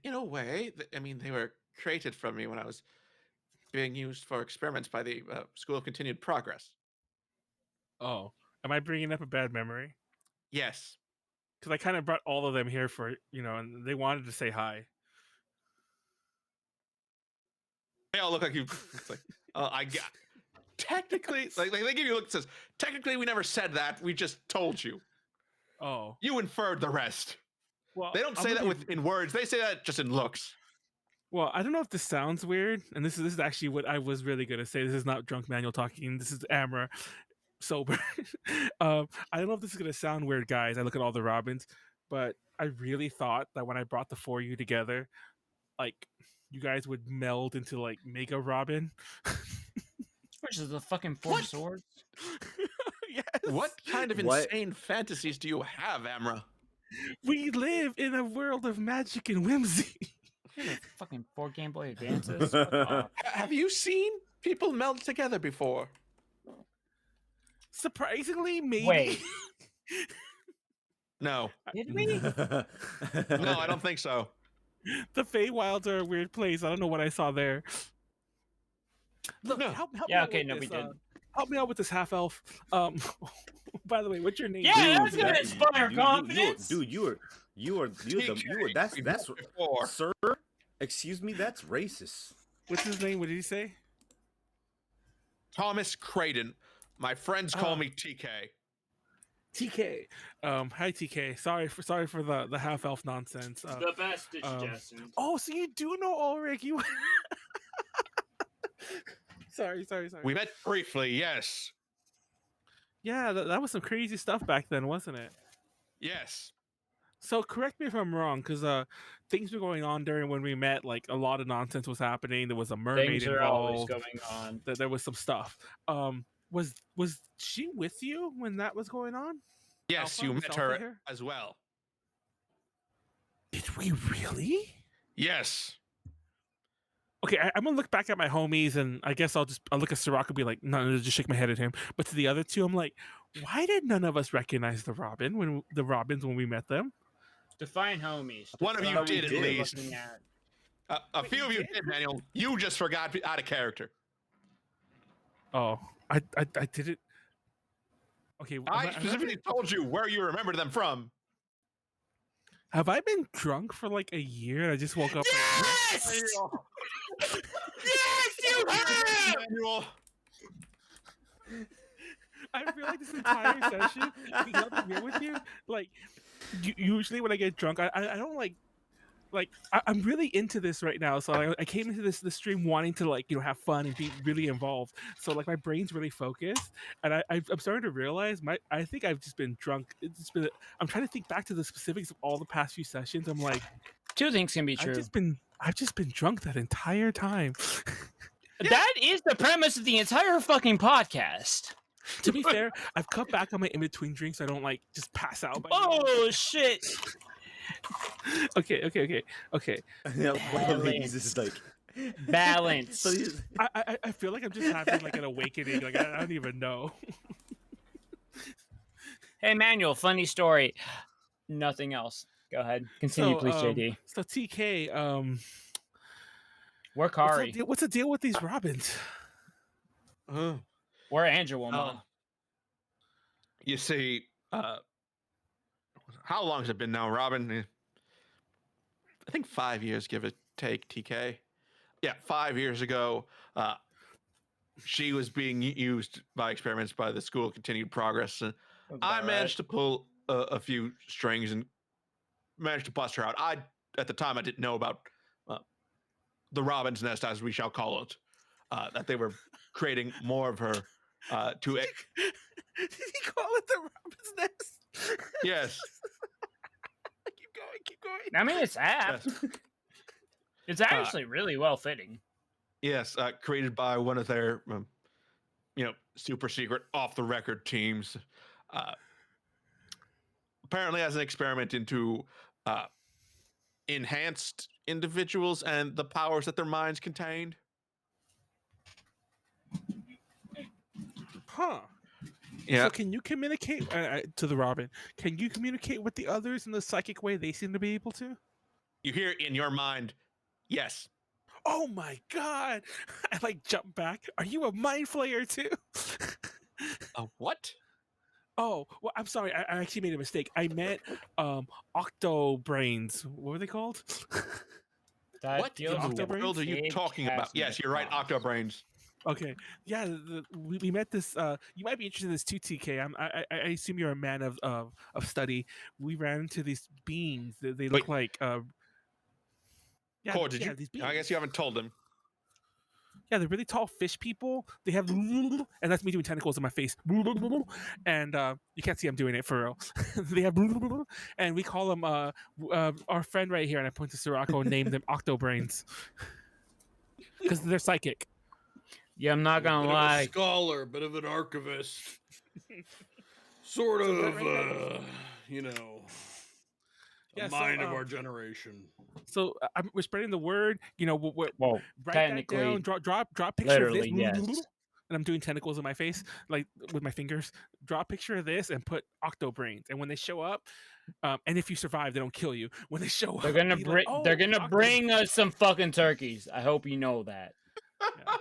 S1: In a way, I mean, they were created from me when I was being used for experiments by the School of Continued Progress.
S3: Oh, am I bringing up a bad memory?
S1: Yes.
S3: Because I kind of brought all of them here for and they wanted to say hi.
S1: They all look like you. It's like, I got. Technically, like they give you a look that says, technically, we never said that. We just told you.
S3: Oh,
S1: You inferred the rest.
S3: well,
S1: They don't
S3: I'm
S1: say
S3: gonna
S1: that
S3: be-
S1: in words. They say that just in looks.
S3: Well, I don't know if this sounds weird, and this is actually what I was really gonna say. This is not drunk Manuel talking. This is Amra, sober. I don't know if this is gonna sound weird, guys. I look at all the Robins, but I really thought that when I brought the four of you together, like you guys would meld into like Mega Robin.
S4: Which is the fucking four swords.
S3: Yes.
S1: What kind of
S5: What?
S1: insane fantasies do you have, Amra?
S3: We live in a world of magic and whimsy.
S4: Fucking 4 Game Boy Advances. Fuck off.
S1: Have you seen people meld together before?
S3: Surprisingly, maybe.
S4: Wait.
S1: No.
S4: Did we?
S1: No, I don't think so.
S3: The Feywilds are a weird place. I don't know what I saw there. Look,
S1: No.
S3: help
S4: Yeah,
S3: me out
S4: okay,
S3: with
S4: no, we
S3: this,
S4: did.
S3: Help me out with this half elf. By the way, what's your name?
S4: Yeah, that's
S5: Dude,
S4: gonna
S5: that-
S4: inspire
S5: you-
S4: confidence.
S5: Dude, you are that's
S1: We met before.
S5: sir. Excuse me, that's racist.
S3: What's his name? What did he say?
S1: Thomas Creighton. My friends call
S3: Oh.
S1: me TK.
S3: TK. Hi TK. Sorry for the half elf nonsense.
S4: The best suggestion.
S3: Oh, so you do know Ulrich? You. Sorry.
S1: We met briefly, yes.
S3: Yeah, that was some crazy stuff back then, wasn't it?
S1: Yes.
S3: So correct me if I'm wrong, because things were going on during when we met. Like a lot of nonsense was happening. There was a mermaid
S4: Things are always
S3: involved.
S4: going on.
S3: There was some stuff. Was she with you when that was going on?
S1: Yes,
S3: Alpha?
S1: you
S3: Was
S1: met
S3: Alpha
S1: her
S3: here?
S1: as well.
S3: Did we really?
S1: Yes.
S3: Okay, I'm gonna look back at my homies, and I guess I'll look at Sirocco and be like, no, just shake my head at him. But to the other two, I'm like, why did none of us recognize the Robins when we met them?
S4: Define homies.
S1: One of you
S4: Define
S5: did,
S4: what
S5: at
S4: we're
S1: least.
S4: looking at.
S1: A
S3: Wait,
S1: few
S3: you
S1: of you
S3: did?
S1: did, Manuel. You just forgot out of character.
S3: Oh, I did it. Okay,
S1: I specifically told you where you remember them from.
S3: have I been drunk for like a year? And I just woke up.
S4: Yes! Yes, you have!
S1: Manuel.
S3: I feel like this entire session, being up here with you, like usually when I get drunk, I don't like I'm really into this right now. So I came into this stream wanting to have fun and be really involved. So like my brain's really focused, and I'm starting to realize I think I've just been drunk. I'm trying to think back to the specifics of all the past few sessions. I'm like,
S4: Two things can be true.
S3: I've just been drunk that entire time.
S4: That is the premise of the entire fucking podcast.
S3: To be fair, I've cut back on my in between drinks. So I don't just pass out. By
S4: Oh shit!
S3: Okay.
S5: He's just like
S4: Balance.
S5: So he's-
S3: I feel like I'm just having like an awakening. Like I don't even know.
S4: Hey, Manuel, funny story. Nothing else. Go ahead. Continue, please, JD.
S3: So TK,
S4: We're Kari.
S3: what's the deal with these robins?
S4: We're Andrew Woman.
S1: You see, how long has it been now, Robin? I think 5 years, give or take, TK. Yeah, 5 years ago, she was being used by experiments by the School of Continued Progress. And I managed to pull a few strings and managed to bust her out. At the time, I didn't know about the Robin's Nest, as we shall call it, that they were creating more of her to.
S3: Did he call it the Robin's Nest?
S1: Yes.
S3: Keep going.
S4: I mean, it's apt.
S1: Yes.
S4: It's actually really well fitting.
S1: Yes, created by one of their, super secret off the record teams. Apparently, as an experiment into enhanced individuals and the powers that their minds contained.
S3: Huh.
S1: Yeah.
S3: So can you communicate to the Robin? Can you communicate with the others in the psychic way they seem to be able to?
S1: You hear in your mind, yes.
S3: Oh my god! I like jump back. Are you a mind flayer too?
S1: What?
S3: Oh, well, I'm sorry. I actually made a mistake. I meant octo brains. What were they called?
S1: What in the world are you talking about? Yes, you're right. Octo brains.
S3: Okay. Yeah, we met this. You might be interested in this too, TK. I assume you're a man of study. We ran into these beings. They look like.
S1: Khorr, did you?
S3: These beings.
S1: I guess you haven't told him.
S3: Yeah, they're really tall fish people. They have, and that's me doing tentacles in my face. And you can't see I'm doing it for real. They have, and we call them our friend right here. And I point to Sirocco and named them Octobrains because they're psychic.
S4: Yeah, I'm not gonna lie.
S2: A scholar, bit of an archivist, sort of, a mind of our generation.
S3: So we're spreading the word. Write
S4: technically,
S3: that down. Draw a picture of this.
S4: Yes.
S3: And I'm doing tentacles in my face, like with my fingers. Draw a picture of this and put Octobrains. And when they show up, and if you survive, they don't kill you. When they show
S4: they're
S3: up,
S4: gonna bring. They're gonna bring us some fucking turkeys. I hope you know that.
S3: Yeah.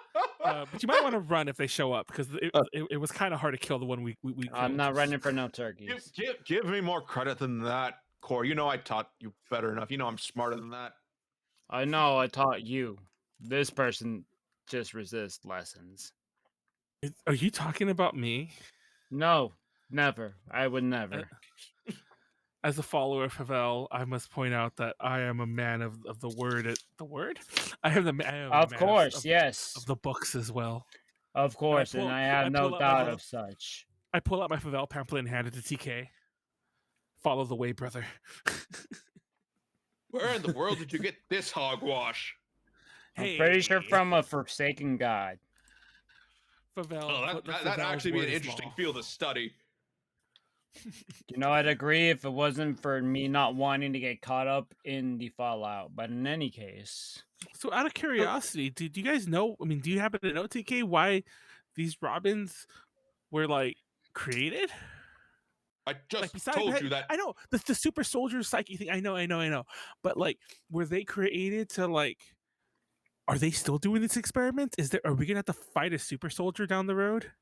S3: But you might want to run if they show up because it was kind of hard to kill the one we
S4: I'm
S3: killed.
S4: not running for no turkeys.
S1: Give me more credit than that, Khorr. You know I taught you better enough. You know I'm smarter than that.
S4: I know I taught you. This person just resists lessons.
S3: Are you talking about me?
S4: No, never. I would never.
S3: As a follower of Havel, I must point out that I am a man of the word. The word? I am the. I am
S4: Of
S3: a man
S4: course, yes.
S3: Of the books as well.
S4: Of course, and I have no doubt of such.
S3: I pull out my Havel pamphlet and hand it to TK. Follow the way, brother.
S1: Where in the world did you get this hogwash?
S4: I'm pretty sure from a Forsaken God.
S3: Favel,
S1: that'd actually be an interesting field of study.
S4: You know, I'd agree if it wasn't for me not wanting to get caught up in the fallout. But in any case.
S3: So out of curiosity, do you guys know, do you happen to know, TK, why these robins were, created?
S1: I just told you that.
S3: I know, the super soldier psyche thing, I know. But, were they created to, are they still doing this experiment? Are we going to have to fight a super soldier down the road?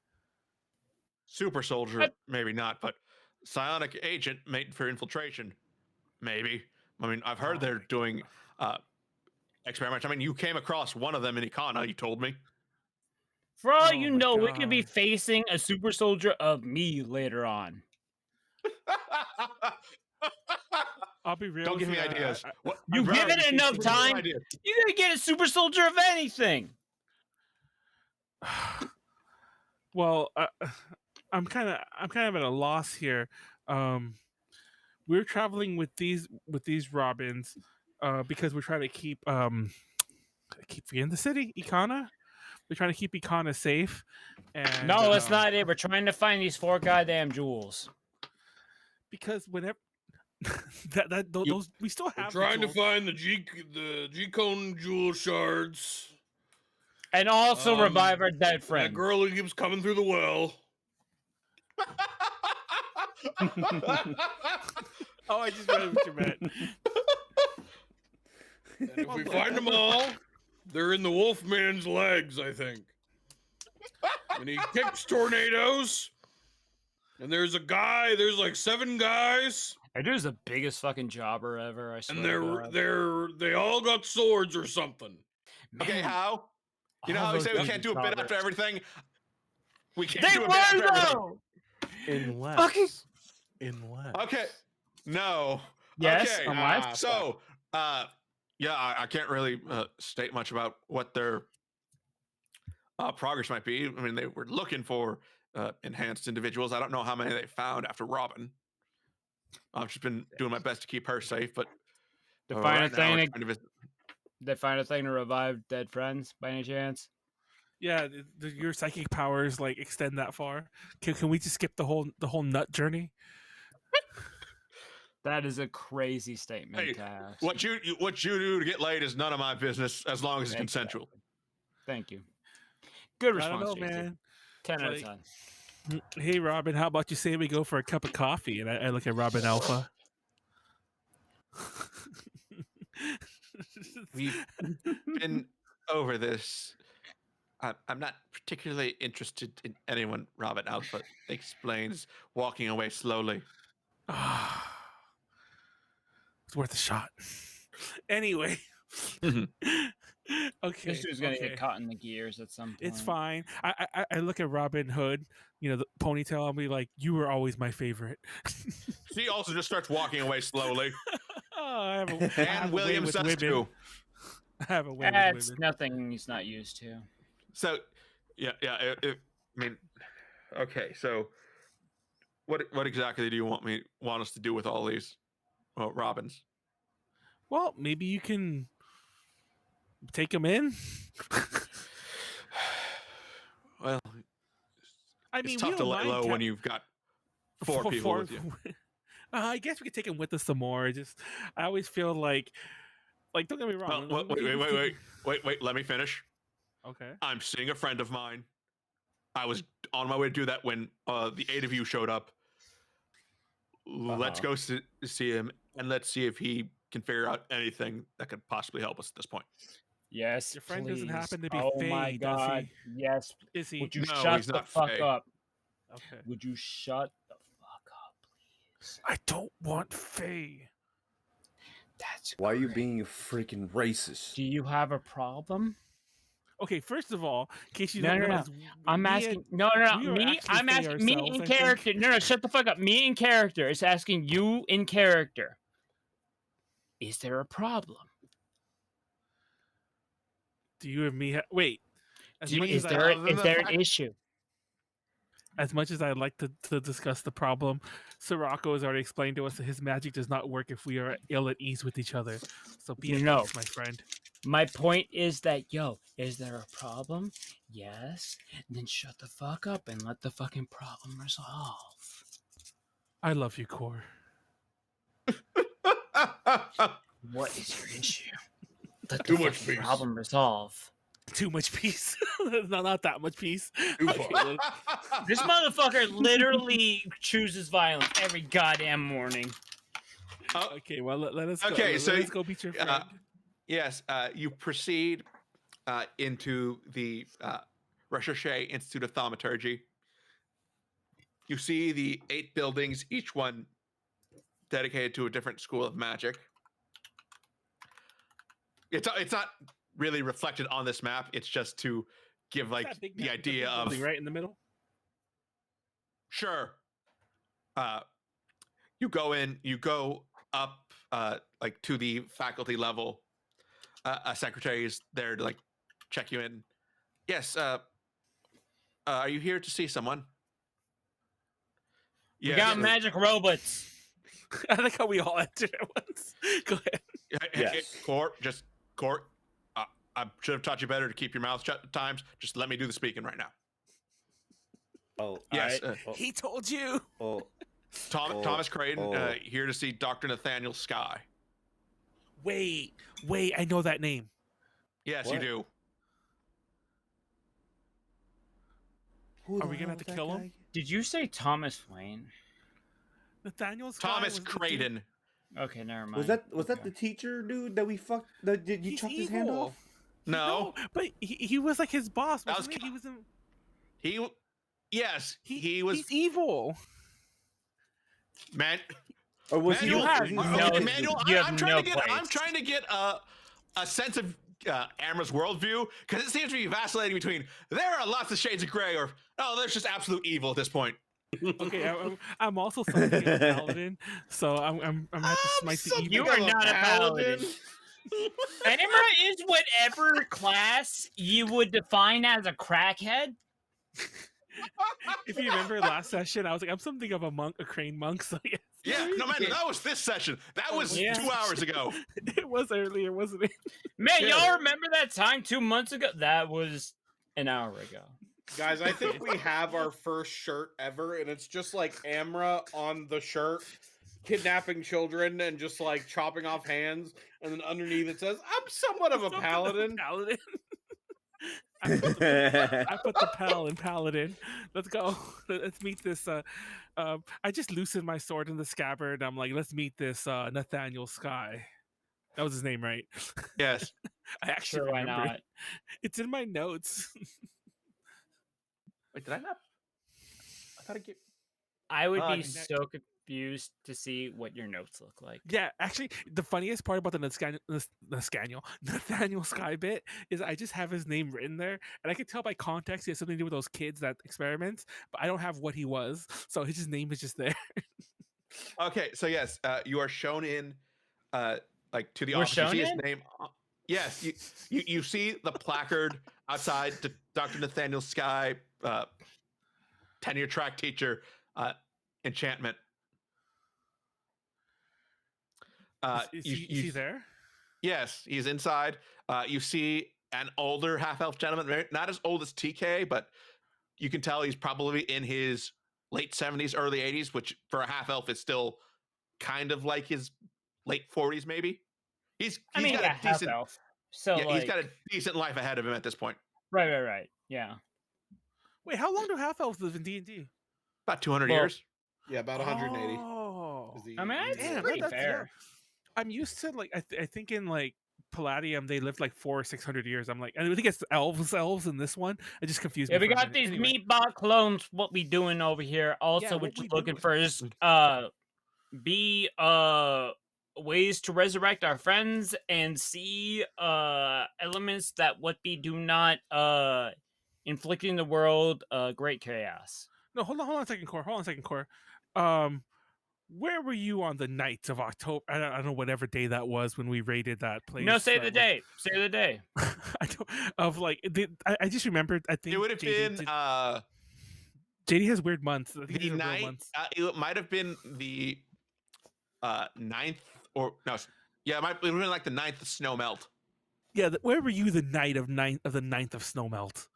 S1: Super soldier, maybe not, but psionic agent made for infiltration, maybe. I've heard they're doing experiments. You came across one of them in E-Terna-ty, you told me.
S4: For all you know, we could be facing a super soldier of me later on.
S3: I'll be real.
S1: Don't give me ideas.
S4: You give it enough time, you're gonna get a super soldier of anything.
S3: Well, I'm kind of at a loss here. We're traveling with these robins because we're trying to keep forgetting the city, E-Terna-ty. We're trying to keep E-Terna-ty safe. And,
S4: no, that's not it. We're trying to find these 4 goddamn jewels.
S3: Because whenever those we still
S6: We're
S3: have.
S6: trying to
S3: the
S6: find the G-Cone jewel shards.
S4: And also revive our dead
S6: That
S4: friend.
S6: girl who keeps coming through the well.
S3: Oh, I just read what you meant.
S6: And if we find them all, they're in the Wolfman's legs, I think. And he kicks tornadoes. And there's like 7 guys.
S4: That dude's the biggest fucking jobber ever. I swear.
S6: And they all got swords or something.
S1: Okay,
S4: Man,
S1: how? You know
S4: all
S1: how we
S4: those
S1: say we
S4: dudes
S1: can't
S4: are
S1: do a bit
S4: jobbers.
S1: after everything? We can't
S4: They
S1: do a bit after
S4: were
S1: everything.
S4: though.
S3: Unless.
S1: Okay. No.
S4: Yes,
S1: Okay.
S4: unless.
S1: So, yeah, I can't really state much about what their progress might be. I mean, they were looking for enhanced individuals. I don't know how many they found after Robin. I've just been doing my best to keep her safe, but
S4: They
S1: right
S4: find
S1: now
S4: a thing.
S1: we're trying to visit.
S4: They find a thing to revive dead friends by any chance?
S3: Yeah, your psychic powers like extend that far. Can we just skip the whole nut journey?
S4: That is a crazy statement
S1: Hey,
S4: to ask.
S1: what you do to get laid is none of my business as long as it's consensual.
S4: Thank you. Good
S3: I
S4: response,
S3: don't know,
S4: JT.
S3: man.
S4: 10 out of
S3: Like-
S4: 10.
S3: Hey, Robin, how about you say we go for a cup of coffee? And I look at Robin Alpha.
S1: We've been over this. I'm not particularly interested in anyone Robin Alpha explains, walking away slowly.
S3: It's worth a shot. Anyway.
S1: Mhm.
S3: Okay.
S4: This dude's gonna
S3: okay.
S4: get caught in the gears at some point.
S3: It's fine. I look at Robin Hood, the ponytail, and be like, "You were always my favorite."
S1: She also just starts walking away slowly.
S3: Oh, I have a, I have
S1: And
S3: a way
S1: William
S3: with
S1: does
S3: women.
S1: too.
S3: I have a way
S4: That's
S3: with women.
S4: nothing he's not used to.
S1: So, yeah. I mean, okay. So, what exactly do you want us to do with all these Robins?
S3: Well, maybe you can take him in.
S1: Well,
S3: I mean,
S1: it's
S3: we
S1: tough to
S3: don't
S1: lay
S3: mind
S1: low
S3: ca-
S1: when you've got four people with you.
S3: I guess we could take him with us some more. I always feel like don't get me wrong.
S1: Well, wait. Let me finish.
S3: Okay.
S1: I'm seeing a friend of mine. I was on my way to do that when the 8 of you showed up. Let's go see him, and let's see if he can figure out anything that could possibly help us at this point.
S4: Yes,
S3: Your friend
S4: please.
S3: doesn't happen to be
S4: Oh my
S3: Faye, does
S4: god.
S3: he?
S4: Yes.
S3: Is he?
S4: Would you
S1: No,
S4: shut
S1: he's
S4: the
S1: not
S4: fuck
S1: Faye.
S4: up?
S3: Okay.
S4: Would you shut the fuck up, please?
S3: I don't want Faye.
S4: That's
S5: Why are you
S4: great.
S5: being a freaking racist?
S4: Do you have a problem?
S3: Okay, first of all, in case you
S4: No,
S3: don't
S4: no, no.
S3: realize,
S4: I'm
S3: me
S4: asking.
S3: and-
S4: No.
S3: we are
S4: Me.
S3: actually
S4: I'm
S3: Faye
S4: asking. Me
S3: ourselves,
S4: in
S3: I think.
S4: character. No. Shut the fuck up. Me in character is asking you in character. Is there a problem?
S3: Do you and me wait? As
S4: Do you-
S3: much
S4: is
S3: as
S4: there
S1: other than
S4: is
S1: the
S4: there an
S1: fact-
S4: issue?
S3: as much as I'd like to discuss the problem, Sirocco has already explained to us that his magic does not work if we are ill at ease with each other. So be at
S4: No.
S3: peace, my friend.
S4: My point is that, is there a problem? Yes. Then shut the fuck up and let the fucking problem resolve.
S3: I love you, Khorr.
S4: What is your issue? Let
S6: Too
S4: the
S6: much
S4: fucking
S6: peace.
S4: problem resolve.
S3: Too much peace. not that much peace.
S6: Too
S3: Okay,
S6: far.
S3: well,
S4: This motherfucker literally chooses violence every goddamn morning.
S3: okay, well let us go.
S1: Okay,
S3: let
S1: so,
S3: us go beat your friend.
S1: Yes, you proceed into the Recherche Institute of Thaumaturgy. You see the 8 buildings, each one dedicated to a different school of magic. It's not really reflected on this map. It's just to give like
S3: That big
S1: the
S3: map,
S1: idea
S3: big
S1: of
S3: building right in the middle.
S1: sure. You go up like to the faculty level. A secretary is there to like check you in. Yes. Are you here to see someone?
S4: We got magic robots.
S3: I like how we all answered at once. Go ahead.
S5: Yes.
S1: Khorr, Khorr. I should have taught you better to keep your mouth shut at times. Just let me do the speaking right now.
S5: Oh,
S1: Yes.
S5: alright.
S3: He told you.
S5: Oh,
S1: Thomas Crane,
S5: oh.
S1: here to see Dr. Nathaniel Sky.
S3: Wait, I know that name.
S1: Yes,
S5: What?
S1: you do.
S5: Who
S3: Are
S5: the
S3: we gonna
S5: hell
S3: have
S5: is
S3: to
S5: that
S3: kill him?
S5: guy?
S4: Did you say Thomas Wayne?
S3: Nathaniel Sky
S1: Thomas
S3: was the dude-
S1: Creighton.
S4: Okay, never mind.
S5: Was that
S4: Okay.
S5: the teacher dude that we fucked? That did you
S3: He's
S5: chopped his hand
S3: evil.
S5: off?
S1: No,
S3: but he was like his boss.
S1: That was
S3: Wasn't he? He was in,
S1: yes, he was.
S3: He's evil.
S1: Man,
S5: Or was
S1: Manuel,
S5: he?
S4: have
S5: was he
S4: no-
S5: like-
S1: Manuel,
S4: you have
S1: I'm trying
S4: no
S1: to get. I'm
S4: place.
S1: trying to get a sense of Amra's worldview, because it seems to be vacillating between there are lots of shades of gray, or oh, there's just absolute evil at this point.
S3: Okay, I'm also something of a paladin, so I'm gonna have to smite the
S2: something
S3: evil.
S4: You are
S2: of a
S4: not a paladin. Amra is whatever class you would define as a crackhead.
S3: If you remember last session, I was like, I'm something of a monk, a crane monk. So yes,
S1: Yeah, no man, that was this session. That was
S4: Yeah.
S1: 2 hours ago.
S3: it was earlier, wasn't it?
S4: Man,
S1: Yeah.
S4: y'all remember that time 2 months ago? That was an hour ago.
S2: Guys, I think we have our first shirt ever, and it's just like Amra on the shirt, kidnapping children and just like chopping off hands, and then underneath it says, "I'm somewhat of a
S3: Something of
S2: paladin."
S3: Paladin. I put the pal in paladin. Let's go. Let's meet this. I just loosened my sword in the scabbard. I'm like, let's meet this Nathaniel Sky. That was his name, right?
S1: Yes.
S3: I actually
S4: Sure, why
S3: remember.
S4: not?
S3: It's in my notes.
S1: Wait, did I not? I thought I get.
S4: I would be
S1: Okay.
S4: so confused to see what your notes look like.
S3: Yeah, actually, the funniest part about the Nathaniel Sky bit is I just have his name written there, and I can tell by context he has something to do with those kids that experiments, but I don't have what he was, so his name is just there.
S1: Okay, so yes, you are shown in, like to the
S4: We're
S1: office. You
S4: shown
S1: see his
S4: in?
S1: name. Yes, you see the placard outside to Dr. Nathaniel Sky, tenure track teacher, enchantment.
S3: Is he there?
S1: Yes, he's inside. You see an older half-elf gentleman, not as old as TK, but you can tell he's probably in his late 70s, early 80s, which for a half-elf is still kind of like his late 40s, maybe. He's
S4: I mean,
S1: got
S4: yeah,
S1: a decent,
S4: half elf. So
S1: yeah,
S4: like,
S1: he's got a decent life ahead of him at this point.
S4: right. Yeah.
S3: Wait, how long do half elves live in D&D?
S1: About 200
S4: Well,
S1: years.
S2: Yeah, about 180.
S3: Oh,
S2: is the-
S4: I mean,
S2: is
S4: it's
S2: the-
S3: damn,
S4: pretty
S3: that's-
S4: fair.
S3: I'm used to like I think in like Palladium they lived like 400 or 600 years. I'm like, I think it's elves in this one. I just confused.
S4: Yeah,
S3: me
S4: we
S3: for a
S4: got
S3: minute.
S4: these
S3: Anyway.
S4: meatball clones. What we doing over here? Also,
S3: what
S4: we're
S3: we
S4: just looking
S3: doing?
S4: for is B ways to resurrect our friends and C elements that would be do not inflicting the world great chaos.
S3: No, hold on a second, Khorr. Where were you on the night of October? I don't know whatever day that was when we raided that place.
S4: No, say the day. Say the day.
S3: I don't of like I just remembered. I think
S1: It would have been
S3: JD has weird months. I think
S1: the
S3: these are real
S1: night.
S3: months.
S1: It might have been the 9th, or no, yeah, it might have been like the 9th of snow melt.
S3: Yeah, where were you the night of the 9th of Snowmelt?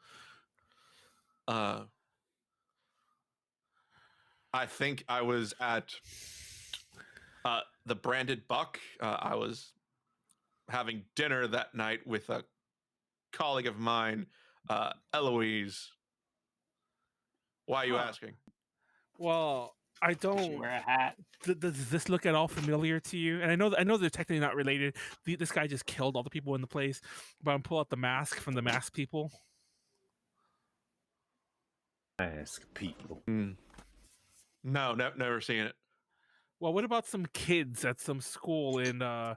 S1: I think I was at the Branded Buck. I was having dinner that night with a colleague of mine, Eloise. Why are you asking?
S3: Well, I
S4: Did you
S3: don't.
S4: wear a hat?
S3: Does this look at all familiar to you? And I know they're technically not related. This guy just killed all the people in the place, but I'm pull out the mask from the mask people.
S5: Ask people.
S1: No, never seen it.
S3: Well, what about some kids at some school in what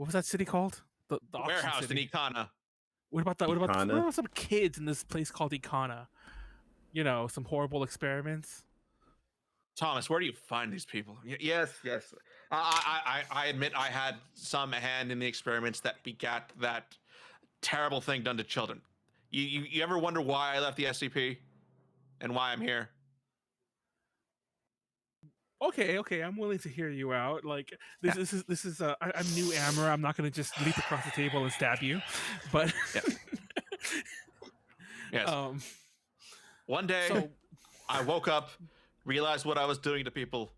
S3: was that city called? The auction
S1: Warehouse in
S3: city.
S1: Econa.
S3: What about that? What about
S5: Econa?
S3: some kids in this place called Econa? You know, some horrible experiments.
S1: Thomas, where do you find these people? Yes. I admit I had some hand in the experiments that begat that terrible thing done to children. You ever wonder why I left the SCP and why I'm here?
S3: Okay, I'm willing to hear you out. Like this is I'm new Amra. I'm not gonna just leap across the table and stab you, but
S1: Yes. One day
S3: so
S1: I woke up, realized what I was doing to people,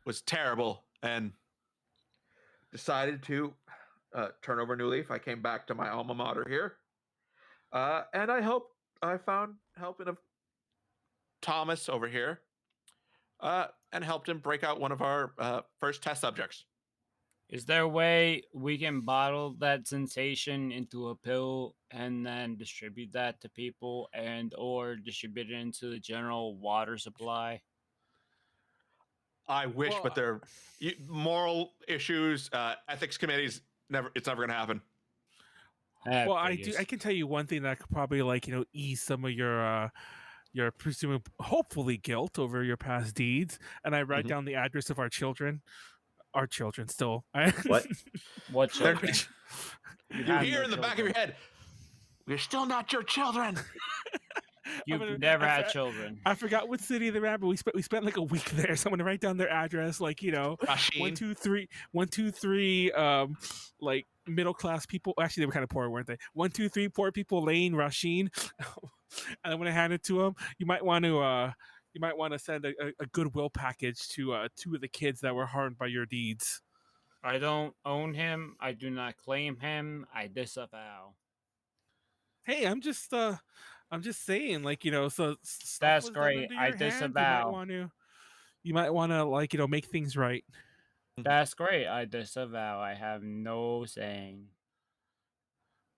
S1: was terrible and decided to turn over a new leaf. I came back to my alma mater here, and I found help in a Thomas over here, and helped him break out one of our first test subjects.
S4: Is there a way we can bottle that sensation into a pill and then distribute that to people and or distribute it into the general water supply?
S1: I wish,
S3: Well,
S1: but there are moral issues, ethics committees. It's never going to happen.
S3: Well, I can tell you one thing that could probably ease some of your presumed hopefully guilt over your past deeds, and I write down the address of our children. Our children still.
S5: What?
S4: What children?
S1: You
S4: have
S1: hear
S4: no
S1: in the back of your head, "We're still not your children."
S4: You've never had children.
S3: I forgot what city they're at, but we spent like a week there. So I'm gonna write down their address,
S1: Rasheen.
S3: 123, like middle class people. Actually, they were kind of poor, weren't they? 123 Poor People Lane, Rasheen. And I'm gonna hand it to them. You might want to send a goodwill package to two of the kids that were harmed by your deeds.
S4: I don't own him. I do not claim him. I disavow.
S3: Hey, I'm just saying, so stuff
S4: That's
S3: was done
S4: great.
S3: under
S4: I
S3: your hand.
S4: disavow.
S3: You might want to make things right.
S4: That's great. I disavow. I have no saying.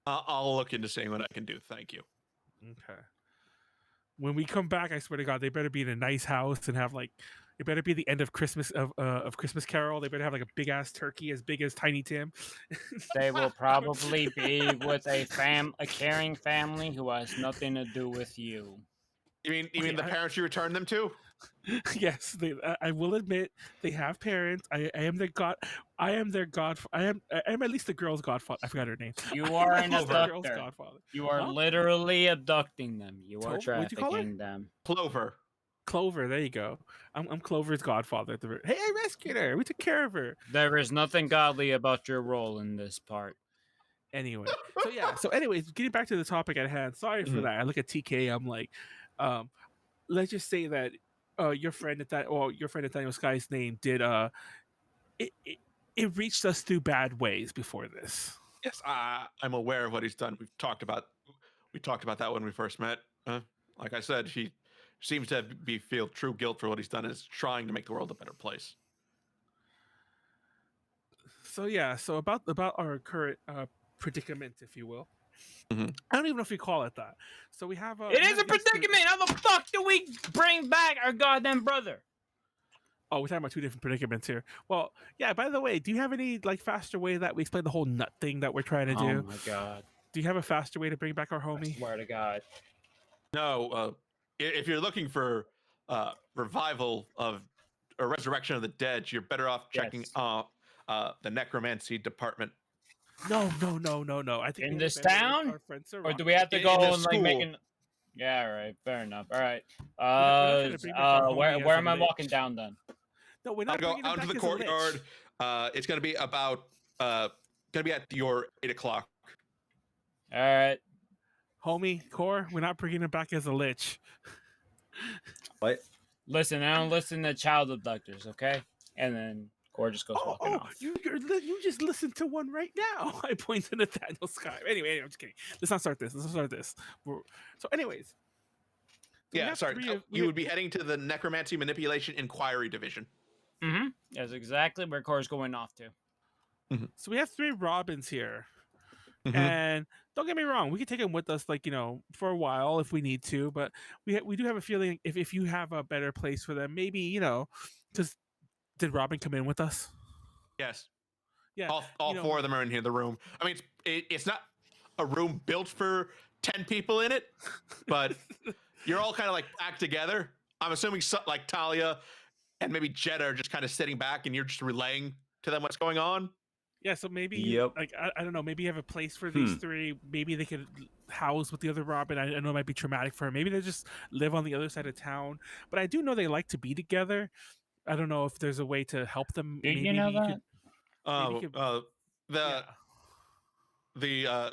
S1: I'll look into seeing what I can do. Thank you.
S3: Okay. When we come back, I swear to God, they better be in a nice house and have it better be the end of Christmas of Christmas Carol. They better have like a big ass turkey as big as Tiny Tim.
S4: They will probably be with a caring family who has nothing to do with you.
S3: Okay,
S1: You mean the parents you returned them to?
S3: Yes, I will admit they have parents. I am their god. I am their god. I am at least the girl's godfather. I forgot her name.
S4: You are an
S3: The girl's
S4: abductor.
S3: godfather.
S4: You are
S3: Huh?
S4: literally abducting them. You are
S3: What'd you call her?
S4: trafficking them.
S1: Clover.
S3: Clover, there you go. I'm Clover's godfather. Hey, I rescued her. We took care of her.
S4: There is nothing godly about your role in this part.
S3: Anyway, so anyways, getting back to the topic at hand. Sorry for that. I look at TK. I'm like, let's just say that your friend Nathaniel Sky's name did it reached us through bad ways before this.
S1: Yes, I'm aware of what he's done. We talked about that when we first met. Like I said, he seems to feel true guilt for what he's done and is trying to make the world a better place.
S3: So about our current predicament, if you will.
S1: Mm-hmm.
S3: I don't even know if we call it that. So we have
S4: It is a predicament. How the fuck do we bring back our goddamn brother?
S3: Oh, we're talking about two different predicaments here. Well, yeah. By the way, do you have any faster way that we explain the whole nut thing that we're trying to do?
S4: Oh my god!
S3: Do you have a faster way to bring back our homie?
S4: I swear to God.
S1: No, if you're looking for revival of or resurrection of the dead, you're better off checking the necromancy department.
S3: No. I think
S4: in this town, or do we have to go and making? Yeah, right. Fair enough. All right. Where am I walking down then?
S3: No, we're not.
S1: Go out to the courtyard. It's gonna be about at your 8 o'clock.
S4: All right,
S3: homie, Khorr, we're not bringing him back as a lich.
S5: What?
S4: Listen, I don't listen to child abductors, okay? And then Khorr just goes walking off.
S3: You just listened to one right now. I point to Nathaniel Sky. Anyway, I'm just kidding. Let's not start this. So, anyways.
S1: Yeah, sorry. You would be heading to the Necromancy Manipulation Inquiry Division.
S4: Mm-hmm. That's exactly where Khorr's going off to.
S3: Mm-hmm. So we have 3 Robins here.
S1: Mm-hmm.
S3: And don't get me wrong, we can take them with us, for a while if we need to. But we do have a feeling if you have a better place for them, maybe, because did Robin come in with us?
S1: Yes.
S3: Yeah.
S1: All 4 of them are in here. The room. I mean, it's not a room built for 10 people in it, but you're all kind of packed together. I'm assuming Talia and maybe Jedah are just kind of sitting back, and you're just relaying to them what's going on.
S3: Yeah, so maybe I don't know, maybe you have a place for these 3. Maybe they could house with the other Robin. I know it might be traumatic for her. Maybe they just live on the other side of town. But I do know they like to be together. I don't know if there's a way to help them.
S4: Did you know that?
S1: The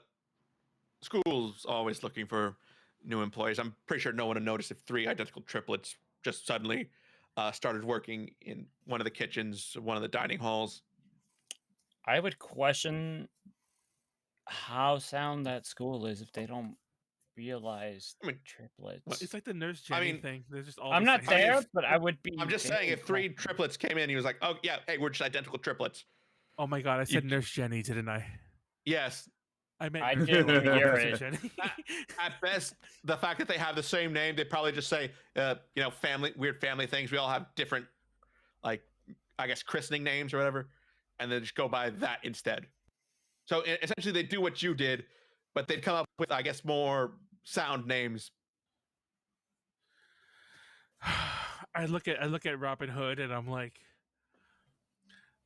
S1: school's always looking for new employees. I'm pretty sure no one would notice if 3 identical triplets just suddenly started working in one of the kitchens, one of the dining halls.
S4: I would question how sound that school is if they don't realize
S1: I mean,
S4: triplets.
S3: It's like the Nurse Jenny
S1: mean,
S3: thing. They're just all.
S4: I'm
S3: the
S4: not
S3: same.
S4: there, but I would be.
S1: I'm just saying,
S4: very
S1: if 3
S4: questioned.
S1: triplets came in, he was like, "Oh yeah, hey, we're just identical triplets."
S3: Oh my god, I said Nurse Jenny, didn't I?
S1: Yes.
S3: I meant
S4: I
S3: Nurse
S4: didn't
S3: Jenny, not
S4: hear
S3: Nurse
S4: it.
S3: Jenny.
S1: At best, the fact that they have the same name, they probably just say, weird family things. We all have different, like, I guess, christening names or whatever, and then just go by that instead. So essentially, they do what you did, but they'd come up with, I guess, more sound names.
S3: I look at Robin Hood and I'm like,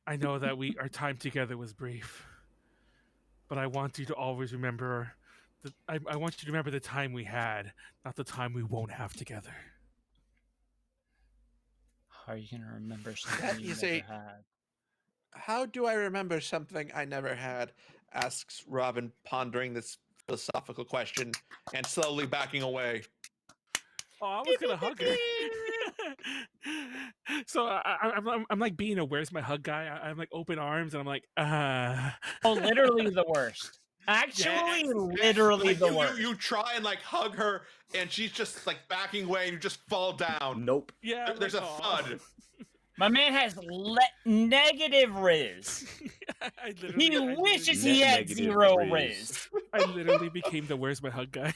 S3: I know that our time together was brief, but I want you to always remember I want you to remember the time we had, not the time we won't have together.
S4: How are you gonna remember something
S1: That
S4: you
S1: is
S4: never
S1: a-
S4: had?
S1: How do I remember something I never had? Asks Robin, pondering this philosophical question and slowly backing away.
S3: Oh, I was gonna hug her. So I'm like being a where's my hug guy. I'm like open arms and I'm like,
S4: Oh, literally the worst. Actually, literally
S1: Like,
S4: the
S1: you,
S4: worst.
S1: you try and like hug her, and she's just like backing away, and you just fall down.
S5: Nope.
S3: Yeah.
S1: There's a thud.
S4: My man has negative Riz.
S3: I
S4: He
S3: literally-
S4: wishes
S5: Net
S4: he had
S5: negative
S4: 0
S5: Riz.
S4: Riz.
S3: I literally became the where's my hug guy.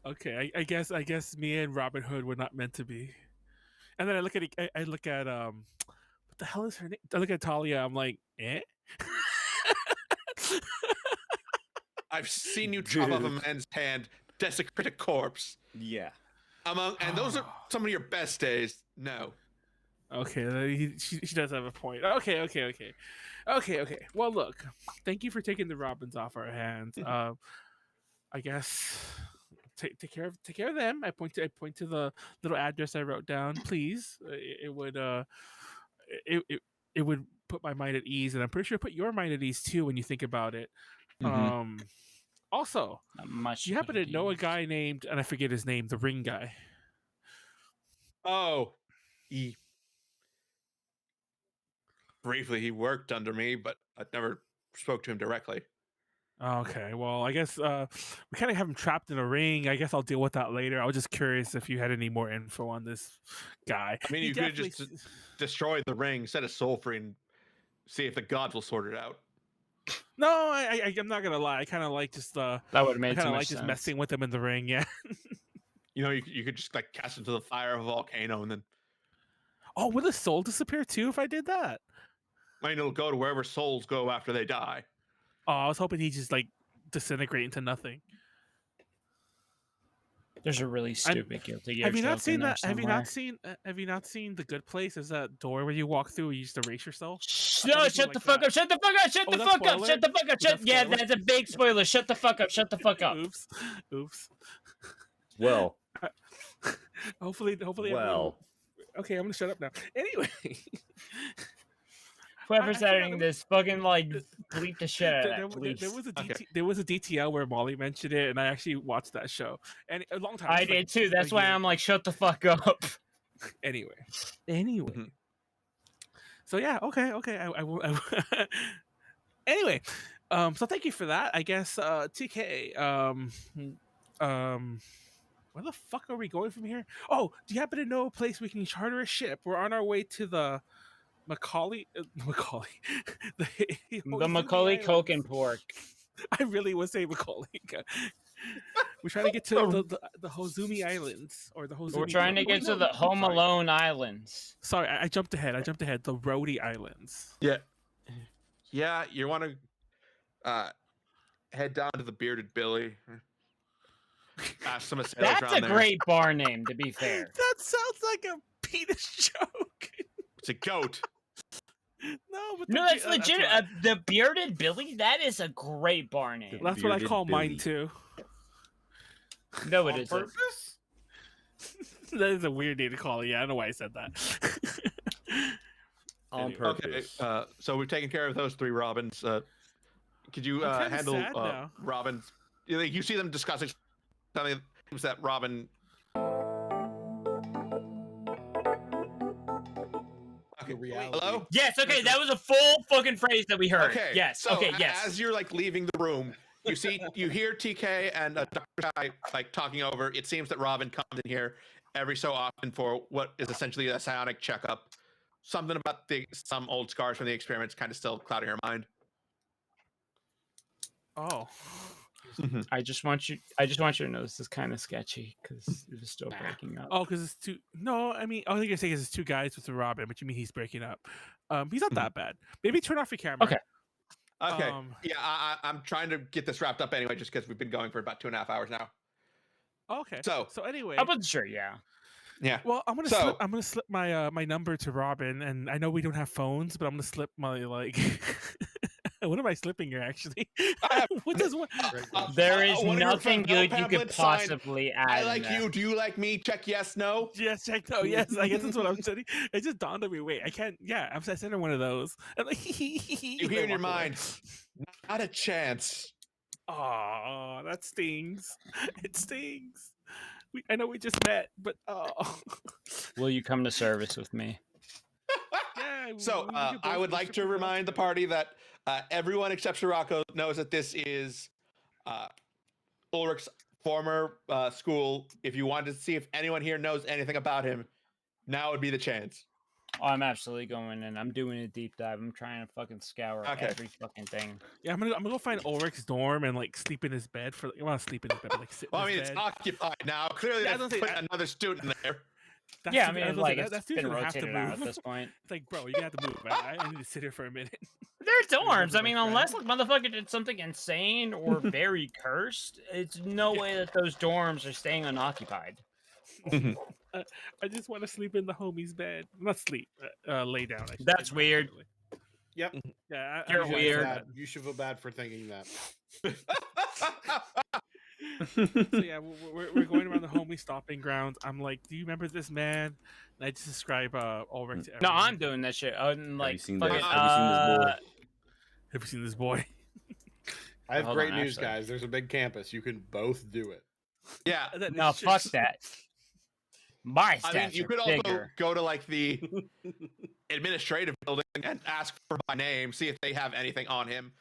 S3: Okay, I guess me and Robin Hood were not meant to be. And then I look at what the hell is her name? I look at Talia. I'm like, eh.
S1: I've seen you chop off a
S5: Dude.
S1: man's hand, desecrate a corpse.
S5: Yeah.
S1: And those are some of your best days. No.
S3: Okay, she does have a point. Okay. Well, look, thank you for taking the Robins off our hands. I guess take care of them. I point to the little address I wrote down. Please, it would put my mind at ease, and I'm pretty sure it put your mind at ease too when you think about it.
S1: Mhm.
S3: Also,
S4: Not much.
S3: do you happen to know a guy named, and I forget his name, the Ring Guy?
S1: Oh. Briefly, he worked under me, but I never spoke to him directly.
S3: Okay, well, I guess we kind of have him trapped in a ring. I guess I'll deal with that later. I was just curious if you had any more info on this guy.
S1: I mean,
S3: He
S1: you could
S3: definitely
S1: just destroy the ring, set a soul free, and see if the gods will sort it out.
S3: No, I'm not gonna lie. I kind of like just
S4: That would have
S3: I
S4: made
S3: kind
S4: too
S3: of
S4: much
S3: like just
S4: sense.
S3: messing with him in the ring. Yeah.
S1: You could just like cast into the fire of a volcano, and then
S3: Oh, would the soul disappear too if I did that?
S1: I mean, it'll go to wherever souls go after they die.
S3: Oh, I was hoping he'd just like disintegrate into nothing.
S4: There's a really stupid guilty gear
S3: Have you not
S4: joke in
S3: seen
S4: there
S3: that? Have you
S4: somewhere.
S3: not seen? Have you not seen The Good Place? Is that door where you walk through? You just erase yourself.
S4: No,
S3: thought it
S4: shut
S3: was
S4: the
S3: like
S4: fuck
S3: that.
S4: up! Shut the fuck up! Shut
S3: Oh,
S4: the
S3: that's
S4: fuck up!
S3: spoiler?
S4: Shut the fuck up!
S3: Was
S4: Shut.
S3: that
S4: Yeah,
S3: spoiler?
S4: that's a big spoiler. Shut the fuck up! Shut the fuck up!
S3: Oops. Oops.
S5: Well,
S3: Hopefully everyone
S5: well.
S3: will- Okay, I'm gonna shut up now. Anyway,
S4: Whoever's
S3: forgot
S4: editing this, fucking like bleep the shit out of that, please.
S3: there was a DTL where Molly mentioned it, and I actually watched that show, and a long time.
S4: I
S3: it was like
S4: did too. That's
S3: a
S4: why
S3: year
S4: I'm
S3: ago.
S4: like, shut the fuck up.
S3: Anyway.
S1: Mhm.
S3: So yeah, okay. I will. Anyway, so thank you for that. I guess TK. Where the fuck are we going from here? Oh, do you happen to know a place we can charter a ship? We're on our way to the Macaulay.
S4: The Macaulay Coke and pork.
S3: I really would say Macaulay. We're trying to get to the Hozumi Islands or the Hozumi.
S4: We're trying to get to the Home Alone Islands.
S3: Sorry, I jumped ahead. The Rhodey Islands.
S1: Yeah, you want to head down to the Bearded Billy. Ask some of the sailors
S4: That's
S1: around
S4: a
S1: there.
S4: great bar name, to be fair.
S3: That sounds like a penis joke.
S1: It's a goat.
S3: No, but
S4: No, that's legit.
S3: what I-
S4: The Bearded Billy, that is a great bar name.
S3: That's what I
S5: Bearded
S3: call mine
S5: Billy.
S3: too.
S4: No, it
S1: On
S4: isn't.
S1: purpose?
S3: That is a weird name to call it. Yeah, I don't know why I said that.
S5: On
S3: Anyway.
S5: purpose.
S1: Okay, so we've taken care of those 3 Robins. Could you
S3: I'm kinda
S1: handle
S3: sad now.
S1: Robins? You see them discussing something that Robin
S2: the reality.
S1: Hello?
S4: Yes, okay, that was a full fucking phrase that we heard.
S1: Okay.
S4: Yes,
S1: So
S4: okay, yes.
S1: as you're like leaving the room, you hear TK and Dr. Sky like talking over. It seems that Robin comes in here every so often for what is essentially a psionic checkup. Something about some old scars from the experiments kind of still clouding her mind.
S3: Oh.
S4: I just want you to know this is kind of sketchy because it was still breaking up.
S3: Oh, because it's two. No, I mean, all I can say is it's two guys with a Robin, but you mean he's breaking up. He's not that bad. Maybe turn off your camera.
S4: Okay.
S1: Okay. Yeah, I'm trying to get this wrapped up anyway, just because we've been going for about 2.5 hours now.
S3: Okay.
S1: So
S3: anyway,
S4: I wasn't sure, yeah.
S1: Yeah.
S3: well, I'm gonna slip my my number to Robin, and I know we don't have phones, but I'm gonna slip my like. What am I slipping here? Actually, what does what?
S4: There is
S1: one of your
S4: nothing
S1: Bill
S4: good you could
S1: Pamphlet signed,
S4: possibly add.
S1: I
S4: in
S1: like
S4: there.
S1: you. Do you like me? Check yes, no.
S3: Yes, check no. Yes, I guess that's what I'm saying. It just dawned on me. Wait, I can't. Yeah, I sent her one of those. And like,
S1: You hear in your mind, not a chance.
S3: Oh, that stings. It stings. I know we just met, but oh.
S4: Will you come to service with me?
S3: Yeah.
S1: So
S3: we could
S1: I
S3: both
S1: would like
S3: worship
S1: to
S3: and love
S1: remind the
S3: together.
S1: party that everyone except Sirocco knows that this is Ulrich's former school. If you wanted to see if anyone here knows anything about him, now would be the chance.
S4: Oh, I'm absolutely going in. I'm doing a deep dive. I'm trying to fucking scour
S1: Okay.
S4: every fucking thing.
S3: Yeah, I'm gonna go find Ulrich's dorm and like sleep in his bed for. Well, not sleep in his bed, but like sit.
S1: Well, I
S3: in
S1: mean,
S3: his
S1: it's
S3: bed.
S1: occupied now. Clearly,
S3: Yeah, I
S1: that's
S3: don't
S1: put
S3: think-
S1: another student there.
S3: That
S4: Yeah, I
S3: student-
S4: mean,
S3: was
S4: like,
S3: that
S4: it's
S3: student's
S4: been
S3: gonna have to
S4: rotated out at
S3: move.
S4: this point.
S3: It's like, bro, you gotta have to move. I need to sit here for a minute.
S4: They're dorms. I
S3: my
S4: mean,
S3: friend.
S4: unless like motherfucker did something insane or very cursed, it's no way that those dorms are staying unoccupied.
S3: I just want to sleep in the homie's bed. Not sleep. Lay down. I should
S4: That's
S3: say,
S4: weird.
S3: literally.
S2: Yep.
S3: Yeah,
S4: You're
S3: usually
S4: weird.
S3: do that.
S2: You should feel bad for thinking that.
S3: So yeah, we're going around the homie stopping grounds. I'm like, do you remember this man? And I just describe Ulrich to
S4: No,
S3: everyone.
S4: I'm doing that shit. And like,
S5: seen
S4: fucking,
S5: this? Have you seen this boy?
S3: Have you seen this boy?
S2: I have
S4: Hold
S2: great
S4: on,
S2: news,
S4: actually.
S2: guys. There's a big campus. You can both do it.
S1: Yeah.
S4: No, fuck that. My
S1: I mean,
S4: stats
S1: you
S4: are
S1: could also
S4: bigger.
S1: go to like the administrative building and ask for my name, see if they have anything on him.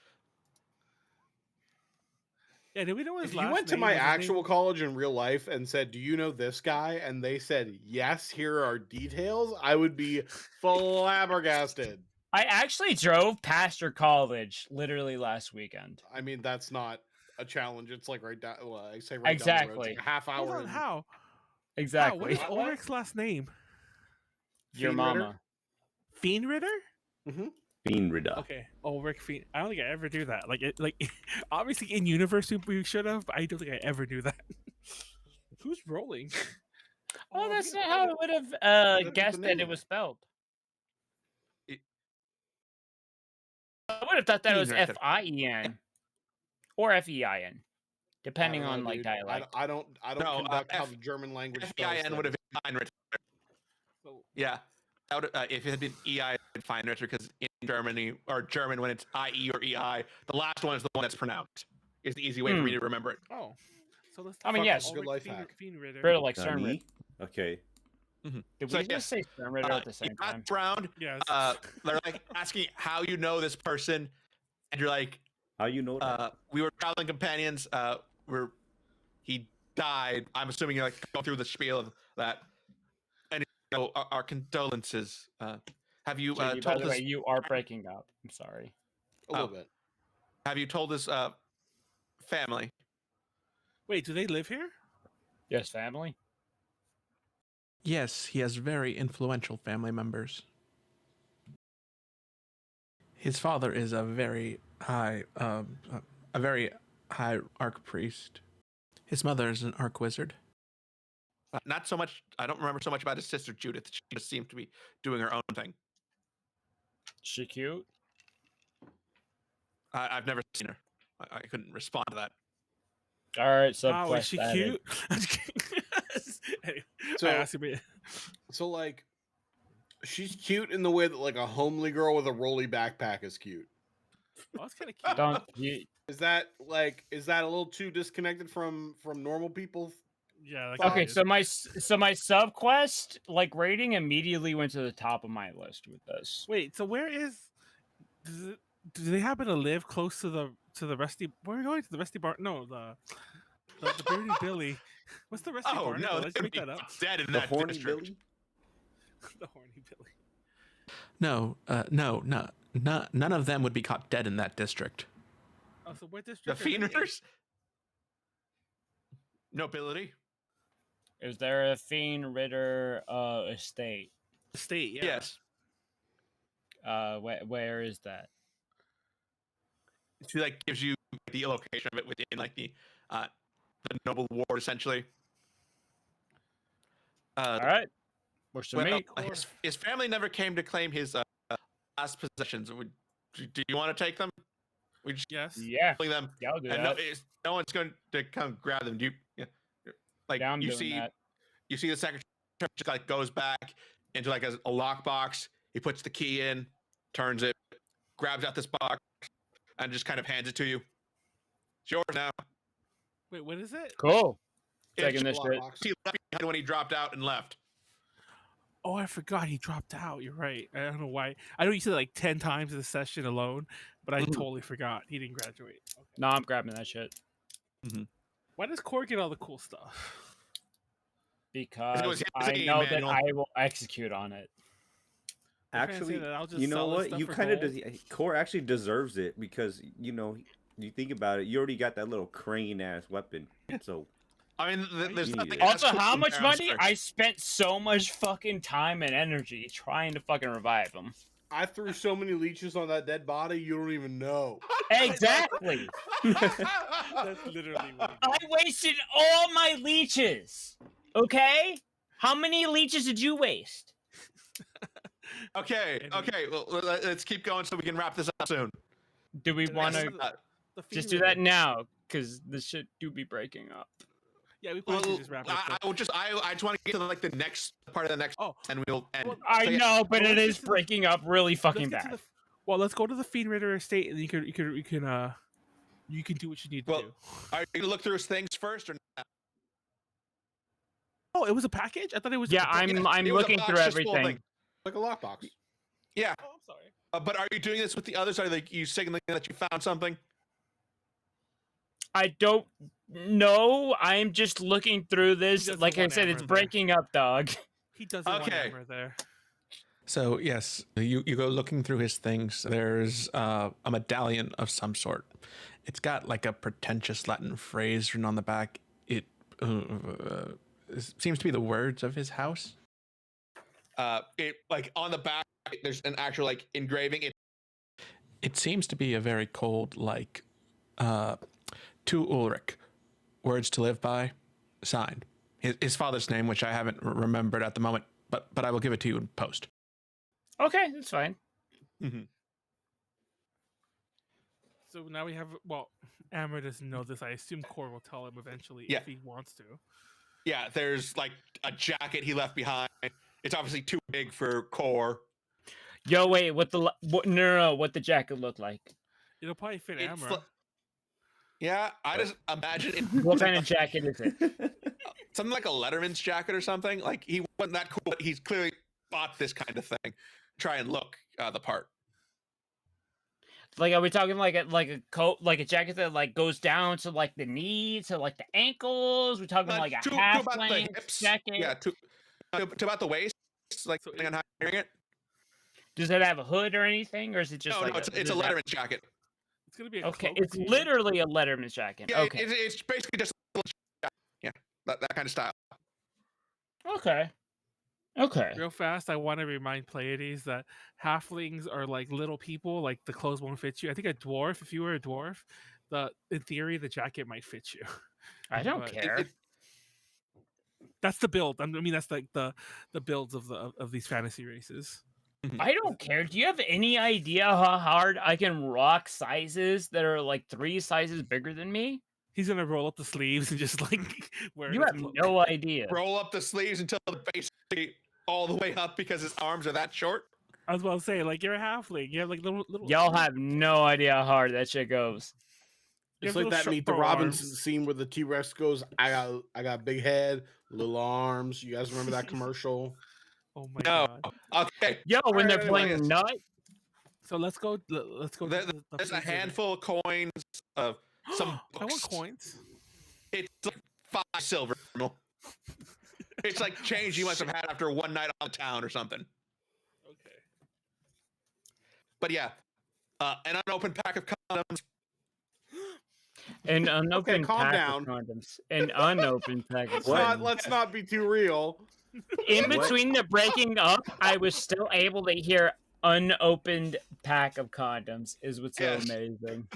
S3: Yeah, did we know his
S2: If you
S3: last
S2: went to
S3: name?
S2: my
S3: Was his name-
S2: actual college in real life and said, "Do you know this guy?" and they said, "Yes, here are details," I would be flabbergasted.
S4: I actually drove past your college literally last weekend.
S2: I mean, that's not a challenge. It's like right down. Well, I say right down the road.
S4: Exactly.
S2: It's like a half
S3: Hold
S2: hour.
S3: on, how? How? What
S4: Exactly.
S3: is Ulrich's last name?
S4: Your
S2: Fiend Ritter?
S4: mama.
S3: Fiend Ritter?
S5: Fiend Ritter.
S3: Okay, Ulrich Fiend. I don't think I ever do that. Like, obviously in universe we should have, but I don't think I ever do that. Who's rolling?
S4: Oh, that's
S3: yeah,
S4: not how I would have
S2: the
S4: guessed that
S2: name.
S4: it was spelled.
S1: It-
S4: I would have thought that it was
S1: Fiend Ritter.
S4: F-I-E-N or F-E-I-N, depending
S2: I don't
S4: on
S2: know,
S4: like
S2: dude.
S4: dialect.
S2: I don't
S1: No,
S2: conduct how
S1: F-
S2: the German language spells
S1: FEIN would have
S2: things.
S1: been Feinritter. Yeah. That would, if it had been EI, it would been Feinritter, because in Germany, or German, when it's IE or EI, the last one is the one that's pronounced. It's the easy way for me to remember it.
S3: Oh, so let's.
S4: I mean,
S3: talk
S4: yes.
S3: about
S2: Good
S3: Ulrich
S2: life hack.
S3: Fiend Ritter.
S4: Sort of like
S5: Nani?
S4: Sternritter.
S5: Okay.
S4: Did
S1: So,
S4: we just say Sternritter at the same time?
S1: Last round,
S3: Yes.
S1: they're like asking how you know this person, and you're like,
S5: How you know that?
S1: we were traveling companions. He died. I'm assuming you're like going through the spiel of that. And you know, our condolences. Have you
S4: JD, by
S1: told
S4: the way,
S1: us?
S4: you are breaking up. I'm sorry.
S2: A little bit.
S1: Have you told his family?
S3: Wait, do they live here?
S4: Yes, family.
S7: Yes, he has very influential family members. His father is a very high archpriest. His mother is an archwizard.
S1: Not so much. I don't remember so much about his sister Judith. She just seemed to be doing her own thing.
S4: She cute.
S1: I've never seen her. I couldn't respond to that.
S4: All right, so
S3: Oh, is she cute? I'm just kidding. Anyway,
S2: So-
S3: I asked him.
S2: So like, she's cute in the way that like a homely girl with a rolly backpack is cute.
S3: Oh, that's kind of cute.
S4: Don't you?
S2: Is that a little too disconnected from normal people
S3: Yeah. That
S2: Okay,
S3: kinda is.
S4: so my sub quest like rating immediately went to the top of my list with this.
S3: Wait. So where is? Do they happen to live close to the Rusty? Where are we going to the Rusty Barn? No, the Bearded Billy. What's the Rusty
S1: Oh
S3: Barn?
S1: no,
S3: Let's
S1: they'd
S3: make
S1: be
S3: that up.
S1: dead in
S5: The
S1: that
S5: horny
S1: district.
S5: Billy.
S3: The horny Billy.
S7: No, none of them would be caught dead in that district.
S3: Oh, so what
S1: The
S3: district?
S1: Fiend Ritters? Nobility?
S4: Is there a Fiend Ritter estate?
S3: State. Yeah.
S1: Yes.
S4: Where is that?
S1: She like gives you the location of it within like the noble ward essentially.
S4: All right, works for
S1: Well,
S4: me.
S1: his family never came to claim his last possessions. Do you want to take them? We just
S3: Yes.
S4: Yeah,
S1: bring them,
S4: yeah, I'll do
S1: and
S4: that.
S1: no one's going to come grab them. Do you? Yeah. Like
S4: Yeah, I'm
S1: you
S4: doing
S1: see,
S4: that.
S1: you see the secretary just like goes back into like a lockbox. He puts the key in, turns it, grabs out this box, and just kind of hands it to you. It's yours now.
S3: Wait, what is it?
S4: Cool.
S1: It's
S4: Taking this shit.
S2: Lockbox.
S1: he left behind when he dropped out and left.
S3: Oh, I forgot he dropped out. You're right. I don't know why. I know you said it like 10 times in the session alone, but I totally forgot he didn't graduate. Okay.
S4: No, I'm grabbing that shit
S3: Why does Khorr get all the cool stuff?
S4: because
S1: was his
S4: I
S1: name,
S4: know that
S1: Manuel.
S4: I will execute on it.
S3: You're trying to say
S5: Actually,
S3: that I'll just
S5: you know
S3: sell this
S5: what?
S3: stuff
S5: You
S3: for
S5: kind of
S3: gold?
S5: Khorr actually deserves it because you think about it. You already got that little crane ass weapon, so
S1: I mean, there's
S5: Yeah.
S1: nothing.
S4: Also,
S1: as cool
S4: how
S1: as
S4: much
S1: Arrow
S4: money?
S1: Spark.
S4: I spent so much fucking time and energy trying to fucking revive him.
S2: I threw so many leeches on that dead body, you don't even know.
S4: Exactly.
S3: That's literally what he
S4: I wasted all my leeches. Okay? How many leeches did you waste?
S1: Okay, okay. Well, let's keep going so we can wrap this up soon.
S4: Do we
S3: did.
S4: want
S1: Yes,
S4: to
S3: The
S4: just
S3: Fiend
S4: do that
S3: Ritter.
S4: now? Because this shit do be breaking up.
S3: Yeah, we probably
S1: Well,
S3: should just wrap it up.
S1: I just want to get to like the next part of the next,
S3: Oh,
S1: and we'll end.
S3: well,
S4: I
S1: So, yeah,
S4: know, but
S3: well,
S4: it
S3: let's
S4: is
S3: get to the-
S4: breaking up really fucking
S3: let's get
S4: bad.
S3: to well, let's go to the Fiend Ritter estate, and you can do what you need to
S1: Well,
S3: do.
S1: are you gonna look through his things first, or not?
S3: Oh, it was a package. I thought it was.
S4: Yeah,
S3: a book.
S1: Yes,
S4: I'm
S1: it was a
S4: looking
S1: box
S4: through
S1: just full of
S4: everything.
S1: things.
S2: Like a lockbox.
S1: Yeah,
S3: Oh, I'm sorry.
S1: but are you doing this with the others? Are like you signaling that you found something?
S4: I don't know. I'm just looking through this.
S3: doesn't
S4: Like I
S3: want
S4: said, it's
S3: Amber there.
S4: breaking up, dog.
S3: He doesn't want
S1: Okay.
S3: Amber there.
S7: So yes, you go looking through his things. There's a medallion of some sort. It's got like a pretentious Latin phrase written on the back. It seems to be the words of his house.
S1: It like on the back. There's an actual like engraving.
S7: It seems to be a very cold, like, to Ulrich, words to live by, signed. His father's name, which I haven't remembered at the moment, but I will give it to you in post.
S4: Okay, that's fine.
S3: So now we have. Well, Amber doesn't know this. I assume Khorr will tell him eventually
S1: Yeah.
S3: if he wants to.
S1: Yeah, there's like a jacket he left behind. It's obviously too big for Khorr.
S4: Yo, wait, what the jacket look like?
S3: It'll probably fit
S1: It's
S3: Amber.
S1: li- Yeah, I just imagine it.
S4: What kind of jacket is it?
S1: Something like a Letterman's jacket or something. Like he wasn't that cool, but he's clearly bought this kind of thing. Try and look the part.
S4: Like, are we talking like a coat, like a jacket that like goes down to like the knees, to like the ankles? We're talking like a
S1: to
S4: half
S1: about the
S4: length
S1: hips.
S4: jacket.
S1: Yeah, to about the waist. Like
S3: So
S1: depending on how you're wearing it.
S4: Does it have a hood or anything, or is it just
S1: No,
S4: like
S1: no, it's a
S4: does that-
S1: Letterman's jacket.
S3: It's gonna be a
S4: Okay,
S3: cloak
S4: it's
S3: too.
S4: literally a Letterman's jacket.
S1: Yeah,
S4: Okay,
S1: it's basically just a little jacket. Yeah, that kind of style.
S4: okay.
S3: Real fast, I want to remind Pleiades that halflings are like little people. Like the clothes won't fit you. I think a dwarf, if you were a dwarf, in theory the jacket might fit you.
S4: I don't
S3: But
S4: care.
S3: That's the build. I mean, that's like the builds of these fantasy races.
S4: I don't care. Do you have any idea how hard I can rock sizes that are like 3 sizes bigger than me?
S3: He's gonna roll up the sleeves and just like wear.
S4: You
S3: his
S4: have
S3: cloak.
S4: no idea.
S1: Roll up the sleeves until the basically all the way up because his arms are that short.
S3: I was about to say, like you're a halfling. You have like little.
S4: Y'all have no idea how hard that shit goes.
S3: You
S2: It's
S3: have
S2: like that
S3: little
S2: Meet the
S3: throw
S2: Robinson
S3: arms.
S2: scene where the T-Rex goes, I got big head, little arms. You guys remember that commercial?
S3: Oh my
S1: No.
S3: god.
S1: Okay.
S4: Yo, when
S1: Alright,
S4: they're
S1: anyway,
S4: playing Nut.
S3: So let's go. Let's go.
S1: There-
S3: to the
S1: There's a
S3: freezer.
S1: handful of coins, some
S3: I want
S1: books.
S3: coins.
S1: It's like 5 silver. It's like change you must have had after one night on the town or something.
S3: Okay.
S1: But yeah, an unopened pack of condoms.
S4: An unopened
S2: calm
S4: pack
S2: down.
S4: of condoms. An unopened pack of condoms.
S2: Let's not be too real.
S4: In
S5: What?
S4: between the breaking up, I was still able to hear unopened pack of condoms. Is what's so
S1: Yes.
S4: amazing.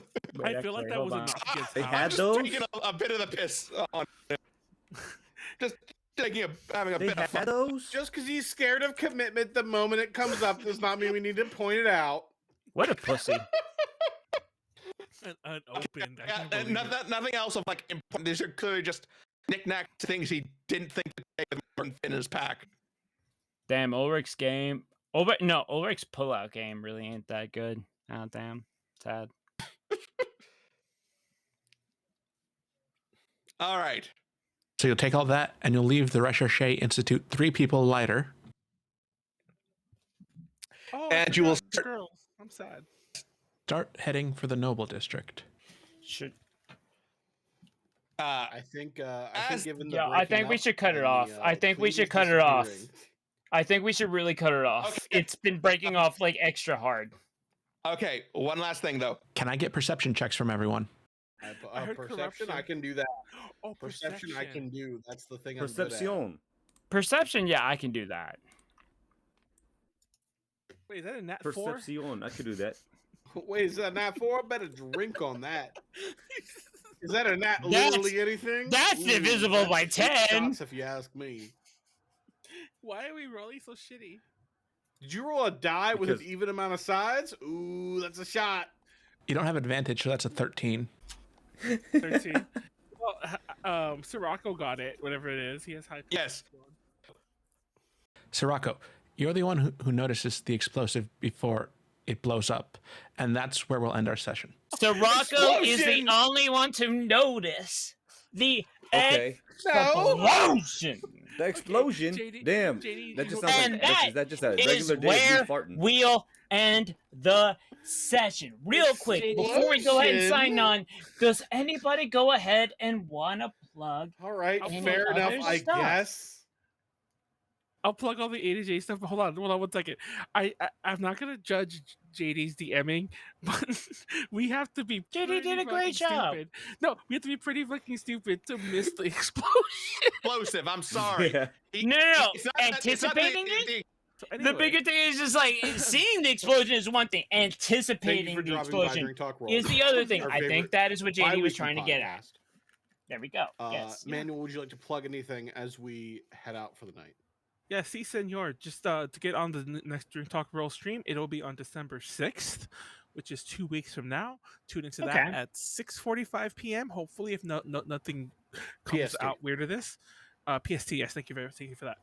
S3: I feel like that was
S4: hold on.
S3: enough against
S5: They
S3: Hal.
S5: had
S1: Just
S5: those?
S1: taking a bit of the piss on him. Just having a
S5: They
S1: bit of fun.
S5: had those?
S2: Just because he's scared of commitment the moment it comes up does not mean we need to point it out.
S4: What a pussy.
S3: An unopened. I
S1: Yeah,
S3: can't
S1: and
S3: believe it.
S1: nothing else of like important. These are clearly just knickknacks, things he didn't think to take in his pack.
S4: Damn, Ulrich's game. Ulrich's pullout game really ain't that good. Oh, damn. Sad.
S1: All right.
S7: So you'll take all that and you'll leave the Recherche Institute 3 people lighter.
S3: Oh,
S1: And you will
S3: the
S1: start-
S3: girls. I'm sad.
S7: Start heading for the Noble District.
S4: Should
S2: I think
S1: As-
S2: given the
S4: Yeah, I
S2: breaking
S4: think we
S2: up
S4: should cut it
S2: and the,
S4: off. I think we
S2: Pleiades
S4: should cut it off.
S2: disappearing-
S4: I think we should really cut it off.
S1: Okay.
S4: It's been breaking off like extra hard.
S1: Okay. One last thing though.
S7: Can I get perception checks from everyone?
S3: I heard
S2: Perception,
S3: corruption.
S2: I can do that.
S3: Oh,
S2: Perception, I can do. That's the thing I'm good at.
S5: Perception.
S4: Perception, yeah, I can do that.
S3: Wait, is that a nat 4?
S5: Perception. I could do that.
S2: Wait, is that nat 4? I better drink on that. Is that a nat
S4: That's-
S2: literally anything?
S4: that's divisible by
S2: that's 8
S4: 10.
S2: shots if you ask me.
S3: Why are we rolling so shitty?
S2: Did you roll a die with an
S5: Because-
S2: even amount of sides? Ooh, that's a shot.
S7: You don't have advantage, so that's a 13.
S3: 13. Well, Sirocco got it, whatever it is. He has high.
S1: Yes.
S7: Sirocco, you're the one who notices the explosive before it blows up, and that's where we'll end our session.
S4: Sirocco is the
S2: Explosion!
S4: only one to notice the
S5: Okay.
S4: explosion.
S5: The explosion.
S3: JD,
S5: Damn.
S3: JD,
S5: That just
S3: you-
S5: sounds
S4: And
S5: like
S4: that
S5: is that just a
S4: is
S5: regular day
S4: where
S5: of me farting?
S4: we'll end the session. Real quick, before we go ahead and sign on, does anybody go ahead and want to plug?
S2: All right,
S3: Any
S2: fair enough,
S4: other
S2: I
S4: stuff?
S2: guess.
S3: I'll plug all the AJ stuff. But hold on 1 second. I'm not gonna judge JD's DMing, but we have to be.
S4: JD
S3: pretty
S4: did a great
S3: fucking
S4: job.
S3: Stupid. No, we have to be pretty fucking stupid to miss the explosion.
S1: Explosive. I'm sorry.
S5: Yeah.
S4: No.
S1: It's not that- it's not
S4: Anticipating it?
S3: So
S4: The
S3: anyway,
S4: bigger thing is just like seeing the explosion is one thing.
S2: Thank you
S4: Anticipating
S2: for
S4: the
S2: dropping by
S4: explosion
S2: during Talk Roll.
S4: is the other thing.
S2: Our
S4: I think
S2: favorite
S4: that is what JD was
S2: bi-weekly
S4: trying to get at.
S2: podcast.
S4: There we go. Yes.
S2: Manuel, would you like to plug anything as we head out for the night?
S3: yeah, see, senor. Just to get on the next Drink Talk Roll stream, it'll be on December 6th, which is 2 weeks from now. Tune into that
S4: Okay.
S3: at 6:45 p.m. Hopefully, if nothing comes
S2: PST.
S3: out weird of this. PST, yes, thank you for that.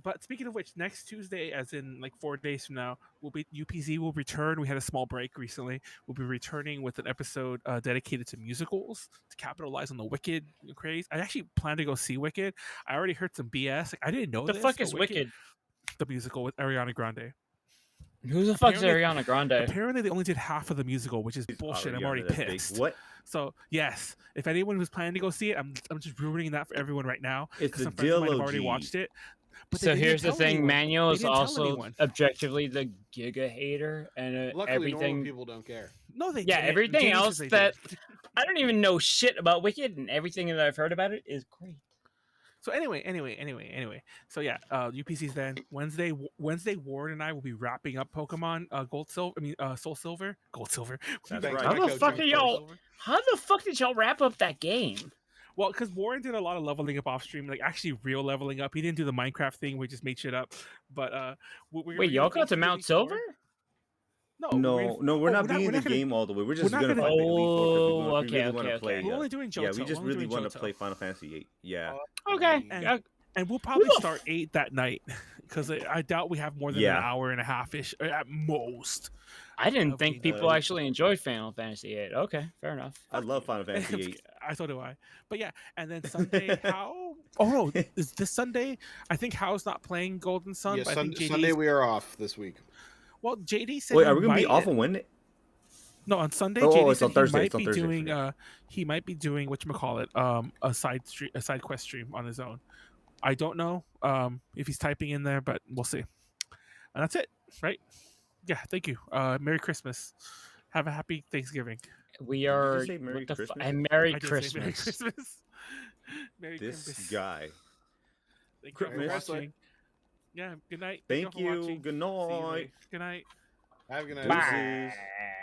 S3: But speaking of which, next Tuesday, as in like 4 days from now, UPZ will return. We had a small break recently. We'll be returning with an episode dedicated to musicals to capitalize on the Wicked craze. I actually plan to go see Wicked. I already heard some BS. Like, I didn't know
S4: The
S3: this,
S4: fuck
S3: but
S4: is Wicked?
S3: The musical with Ariana Grande.
S4: Who the fuck is
S3: Apparently-
S4: Ariana Grande?
S3: Apparently, they only did half of the musical, which is bullshit. I'm already
S5: Ariana, that's big.
S3: pissed.
S5: What?
S3: So yes, if anyone was planning to go see it, I'm just ruining that for everyone right now.
S5: It's
S3: 'cause
S5: the
S3: some friends of mine have
S5: Dillo
S3: already
S5: G.
S3: watched it. But
S4: So
S3: they didn't
S4: here's the
S3: tell
S4: thing:
S3: anyone.
S4: Manuel
S3: They
S4: is
S3: didn't tell
S4: also
S3: anyone.
S4: objectively the Giga hater, and
S2: Luckily, normal
S4: everything.
S2: people don't care.
S3: No, they
S4: Yeah,
S3: didn't.
S4: everything
S3: James
S4: else
S3: says they
S4: that
S3: did.
S4: I don't even know shit about Wicked, and everything that I've heard about it is great.
S3: So anyway. So yeah, UPC's then Wednesday. Ward and I will be wrapping up Pokemon Soul Silver, Gold Silver.
S5: That's
S2: Thanks,
S5: right.
S4: How the
S2: Echo
S4: fuck
S2: Drink
S4: are
S2: Talk.
S4: y'all? How the fuck did y'all wrap up that game?
S3: Well, because Warren did a lot of leveling up off stream, like actually real leveling up. He didn't do the Minecraft thing; we just made shit up. But
S4: Wait, y'all got to Mount Silver?
S5: No, we're not beating the
S3: gonna-
S5: game all the way. We're just
S3: not
S5: gonna
S3: gonna-
S5: fight the Elite Four 'cause we
S4: Oh, okay,
S5: really wanna
S4: okay,
S5: play.
S4: okay.
S3: We're only doing Johto.
S5: Yeah, we just
S3: We're only
S5: really
S3: doing
S5: want to
S3: Johto.
S5: play Final Fantasy VIII. Yeah.
S4: Okay.
S3: And- And we'll probably start 8 that night because I doubt we have more than an
S5: Yeah.
S3: hour and a half ish at most.
S4: I didn't
S3: of
S4: think
S3: game
S4: people
S3: time.
S4: actually enjoyed Final Fantasy VIII. Okay, fair enough.
S5: I love Final Fantasy VIII.
S3: So do I. But yeah, and then Sunday, How? Oh no, is this Sunday? I think How's not playing Golden Sun.
S2: Yeah,
S3: but I think JD's,
S2: Sunday we are off this week.
S3: Well, JD said.
S5: Wait,
S3: he
S5: are we gonna be
S3: might-
S5: off on Wednesday?
S3: No, on Sunday.
S5: Oh,
S3: JD
S5: it's on
S3: said
S5: Thursday,
S3: He
S5: it's
S3: might
S5: on
S3: be
S5: Thursday, I
S3: doing.
S5: forget.
S3: He might be doing whatchamacallit, a side quest stream on his own. I don't know if he's typing in there, but we'll see. And that's it, right? Yeah. Thank you. Merry Christmas. Have a happy Thanksgiving.
S4: We
S5: you
S4: are.
S5: just say Merry
S4: what the
S5: Christmas?
S4: and Merry
S3: I did say
S4: Christmas.
S3: Merry Christmas. Merry
S5: This
S3: Christmas.
S5: guy.
S3: Thank you all for
S5: Christmas.
S3: watching. Yeah. Good night.
S5: Thank
S3: all for
S5: you.
S3: watching.
S5: Good
S3: See you
S5: night.
S3: later. Good night.
S2: Have a good night.
S5: Deuces.
S4: Bye.